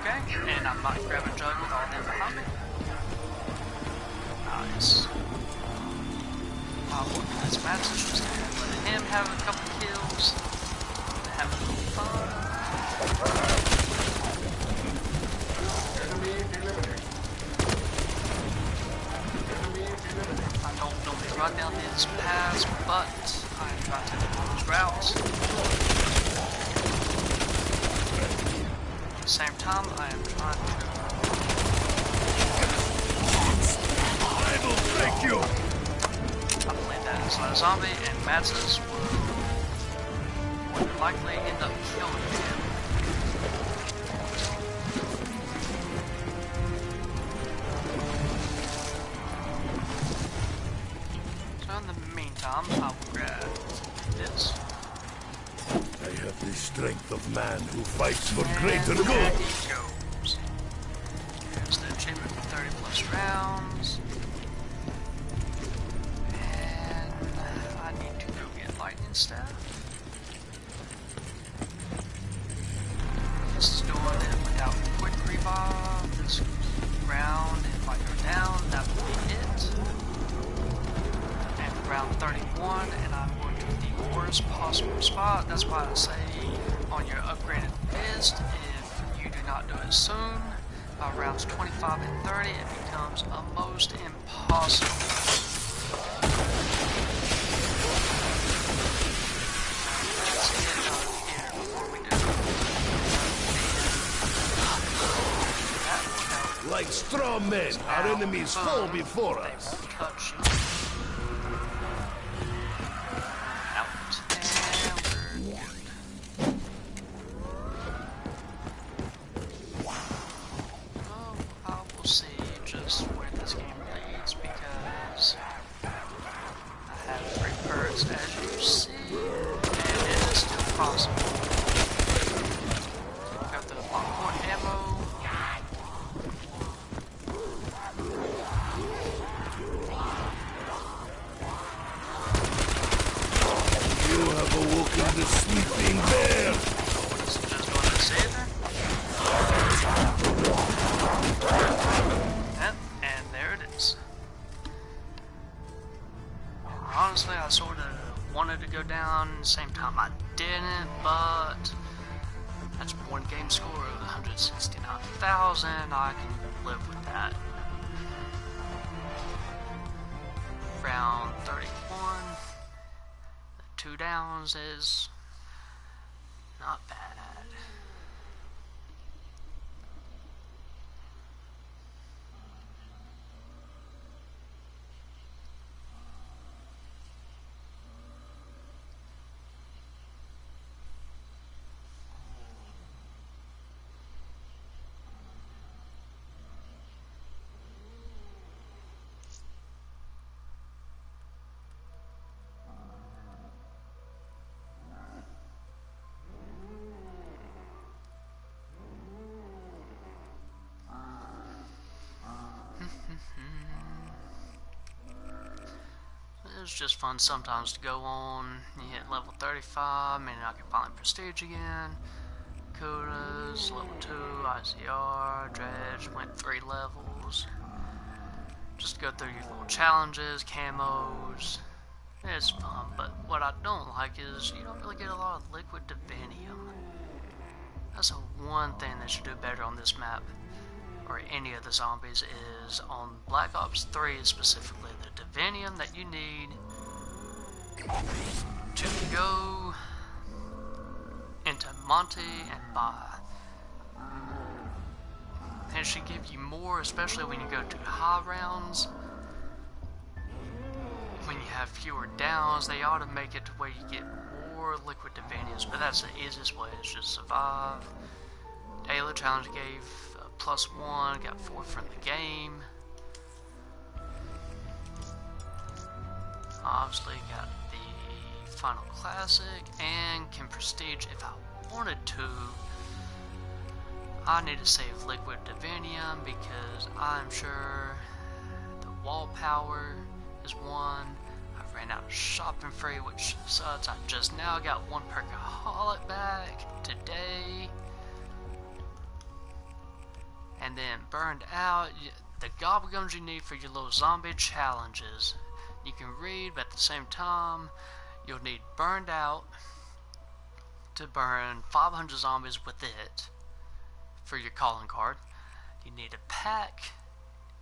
Okay, and I'm not grabbing Jug with all them behind me. Nice. I'll work with this match, just let him have a couple kills, have a little fun. I don't normally run down these paths, but I'm trying to take all these routes. At the same time, I am trying to... I will break you. I believe that is a zombie, and Matz's would likely end up killing him. In the meantime, I will grab this. I have the strength of man who fights for greater And there good. he goes. Here's the achievement for 30 plus rounds. And I need to go get lightning staff. This is doing it without quick revive. This I'm 31 and I'm going to the worst possible spot. That's why I say on your upgraded list, if you do not do it soon, by rounds 25 and 30, it becomes almost impossible. Let's get out of here before we do. That will help. Like straw men, our enemies fall before us. They won't touch you. Out. And we're good. Oh, I will see just where this game leads because I have 3 perks as you see, and it is still possible. Got the popcorn ammo. You have awoken the sleeping bear. It's just going to say there. And there it is. Honestly, I sort of wanted to go down at the same time I didn't, but that's one game score of 169,000. I can live with that. Round 31. The 2 downs is not bad. It's just fun sometimes to go on. You hit level 35, meaning I can finally prestige again. Kudas, level 2, ICR, Dredge, went 3 levels. Just go through your little challenges, camos. It's fun, but what I don't like is you don't really get a lot of liquid divinium. That's the one thing they should do better on this map, or any of the zombies, is on Black Ops 3 specifically, the divinium that you need to go into Monte and buy. And it should give you more, especially when you go to high rounds. When you have fewer downs, they ought to make it to where you get more liquid diviniums, but that's the easiest way, is just survive. Daily challenge gave +1, got 4 from the game. Obviously got the final classic and can prestige if I wanted to. I need to save liquid divinium because I'm sure the wall power is 1. I ran out of shopping free, which sucks. I just now got 1 perkaholic back today. And then burned out, the gobblegums you need for your little zombie challenges. You can read, but at the same time, you'll need burned out to burn 500 zombies with it for your calling card. You need a pack,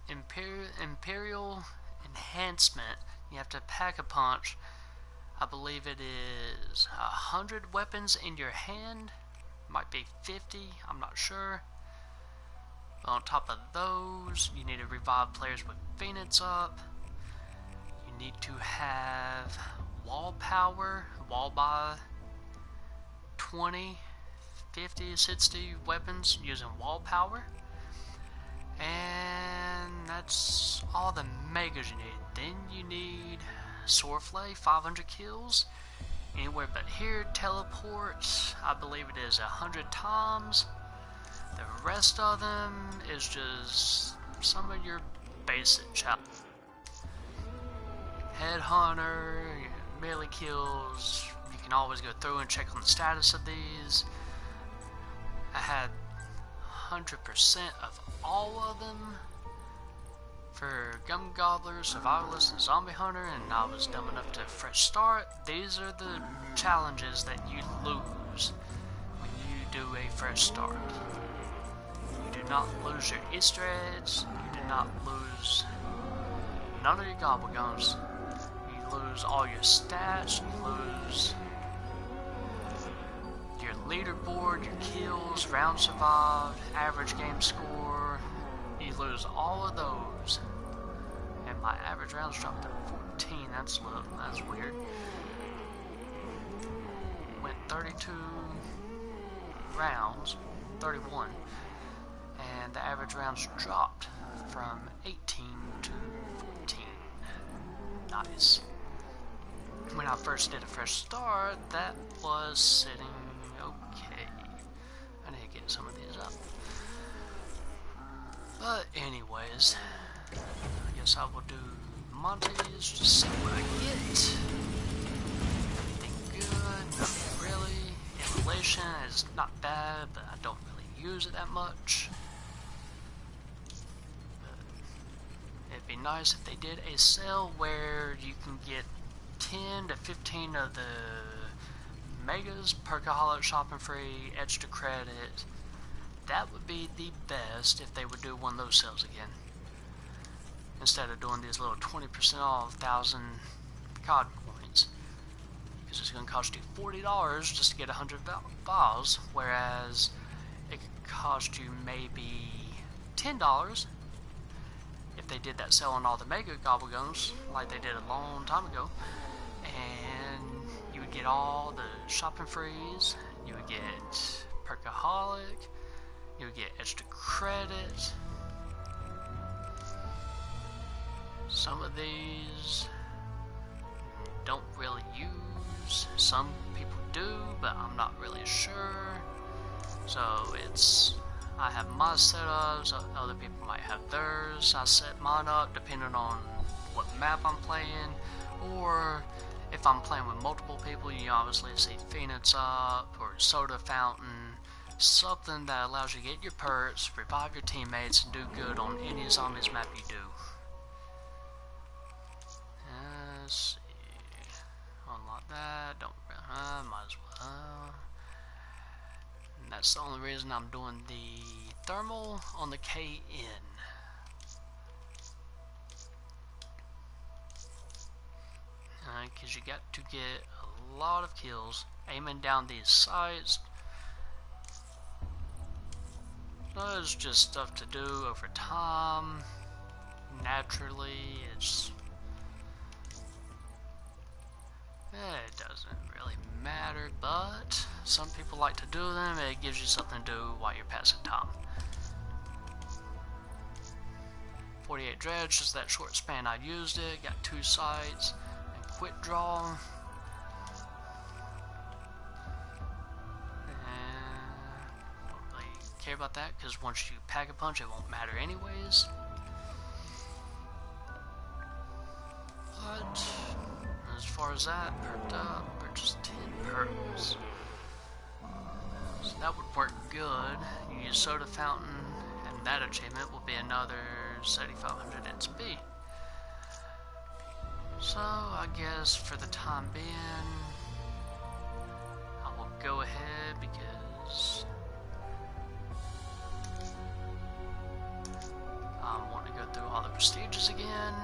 Imperial Enhancement. You have to pack a punch. I believe it is 100 weapons in your hand. Might be 50, I'm not sure. On top of those, you need to revive players with Phoenix up. You need to have wall power, wall by 20, 50, 60 weapons using wall power. And that's all the megas you need. Then you need Swordflay, 500 kills. Anywhere but here, teleports, I believe it is 100 times. The rest of them is just some of your basic challenges. Headhunter, melee kills, you can always go through and check on the status of these. I had 100% of all of them. For Gum Gobbler, Survivalist, and Zombie Hunter, and I was dumb enough to fresh start, these are the challenges that you lose when you do a fresh start. You do not lose your Easter eggs, you do not lose none of your Gobblegums, you lose all your stats, you lose your leaderboard, your kills, round survived, average game score, you lose all of those. And my average rounds dropped to 14, that's weird. Went 32 rounds, 31, and the average rounds dropped from 18 to 14. Nice. When I first did a fresh start, that was sitting okay. I need to get some of these up. But anyways, I guess I will do Monty's, just see what I get. Anything good? Not really. Immolation is not bad, but I don't really use it that much. But it'd be nice if they did a sale where you can get 10 to 15 of the Megas, Perkaholic, Shopping Free, Extra Credit. That would be the best if they would do one of those sales again. Instead of doing these little 20% off 1,000 COD points. Because it's going to cost you $40 just to get 100 files, whereas it could cost you maybe $10 if they did that sale on all the Mega Gobblegums, like they did a long time ago. And you would get all the Shopping Frees, you would get Perkaholic, you would get Extra Credit. Some of these don't really use, some people do, but I'm not really sure. So I have my setups, other people might have theirs. I set mine up depending on what map I'm playing, or if I'm playing with multiple people, you obviously see Phoenix up, or Soda Fountain, something that allows you to get your perks, revive your teammates, and do good on any zombies map you do. Let's see. Unlock that. Don't might as well. And that's the only reason I'm doing the thermal on the KN. Because you got to get a lot of kills aiming down these sights. There's just stuff to do over time. Naturally, it doesn't really matter, but some people like to do them. It gives you something to do while you're passing time. 48 dredge, just that short span I used it. Got 2 sights and quick draw. Don't really care about that because once you pack a punch, it won't matter anyways. But as far as that, perked up, purchased 10 perks. So that would work good. You use Soda Fountain, and that achievement will be another 7,500 XP. So I guess for the time being, I will go ahead because I want to go through all the prestiges again.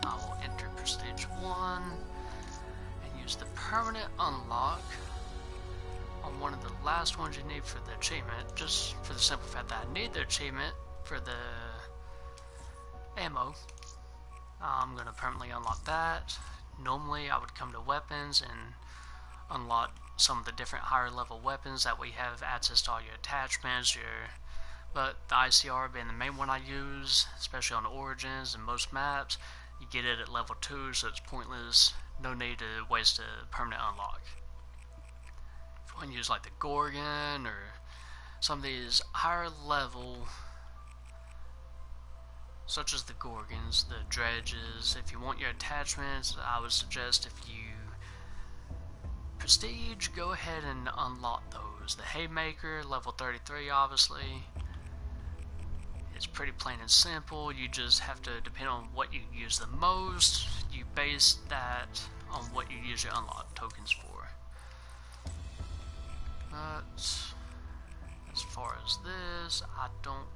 I will enter Prestige 1 and use the permanent unlock on one of the last ones you need for the achievement, just for the simple fact that I need the achievement for the ammo. I'm going to permanently unlock that. Normally I would come to weapons and unlock some of the different higher level weapons that we have access to all your attachments, but the ICR being the main one I use, especially on Origins and most maps, you get it at level 2, so it's pointless. No need to waste a permanent unlock. If you want to use like the Gorgon or some of these higher level, such as the Gorgons, the Dredges, if you want your attachments, I would suggest if you prestige, go ahead and unlock those. The Haymaker, level 33 obviously. It's pretty plain and simple. You just have to, depend on what you use the most, you base that on what you use your unlock tokens for. But as far as this, I don't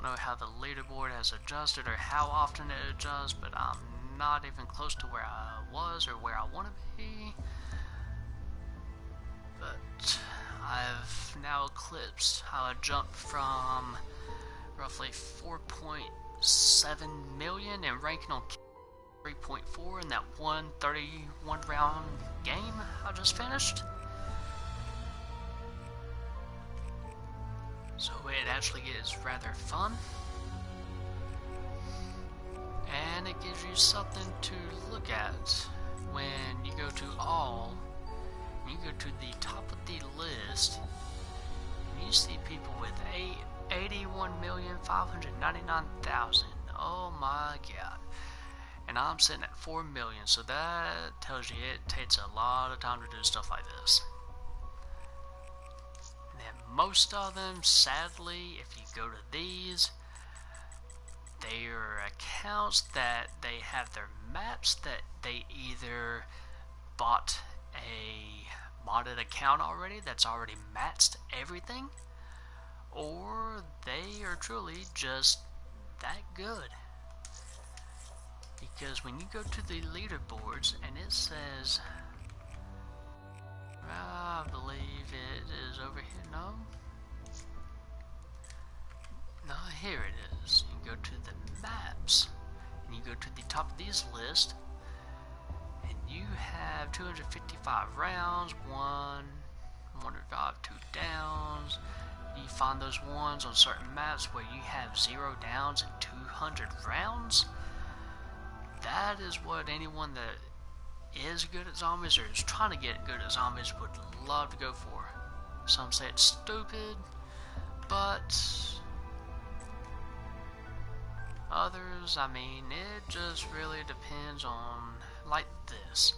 know how the leaderboard has adjusted or how often it adjusts, but I'm not even close to where I was or where I want to be. But I've now eclipsed how I jumped from roughly 4.7 million and ranking on 3.4 in that 131 round game I just finished. So it actually is rather fun, and it gives you something to look at when you go to all. You go to the top of the list, and you see people with 81,599,000. Oh my god. And I'm sitting at 4 million, so that tells you it takes a lot of time to do stuff like this. And then most of them, sadly, if you go to these, they are accounts that they have their maps that they either bought a modded account already that's already matched everything, or they are truly just that good. Because when you go to the leaderboards and it says, I believe it is over here, no, here it is. You go to the maps and you go to the top of these lists, you have 255 rounds, 105, 2 downs. You find those ones on certain maps where you have 0 downs and 200 rounds. That is what anyone that is good at zombies or is trying to get good at zombies would love to go for. Some say it's stupid, but others, I mean, it just really depends on, like this.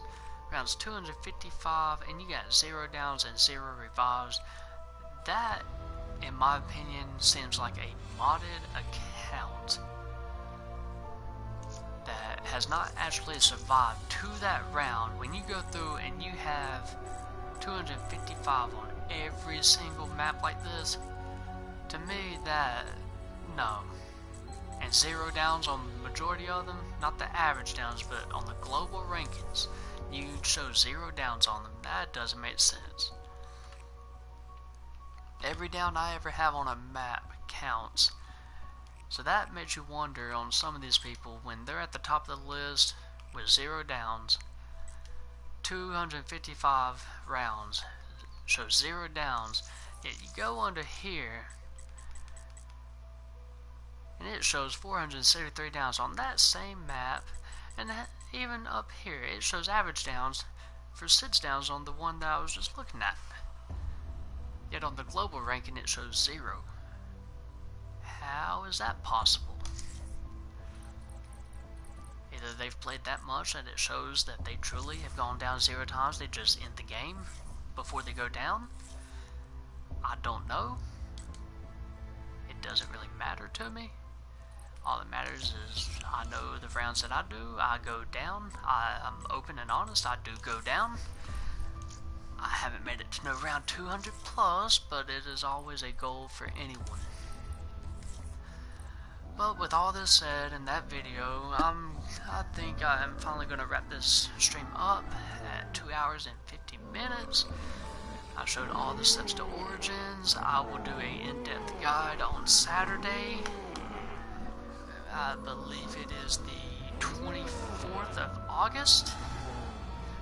Rounds 255 and you got 0 downs and 0 revives. That, in my opinion, seems like a modded account that has not actually survived to that round. When you go through and you have 255 on every single map like this, to me that, no. And 0 downs on the majority of them, not the average downs, but on the global rankings, you show 0 downs on them. That doesn't make sense. Every down I ever have on a map counts. So that makes you wonder on some of these people, when they're at the top of the list with 0 downs, 255 rounds, show 0 downs, yet you go under here, and it shows 473 downs on that same map, and even up here it shows average downs for 6 downs on the one that I was just looking at. Yet on the global ranking it shows 0. How is that possible? Either they've played that much that it shows that they truly have gone down 0 times, they just end the game before they go down. I don't know. It doesn't really matter to me. All that matters is I know the rounds that I do, I go down. I'm open and honest, I do go down. I haven't made it to no round 200 plus, but it is always a goal for anyone. But with all this said in that video, I think I'm finally going to wrap this stream up at 2 hours and 50 minutes. I showed all the steps to Origins. I will do a in-depth guide on Saturday. I believe it is the 24th of August,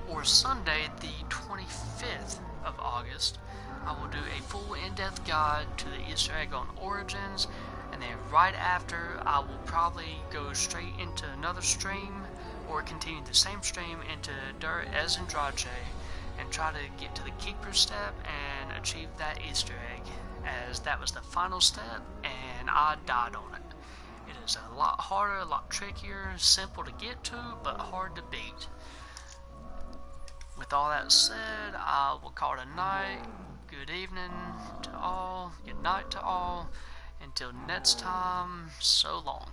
or Sunday the 25th of August. I will do a full in-depth guide to the Easter egg on Origins, and then right after I will probably go straight into another stream or continue the same stream into Dirt as Andrade and try to get to the Keeper step and achieve that Easter egg, as that was the final step and I died on it. It is a lot harder, a lot trickier, simple to get to, but hard to beat. With all that said, I will call it a night. Good evening to all. night to all. Until next time, so long.